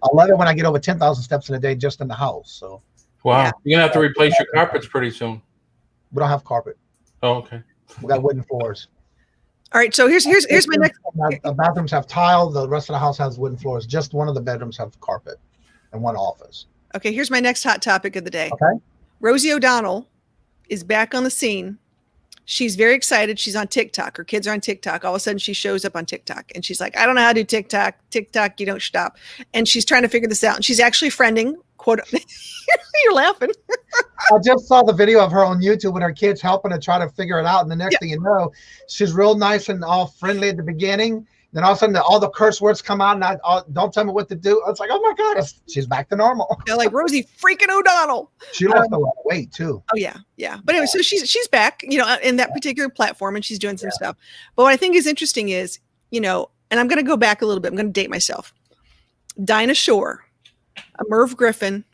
I love it when I get over 10,000 steps in a day just in the house. So Wow. Yeah. You're going to have to replace your carpets pretty soon. we don't have carpet. Oh, okay. We got wooden floors. All right. So here's my next. The bathrooms have tile. The rest of the house has wooden floors. Just one of the bedrooms have carpet, and one office. Okay. Here's my next hot topic of the day. Okay. Rosie O'Donnell is back on the scene. She's very excited. She's on TikTok. Her kids are on TikTok. All of a sudden she shows up on TikTok and she's like, I don't know how to do TikTok. TikTok, you don't stop. And she's trying to figure this out. And she's actually friending, quote, you're laughing. I just saw the video of her on YouTube with her kids helping to try to figure it out. And the next thing you know, she's real nice and all friendly at the beginning. Then all of a sudden, all the curse words come out, and don't tell me what to do. It's like, oh my God, she's back to normal. They're like Rosie freaking O'Donnell. She lost a lot of weight too. Oh yeah, yeah. But anyway, so she's back, you know, in that particular platform, and she's doing some stuff. But what I think is interesting is, you know, and I'm going to go back a little bit. I'm going to date myself. Dinah Shore, Merv Griffin,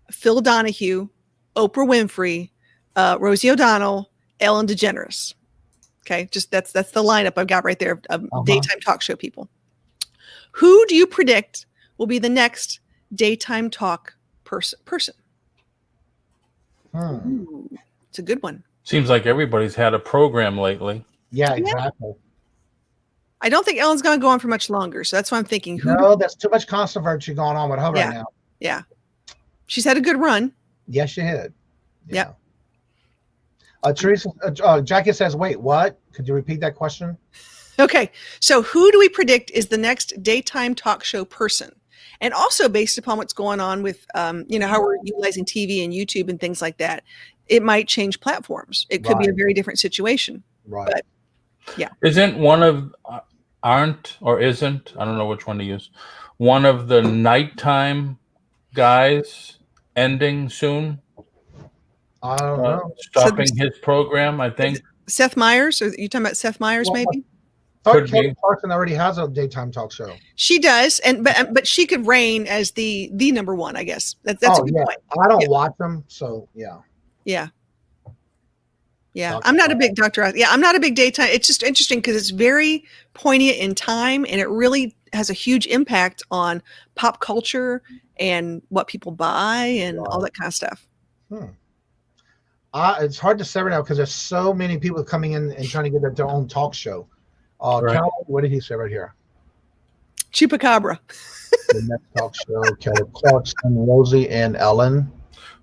Phil Donahue, Oprah Winfrey, Rosie O'Donnell, Ellen DeGeneres. Okay, just that's the lineup I've got right there of daytime talk show people. Who do you predict will be the next daytime talk person? Ooh, it's a good one. Seems like everybody's had a program lately. Yeah, exactly. I don't think Ellen's going to go on for much longer, so that's why I'm thinking. No, there's too much controversy going on with her right now. Yeah, she's had a good run. Yes, she had. Yeah. Teresa, Jackie says, wait, what? Could you repeat that question? Okay. So who do we predict is the next daytime talk show person? And also based upon what's going on with, you know, how we're utilizing TV and YouTube and things like that, it might change platforms. It could be a very different situation. Right. But yeah. Isn't one of, aren't or isn't, I don't know which one to use, one of the nighttime guys ending soon? I don't know. Stopping his program, I think. Seth Meyers, or you talking about Seth Meyers, maybe? Kelly Clarkson already has a daytime talk show. She does, and but she could reign as the number one, I guess. That's a good point. I don't watch them, so yeah. I'm not a big I'm not a big daytime. It's just interesting because it's very poignant in time, and it really has a huge impact on pop culture and what people buy and all that kind of stuff. It's hard to say right now because there's so many people coming in and trying to get their own talk show. Kelly, what did he say right here? Chupacabra. The next talk show, Kelly Clarkson, Rosie, and Ellen.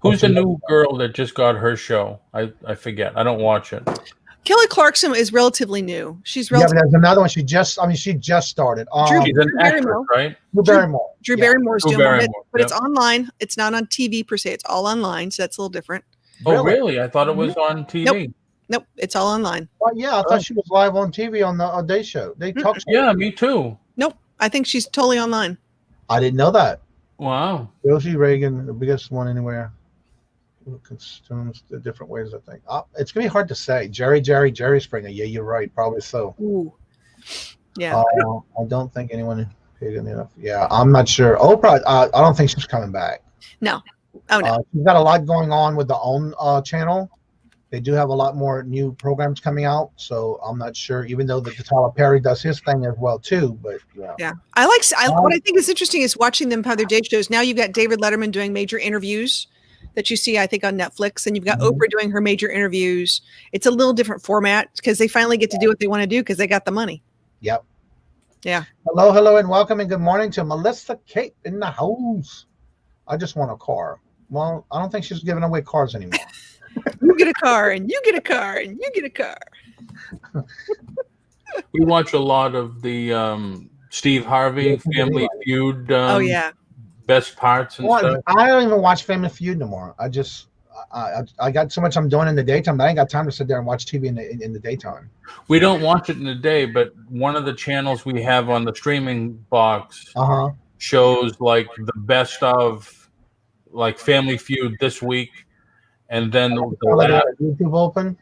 Who's the new girl that just got her show? I forget. I don't watch it. Kelly Clarkson is relatively new. She's but there's another one. She just started. She's an actress, right? Drew Barrymore. Drew Barrymore's doing it, but it's Yep. online. It's not on TV per se. It's all online, so that's a little different. Oh, really? I thought it was on TV. Nope, it's all online. Well, yeah, I thought she was live on TV on the Day Show. They talk. Yeah, me too. Nope, I think she's totally online. I didn't know that. Wow. Rosie Reagan, the biggest one anywhere. Who consumes the different ways, I think. It's going to be hard to say. Jerry Springer. Yeah, you're right. Probably so. Ooh. Yeah. I don't think anyone paid enough. Yeah, I'm not sure. Oprah, I don't think she's coming back. No. Oh, no. She's got a lot going on with the own channel. They do have a lot more new programs coming out, so I'm not sure. Even though that Tyler Perry does his thing as well too, but yeah. What I think is interesting is watching them have their day shows. Now you've got David Letterman doing major interviews that you see, I think, on Netflix, and you've got Oprah doing her major interviews. It's a little different format because they finally get to do what they want to do because they got the money. Yep. Yeah. Hello, and welcome and good morning to Melissa Kate in the house. I just want a car. Well, I don't think she's giving away cars anymore. You get a car, and you get a car, and you get a car. We watch a lot of the Steve Harvey Family Feud. Oh yeah. Best parts and stuff. I don't even watch Family Feud no more. I got so much I'm doing in the daytime that I ain't got time to sit there and watch TV in the daytime. We don't watch it in the day, but one of the channels we have on the streaming box shows like the best of like Family Feud this week, and then the last YouTube open.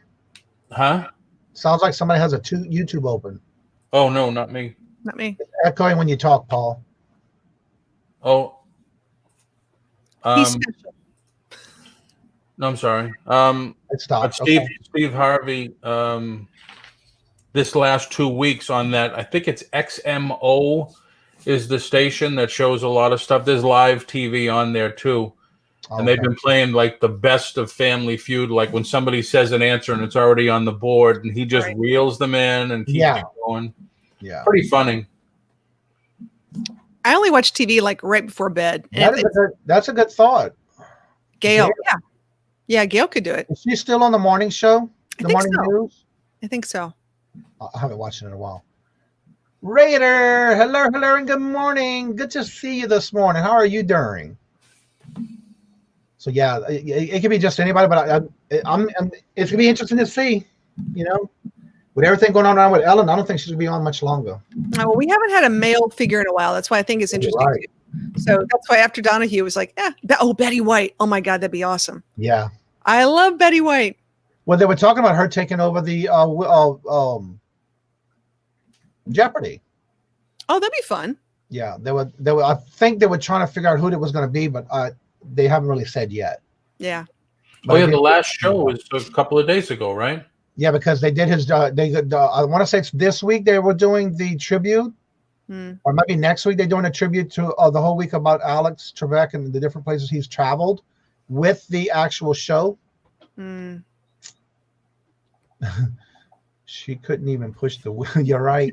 Huh? Sounds like somebody has a YouTube open. Oh no, not me. Not me. It's echoing when you talk, Paul. Oh. He's special. No, I'm sorry. It stopped. Steve Harvey, this last 2 weeks on that, I think it's XMO is the station that shows a lot of stuff. There's live TV on there too. And they've been playing like the best of Family Feud, like when somebody says an answer and it's already on the board and he just reels them in and keeps it going. Yeah. Pretty funny. I only watch TV like right before bed. That's a good thought. Gail. Yeah, Gail could do it. Is she still on the morning show? The morning news? I think so. I haven't watched it in a while. Raider, hello, and good morning. Good to see you this morning. How are you doing? So yeah, it could be just anybody, but it's gonna be interesting to see. You know, with everything going on around with Ellen, I don't think she's gonna be on much longer. Well, we haven't had a male figure in a while. That's why I think it's interesting. Right. So that's why after Donahue was like, Betty White. Oh my God, that'd be awesome. Yeah, I love Betty White. Well, they were talking about her taking over the Jeopardy. Oh, that'd be fun. Yeah, they were. I think they were trying to figure out who it was going to be, but they haven't really said yet. Yeah. But the last show was a couple of days ago, right? Yeah, because they did his. I want to say it's this week they were doing the tribute, or maybe next week they're doing a tribute to the whole week about Alex Trebek and the different places he's traveled with the actual show. She couldn't even push the wheel. You're right.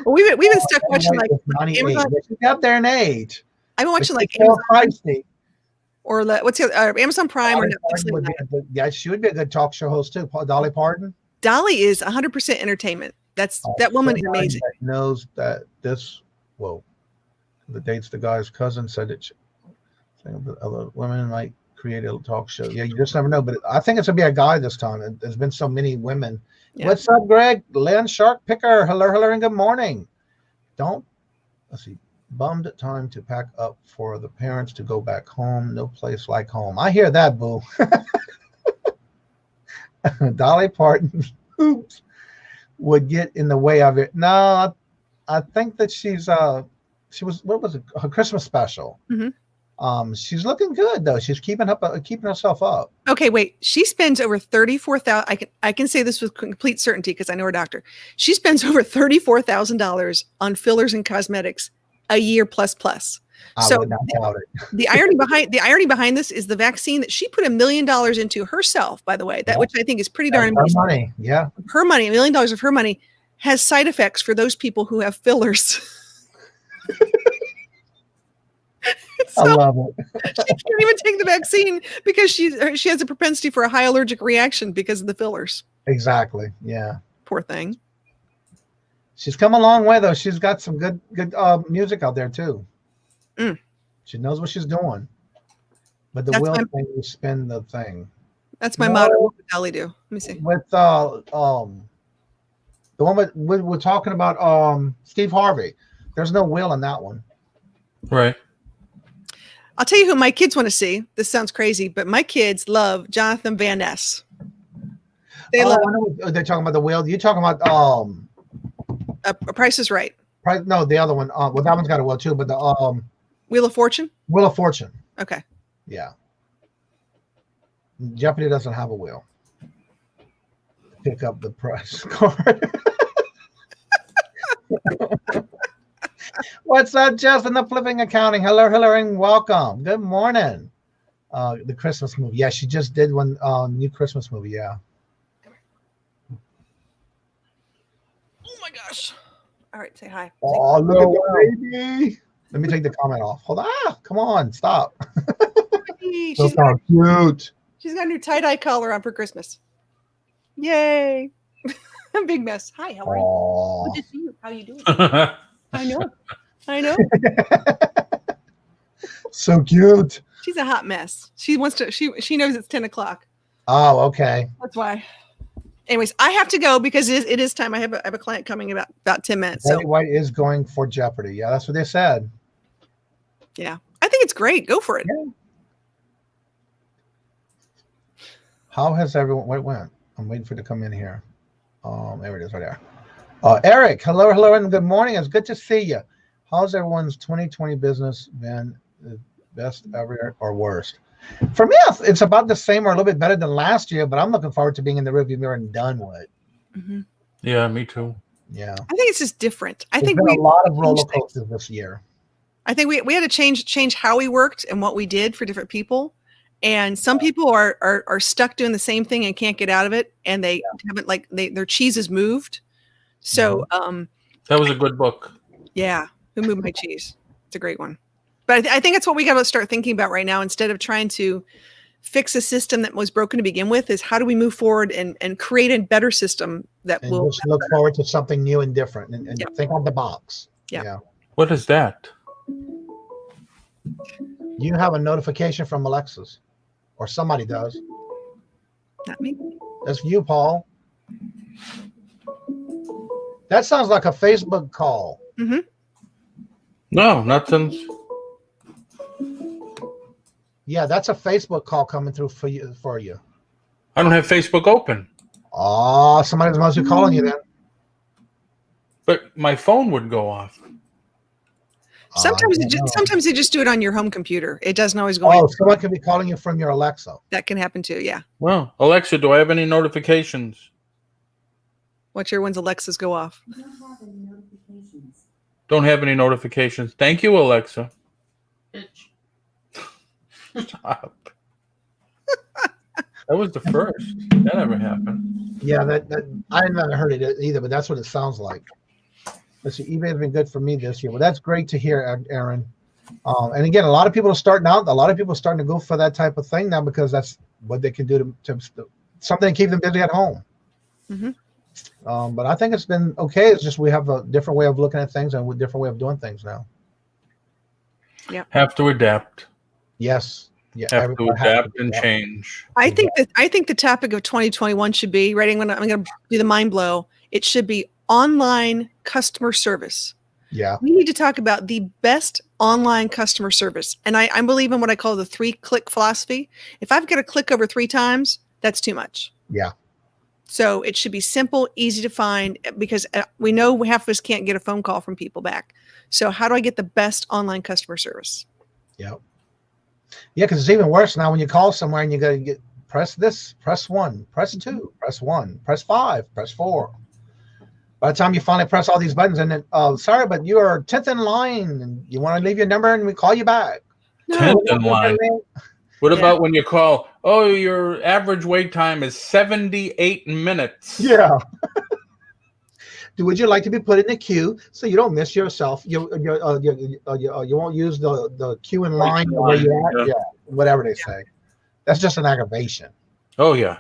Well, we've been stuck watching like Amazon. She's up there in age. I've been watching like Amazon or what's the Amazon Prime or Netflix. Yeah, she would be a good talk show host too. Dolly Parton. Dolly is 100% entertainment. That woman is amazing. That knows that this. Whoa, the dates the guy's cousin said that other women might create a talk show. Yeah, you just never know. But I think it's gonna be a guy this time. There's been so many women. Yeah. What's up, Greg? Lynn Shark Picker. Hello, and good morning. Let's see. Bummed time to pack up for the parents to go back home. No place like home. I hear that, boo. Dolly Parton, oops, would get in the way of it. No, I think that she was, what was it? Her Christmas special. She's looking good though. She's keeping herself up. Okay, wait. She spends over $34,000. I can say this with complete certainty because I know her doctor. She spends over $34,000 on fillers and cosmetics a year plus. So the irony behind this is the vaccine that she put $1 million into herself. By the way, which I think is pretty darn amazing. Her money, yeah. Her money, $1 million of her money, has side effects for those people who have fillers. I love it. She can't even take the vaccine because she has a propensity for a high allergic reaction because of the fillers. Exactly. Yeah. Poor thing. She's come a long way though. She's got some good music out there too. She knows what she's doing. But the will thing is spin the thing. That's my motto. What would Dolly do? Let me see. With the one we're talking about Steve Harvey. There's no will in that one. Right. I'll tell you who my kids want to see. This sounds crazy, but my kids love Jonathan Van Ness. They're talking about the will. You're talking about A Price is Right. No, the other one. Well, that one's got a will too, but the Wheel of Fortune. Wheel of Fortune. Okay. Yeah. Jeopardy doesn't have a wheel. Pick up the price card. What's up, Jeff, in the Flipping Accounting? Hello, and welcome. Good morning. The Christmas movie. Yeah, she just did one new Christmas movie. Yeah. Oh my gosh. All right, say hi. Oh, look at the baby. Let me take the comment off. Hold on. Come on, stop. She's so cute. She's got a new tie-dye collar on for Christmas. Yay. Big mess. Hi, how are you? Aw. Good to see you. How you doing? I know. So cute. She's a hot mess. She wants to. She knows it's 10 o'clock. Oh, okay. That's why. Anyways, I have to go because it is time. I have a client coming in about 10 minutes. So Betty White is going for Jeopardy. Yeah, that's what they said. yeah, I think it's great. Go for it. Yeah. How has everyone? Where it went? I'm waiting for it to come in here. There it is, right there. Eric, hello, and good morning. It's good to see you. How's everyone's 2020 business been? The best ever or worst? For me, it's about the same or a little bit better than last year, but I'm looking forward to being in the rearview mirror and done with. Mm-hmm. Yeah, me too. Yeah, I think it's just different. I There's think been we a lot of roller coasters this year. I think we had to change how we worked and what we did for different people. And some people are stuck doing the same thing and can't get out of it, and they haven't their cheese is moved. So That was a good book. yeah, Who Moved My Cheese? It's a great one. But I think that's what we got to start thinking about right now. Instead of trying to fix a system that was broken to begin with, is how do we move forward and create a better system that And will just look forward to something new and different, and think on the box. Yeah. What is that? You have a notification from Alexa's, or somebody does. not me. That's you, Paul. That sounds like a Facebook call. Mm-hmm. No, nothing. Yeah, that's a Facebook call coming through for you. I don't have Facebook open. Oh, somebody must be calling you then. But my phone would go off. Sometimes sometimes they just do it on your home computer. It doesn't always go. In. Someone can be calling you from your Alexa. That can happen too. Yeah. Well, Alexa, do I have any notifications? Watch your ones Alexas go off. You don't have any notifications. Don't have any notifications. Thank you, Alexa. Stop. That was the first that ever happened. Yeah, that I haven't heard it either, but that's what it sounds like. Let's see, eBay has been good for me this year. Well, that's great to hear, Aaron. And again, a lot of people are starting out. A lot of people are starting to go for that type of thing now because that's what they can do to something to keep them busy at home. Mm-hmm. But I think it's been okay. It's just we have a different way of looking at things and a different way of doing things now. Yeah. Have to adapt. Yes. Yeah. Have to adapt and change. I think the topic of 2021 should be right. I'm going to do the mind blow. It should be online customer service. Yeah. We need to talk about the best online customer service. And I believe in what I call the 3-click philosophy. If I've got to click over 3 times, that's too much. Yeah. So it should be simple, easy to find, because we know half of us can't get a phone call from people back. So how do I get the best online customer service? Yeah. Yeah, because it's even worse now when you call somewhere and you got to press this, press 1, press 2, press 1, press 5, press 4. By the time you finally press all these buttons and then, sorry, but you are 10th in line and you want to leave your number and we call you back. 10th in line. What about when you call, your average wait time is 78 minutes? Yeah. Would you like to be put in the queue so you don't miss yourself? You won't use the queue in line where you're at. Yeah, whatever they say. That's just an aggravation. Oh yeah.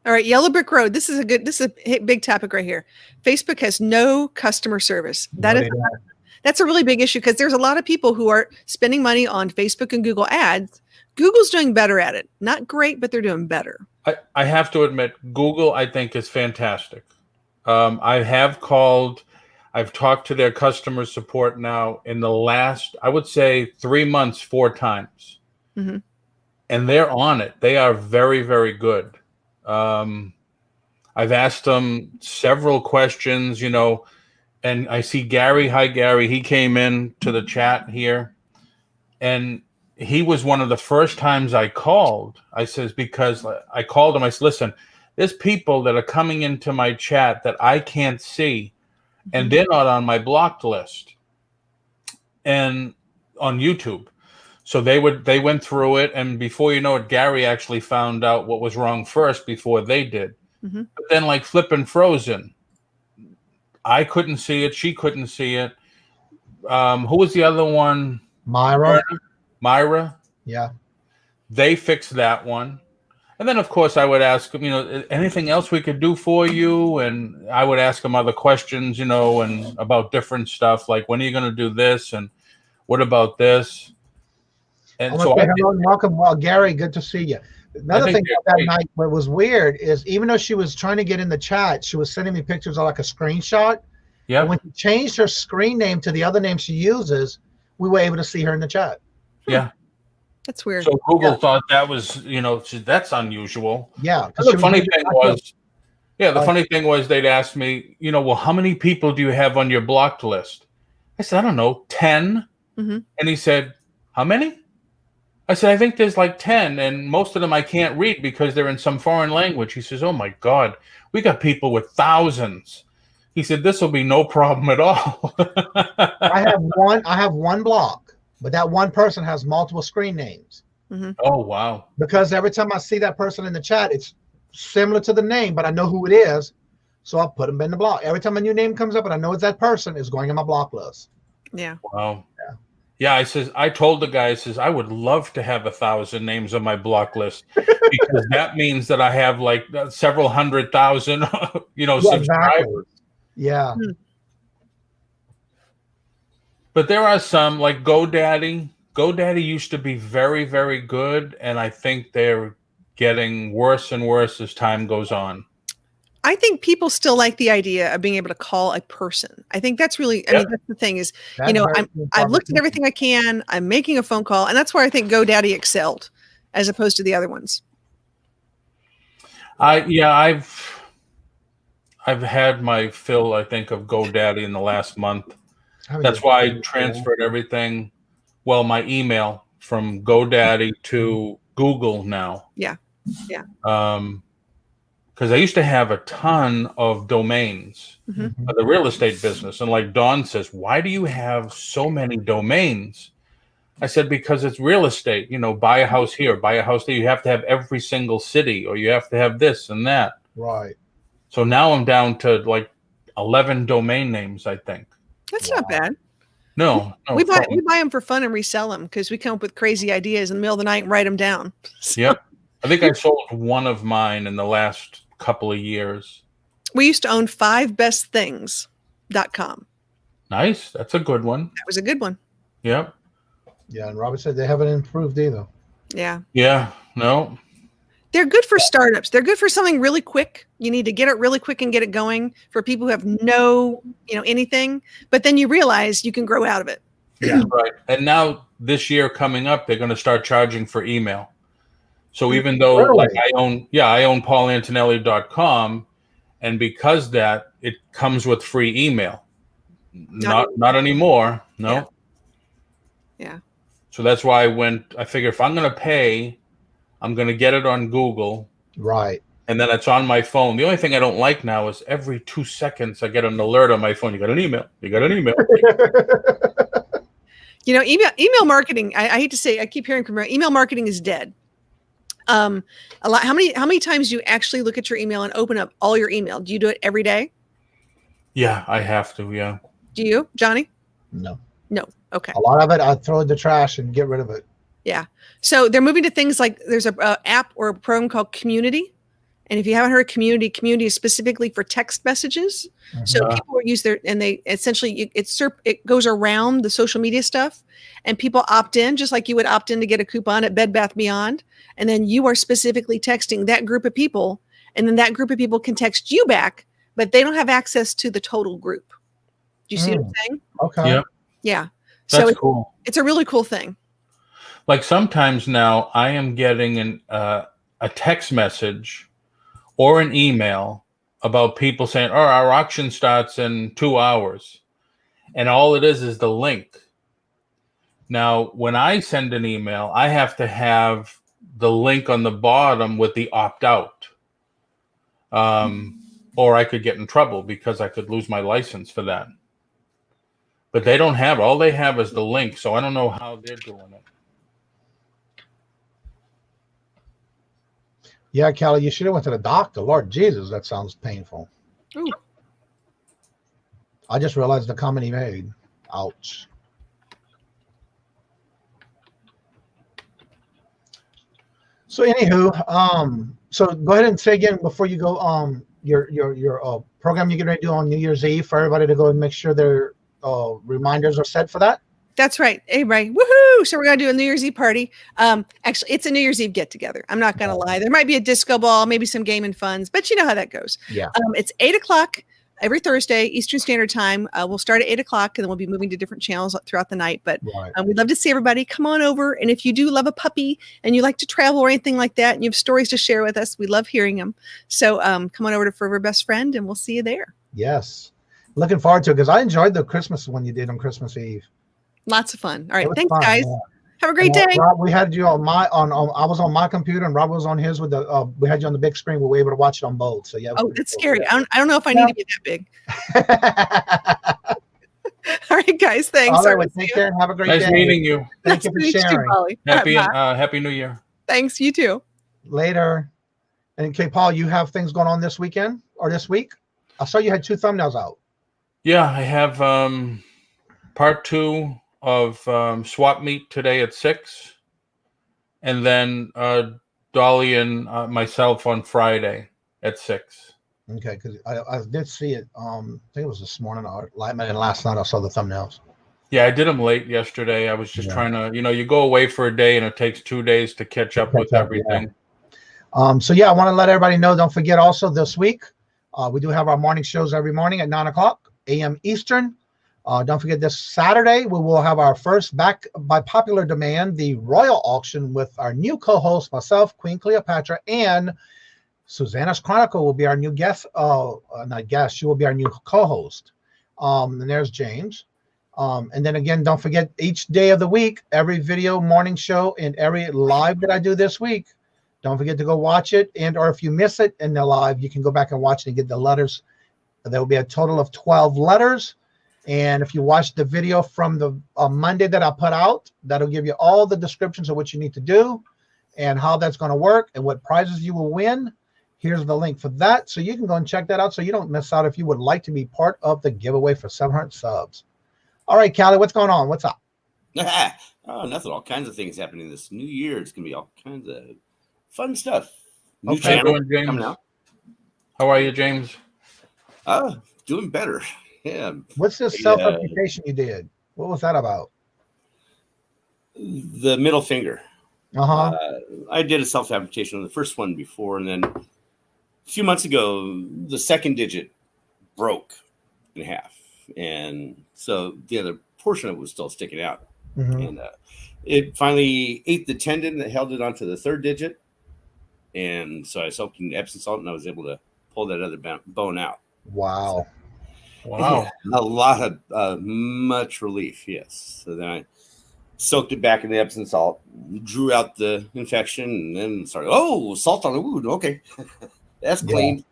All right, Yellow Brick Road. This is a big topic right here. Facebook has no customer service. That's a really big issue because there's a lot of people who are spending money on Facebook and Google ads. Google's doing better at it. Not great, but they're doing better. I have to admit, Google, I think, is fantastic. I have called, I've talked to their customer support now in the last, I would say 3 months, 4 times. Mm-hmm. And they're on it. They are very, very good. I've asked them several questions, and I see Gary. Hi, Gary. He came in to the chat here, and he was one of the first times I called. I says, because I called him, I said, listen, there's people that are coming into my chat that I can't see, and they're not on my blocked list and on YouTube. So they went through it, and before you know it, Gary actually found out what was wrong first before they did. Mm-hmm. But then, like flipping Frozen, I couldn't see it. She couldn't see it. Who was the other one? Myra. Myra. Yeah. They fixed that one. And then, of course, I would ask them, anything else we could do for you? And I would ask them other questions, and about different stuff, like when are you going to do this? And what about this? I And want so to say hello and welcome. Well, Gary, good to see you. Another thing about that night what was weird is even though she was trying to get in the chat, she was sending me pictures of like a screenshot. Yeah. And when she changed her screen name to the other name she uses, we were able to see her in the chat. Yeah. That's weird. So Google thought that was, that's unusual. Yeah. The funny thing was they'd ask me, well, how many people do you have on your blocked list? I said, I don't know, 10. Mm-hmm. And he said, how many? I said, I think there's like 10, and most of them I can't read because they're in some foreign language. He says, oh my God, we got people with thousands. He said, this will be no problem at all. I have one block, but that one person has multiple screen names. Mm-hmm. Oh, wow. Because every time I see that person in the chat, it's similar to the name, but I know who it is. So I'll put them in the block. Every time a new name comes up and I know it's that person, it's going in my block list. Yeah. Wow. Yeah, I told the guy, I would love to have 1,000 names on my block list because that means that I have like several 100,000, subscribers. Exactly. Yeah. But there are some like GoDaddy. GoDaddy used to be very, very good, and I think they're getting worse and worse as time goes on. I think people still like the idea of being able to call a person. I think that's really, I mean, that's the thing is, I've looked at everything I can. I'm making a phone call, and that's where I think GoDaddy excelled as opposed to the other ones. I've had my fill, I think, of GoDaddy in the last month. That's why I transferred everything. Well, my email from GoDaddy to Google now. Yeah. Yeah. Because I used to have a ton of domains of the real estate business. And like Dawn says, why do you have so many domains? I said, because it's real estate. Buy a house here, buy a house there. You have to have every single city, or you have to have this and that. Right. So now I'm down to like 11 domain names, I think. That's not bad. No. We buy them for fun and resell them because we come up with crazy ideas in the middle of the night and write them down. So. Yep. I think I sold one of mine in the last couple of years. We used to own 5bestthings.com. Nice. That's a good one. That was a good one. Yep. Yeah, and Robert said they haven't improved either. Yeah. Yeah. No. They're good for startups. They're good for something really quick. You need to get it really quick and get it going for people who have no, anything. But then you realize you can grow out of it. Yeah. Right. And now this year coming up, they're going to start charging for email. So even though like I own paulantonelli.com, and because that it comes with free email. Not anymore. No. Yeah. So that's why I figure if I'm going to pay, I'm going to get it on Google. Right. And then it's on my phone. The only thing I don't like now is every 2 seconds I get an alert on my phone. You got an email. You got an email. Email marketing, I hate to say, I keep hearing from her, email marketing is dead. A lot. How many times do you actually look at your email and open up all your email? Do you do it every day? Yeah, I have to. Yeah. Do you, Johnny? No. Okay. A lot of it, I throw in the trash and get rid of it. Yeah. So they're moving to things like there's a app or a program called Community. And if you haven't heard Community is specifically for text messages. So people use they essentially, it goes around the social media stuff and people opt in just like you would opt in to get a coupon at Bed Bath Beyond. And then you are specifically texting that group of people. And then that group of people can text you back, but they don't have access to the total group. Do you see what I'm saying? Okay. Yep. Yeah. That's so cool. It's a really cool thing. Like sometimes now I am getting a text message or an email about people saying, our auction starts in 2 hours. And all it is the link. Now, when I send an email, I have to have the link on the bottom with the opt out. Or I could get in trouble because I could lose my license for that. But they don't have it. All they have is the link. So I don't know how they're doing it. Yeah, Kelly, you should have went to the doctor. Lord Jesus, that sounds painful. Ooh. I just realized the comment he made. Ouch. So anywho, so go ahead and say again before you go, your program you're going to do on New Year's Eve for everybody to go and make sure their reminders are set for that. That's right. Hey, right. Woohoo! So we're gonna do a New Year's Eve party. Actually, it's a New Year's Eve get together. I'm not gonna lie. There might be a disco ball, maybe some game and funs, but you know how that goes. Yeah. It's 8:00 every Thursday, Eastern Standard Time. We'll start at 8:00, and then we'll be moving to different channels throughout the night. But we'd love to see everybody. Come on over, and if you do love a puppy and you like to travel or anything like that, and you have stories to share with us, we love hearing them. So come on over to Forever Best Friend, and we'll see you there. Yes. Looking forward to it because I enjoyed the Christmas one you did on Christmas Eve. Lots of fun. All right. Thanks, fun, guys. yeah. Have a great day. Rob, we had you on I was on my computer and Rob was on his with the we had you on the big screen. We were able to watch it on both. So yeah. Oh, that's scary. I don't know if I need to be that big. All right, guys. Thanks. All right, well, take care and have a great day. Nice meeting you. Thank you for sharing. Happy New Year. Thanks. You too. Later. And okay, Paul, you have things going on this weekend or this week? I saw you had 2 thumbnails out. Yeah, I have part 2 of swap meet today at 6, and then Dolly and myself on Friday at 6. Okay, because I did see it. I think it was this morning or last night. I saw the thumbnails. Yeah, I did them late yesterday. I was just trying to, you go away for a day and it takes 2 days to catch up with everything. Yeah. So yeah, I want to let everybody know. Don't forget also this week we do have our morning shows every morning at 9:00 a.m. Eastern. Don't forget this Saturday, we will have our first, back by popular demand, the Royal Auction with our new co-host, myself, Queen Cleopatra, and Susanna's Chronicle will be our new guest. Not guest, she will be our new co-host. And there's James. And then again, don't forget each day of the week, every video morning show and every live that I do this week, don't forget to go watch it. And or if you miss it in the live, you can go back and watch it and get the letters. There will be a total of 12 letters. And if you watch the video from the Monday that I put out, that'll give you all the descriptions of what you need to do and how that's going to work and what prizes you will win. Here's the link for that. So you can go and check that out so you don't miss out if you would like to be part of the giveaway for 700 subs. All right, Callie, what's going on? What's up? Oh, nothing. All kinds of things happening this new year. It's going to be all kinds of fun stuff. New Okay, channel James. coming out. How are you, James? Doing better. Yeah. What's this self-reputation you did? What was that about? The middle finger. I did a self-amputation on the first one before, and then a few months ago, the second digit broke in half. And so the other portion of it was still sticking out. And it finally ate the tendon that held it onto the third digit. And so I soaked in Epsom salt, and I was able to pull that other bone out. Wow. Wow. Yeah, a lot of much relief, yes. So then I soaked it back in the Epsom salt, drew out the infection, and then started, salt on the wound. Okay, that's clean.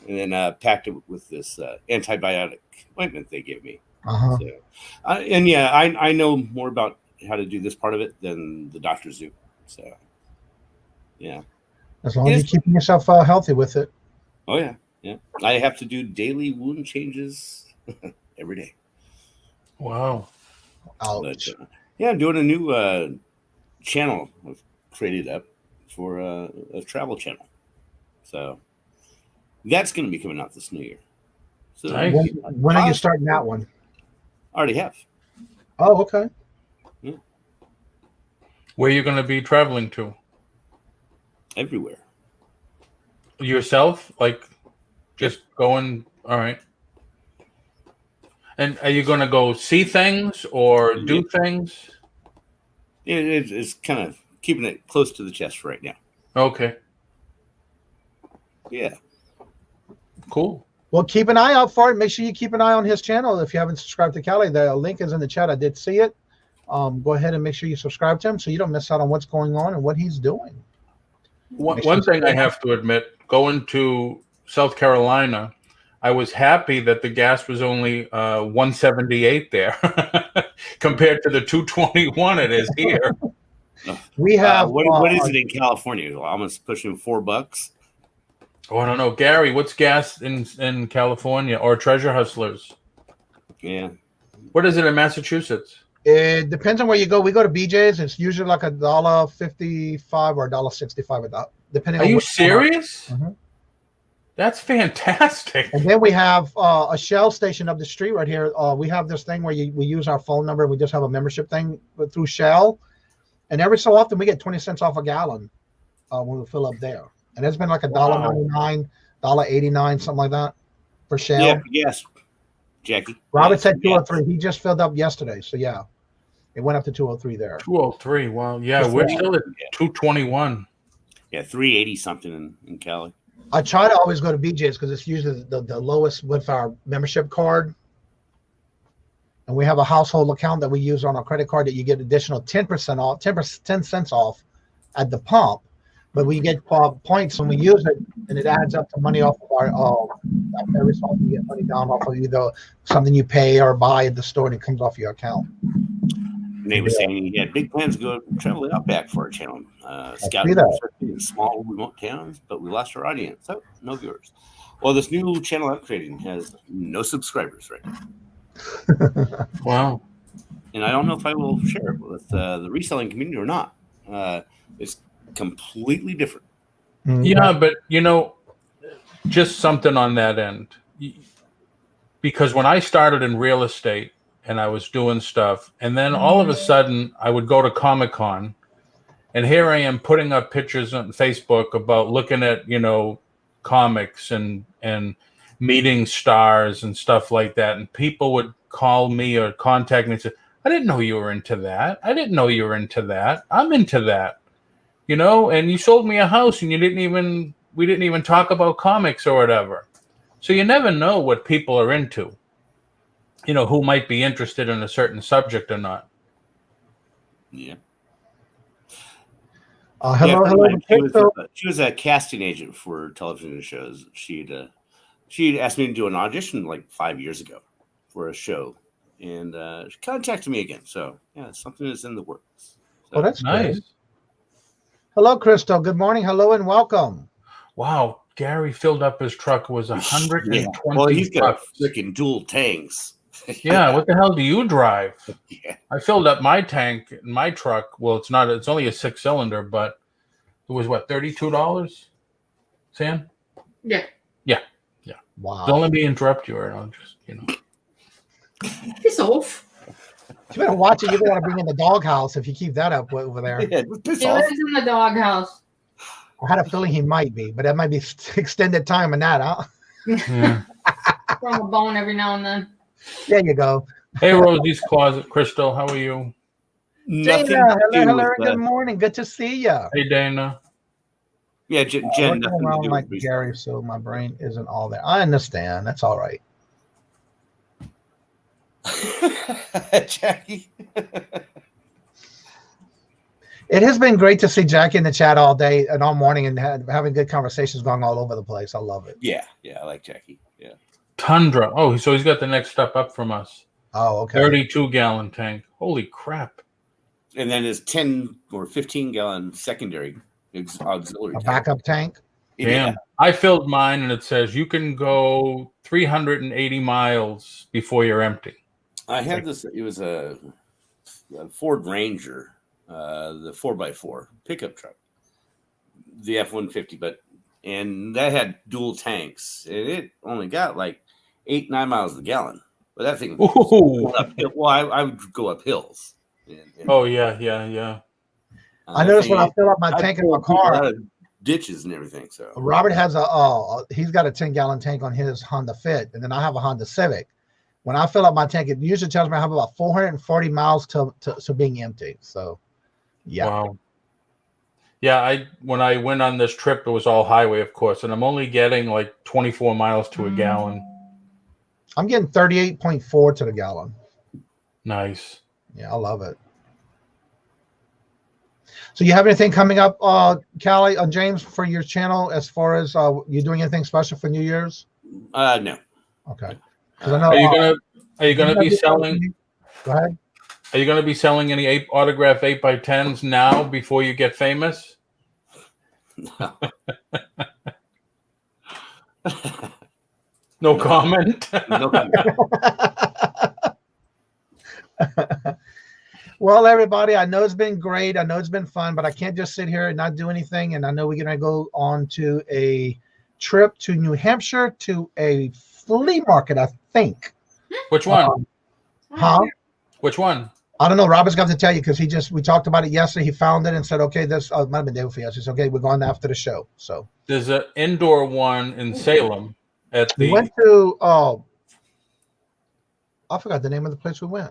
And then packed it with this antibiotic ointment they gave me. So, I know more about how to do this part of it than the doctors do. So, yeah. As long as you're keeping yourself healthy with it. Oh, yeah. Yeah. I have to do daily wound changes every day. Wow. Ouch. But, I'm doing a new channel I've created up for a travel channel. So that's going to be coming out this new year. So Nice. When are you starting that one? I already have. Oh, okay. Yeah. Where are you going to be traveling to? Everywhere. Yourself? Like just going? All right. And are you going to go see things or do things? It's kind of keeping it close to the chest right now. Okay. Yeah. Cool. Well, keep an eye out for it. Make sure you keep an eye on his channel. If you haven't subscribed to Callie, the link is in the chat. I did see it. Go ahead and make sure you subscribe to him so you don't miss out on what's going on and what he's doing. One thing I have to admit, going to South Carolina, I was happy that the gas was only 178 there compared to the 221 it is here. We have what is it in California? Almost pushing $4. Oh, I don't know, Gary. What's gas in California or Treasure Hustlers? Yeah. What is it in Massachusetts? It depends on where you go. We go to BJ's. It's usually like $1.55 or $1.65 depending Are on you which serious? Mhm. That's fantastic. And then we have a Shell station up the street right here. We have this thing where we use our phone number. We just have a membership thing through Shell. And every so often we get 20 cents off a gallon when we fill up there. And it's been like $1.99, $1.89, something like that for Shell. Yeah, yes, Jackie. Robert Yes, said yes. 203. He just filled up yesterday. So yeah, it went up to 203 there. 203. Wow. Yeah, we're still at 221. Yeah, 380 something in Cali. I try to always go to BJ's because it's usually the lowest with our membership card. And we have a household account that we use on our credit card that you get additional 10% off, 10 cents off at the pump. But we get points when we use it, and it adds up to money off of our every so often you get money down off of either something you pay or buy at the store, and it comes off your account. Nate was saying he had big plans to go travel the Outback for a channel. see that. Scouting in small remote towns, but we lost our audience, so no viewers. Well, this new channel I'm creating has no subscribers right now. Wow. And I don't know if I will share it with the reselling community or not. It's completely different. Yeah, but just something on that end. Because when I started in real estate and I was doing stuff, and then all of a sudden I would go to Comic-Con, and here I am putting up pictures on Facebook about looking at, comics and meeting stars and stuff like that. And people would call me or contact me and say, I didn't know you were into that. I didn't know you were into that. I'm into that. And you sold me a house and we didn't even talk about comics or whatever. So you never know what people are into, who might be interested in a certain subject or not. Yeah. Hello. She was a casting agent for television shows. She'd asked me to do an audition like 5 years ago for a show, and she contacted me again. So yeah, something is in the works. So, that's nice. Good. Hello, Crystal. Good morning. Hello and welcome. Wow, Gary filled up his truck. It was 120 yeah. Well, he's got bucks. freaking dual tanks. Yeah, what the hell do you drive? Yeah. I filled up my tank in my truck. Well, it's only a 6-cylinder, but it was what, $32? Sam? Yeah. Wow. Don't let me interrupt you, or I'll just, Piss off. You better watch it. You're going to bring in the doghouse if you keep that up over there. Yeah, piss He off. lives in the doghouse. I had a feeling he might be, but that might be extended time in that, huh? Yeah. From a bone every now and then. There you go. Hey, Rosie's Closet. Crystal, how are you? Nothing Dana, to do hello, with and good morning. Good to see you. Hey, Dana. Yeah, Jen, Working nothing to around do like with Gary, so my brain isn't all there. I understand. That's all right. Jackie. It has been great to see Jackie in the chat all day and all morning and having good conversations going all over the place. I love it. Yeah, I like Jackie. Yeah. Tundra. Oh, so he's got the next step up from us. Oh, okay. 32-gallon tank. Holy crap. And then his 10 or 15-gallon secondary auxiliary A tank. backup tank. Damn. I filled mine, and it says you can go 380 miles before you're empty. I had this. It was a Ford Ranger, the 4x4 pickup truck, the F-150, and that had dual tanks, and it only got like 8-9 miles a gallon. But that thing, well, I would go up hills. Oh yeah. I noticed when I fill up my tank in my car, ditches and everything. So Robert has he's got a 10-gallon tank on his Honda Fit, and then I have a Honda Civic. When I fill up my tank, it usually tells me I have about 440 miles to being empty. So, yeah. Wow. Yeah, when I went on this trip, it was all highway, of course, and I'm only getting like 24 miles to a gallon. I'm getting 38.4 to the gallon. Nice. Yeah, I love it. So you have anything coming up, Callie, James, for your channel as far as you doing anything special for New Year's? No. Okay. I know, are you gonna be selling? Go ahead. Are you gonna be selling any autograph 8x10s now before you get famous? No. No comment. No comment. Well, everybody, I know it's been great. I know it's been fun, but I can't just sit here and not do anything. And I know we're going to go on to a trip to New Hampshire to a flea market, I think. Which one? Huh? Which one? I don't know. Robert's got to tell you because we talked about it yesterday. He found it and said, okay, this might have been day before yesterday. Okay, we're going after the show. So There's an indoor one in Salem at we the. went to, I forgot the name of the place we went.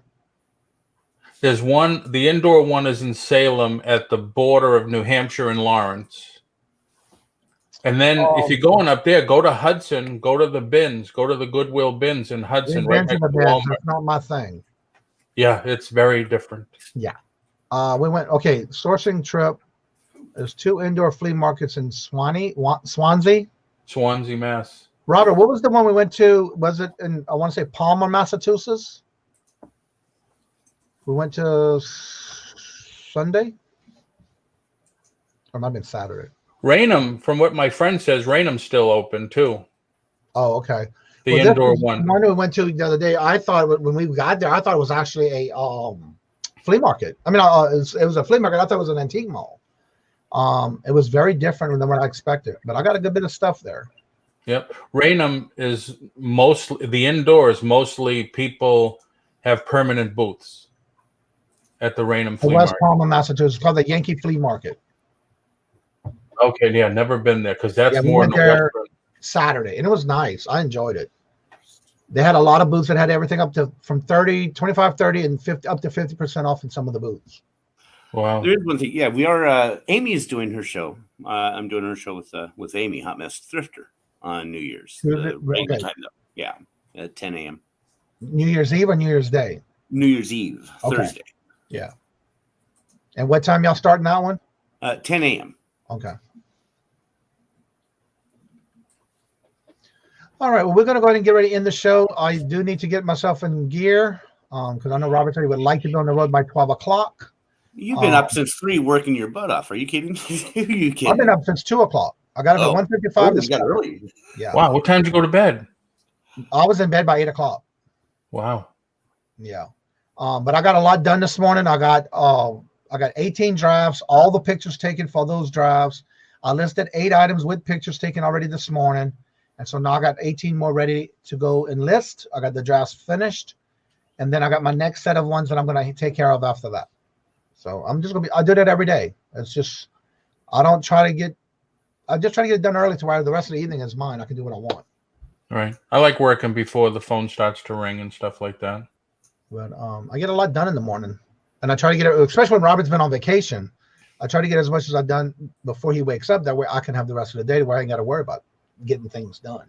There's one. The indoor one is in Salem at the border of New Hampshire and Lawrence. And then if you're going up there, go to Hudson, go to the bins, go to the Goodwill bins in Hudson. Right next to Walmart. That's not my thing. Yeah, it's very different. Yeah. We went, okay, sourcing trip. There's 2 indoor flea markets in Swansea. Swansea, Mass. Robert, what was the one we went to? Was it in, I want to say Palmer, Massachusetts? We went to Sunday? Or it might have been Saturday. Raynham, from what my friend says, Raynham's still open too. Oh, okay. The indoor one. The one we went to the other day, I thought when we got there, I thought it was actually a flea market. I mean, it was a flea market. I thought it was an antique mall. It was very different than what I expected, but I got a good bit of stuff there. Yep. Raynham is mostly, the indoors, mostly people have permanent booths at the Raynham Flea West Market. Palmer, Massachusetts. It's called the Yankee Flea Market. Okay, yeah, never been there because that's Yeah, we more went in the there Western. Saturday, and it was nice. I enjoyed it. They had a lot of booths that had everything up to from 25, 30, and 50 up to 50% off in some of the booths. Wow. There is one thing. Yeah, we are. Amy is doing her show. I'm doing her show with Amy, Hot Mess Thrifter, on New Year's. Okay. Time, though. Yeah, at 10 a.m. New Year's Eve or New Year's Day? New Year's Eve, Okay. Thursday. Yeah. And what time y'all starting that one? 10 a.m. Okay. All right. Well, we're going to go ahead and get ready to end the show. I do need to get myself in gear because I know Robert said he would like to be on the road by 12 o'clock. You've been up since 3 working your butt off. Are you kidding? Are you kidding? I've been up since 2 o'clock. I got up at 1:55 this got morning. early. Yeah. Wow. What time did you go to bed? I was in bed by 8 o'clock. Wow. Yeah. But I got a lot done this morning. I got 18 drafts, all the pictures taken for those drafts. I listed 8 items with pictures taken already this morning. And so now I got 18 more ready to go and list. I got the drafts finished. And then I got my next set of ones that I'm going to take care of after that. So I'm just going to I do that every day. It's just, I just try to get it done early to where the rest of the evening is mine. I can do what I want. Right. I like working before the phone starts to ring and stuff like that. But I get a lot done in the morning. And I try to get it, especially when Robert's been on vacation, I try to get as much as I've done before he wakes up. That way I can have the rest of the day where I ain't got to worry about getting things done.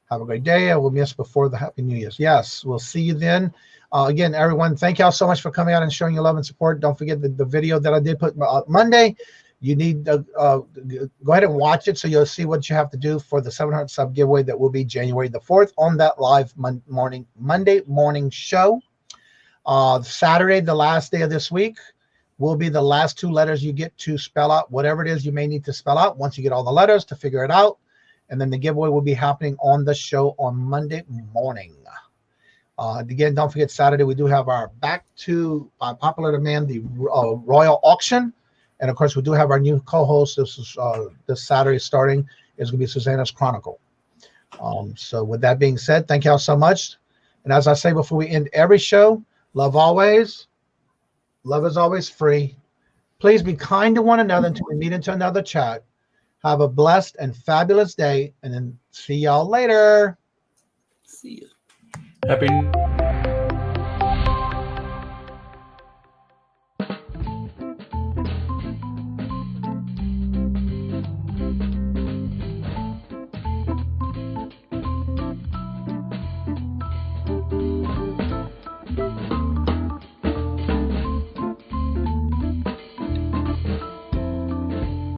Have a great day. I will miss before the Happy New Year's. Yes, we'll see you then. Again, everyone, thank y'all so much for coming out and showing your love and support. Don't forget the video that I did put Monday. You need to go ahead and watch it so you'll see what you have to do for the 700 sub giveaway that will be January the 4th on that live Monday morning show. Saturday, the last day of this week, will be the last 2 letters you get to spell out whatever it is you may need to spell out once you get all the letters to figure it out. And then the giveaway will be happening on the show on Monday morning. Again, don't forget Saturday, we do have our back to popular demand, the Royal Auction. And of course, we do have our new co-host. This is this Saturday starting is going to be Susanna's Chronicle. So with that being said, thank y'all so much. And as I say before we end every show, love always. Love is always free. Please be kind to one another until we meet into another chat. Have a blessed and fabulous day, and then see y'all later. See you. Happy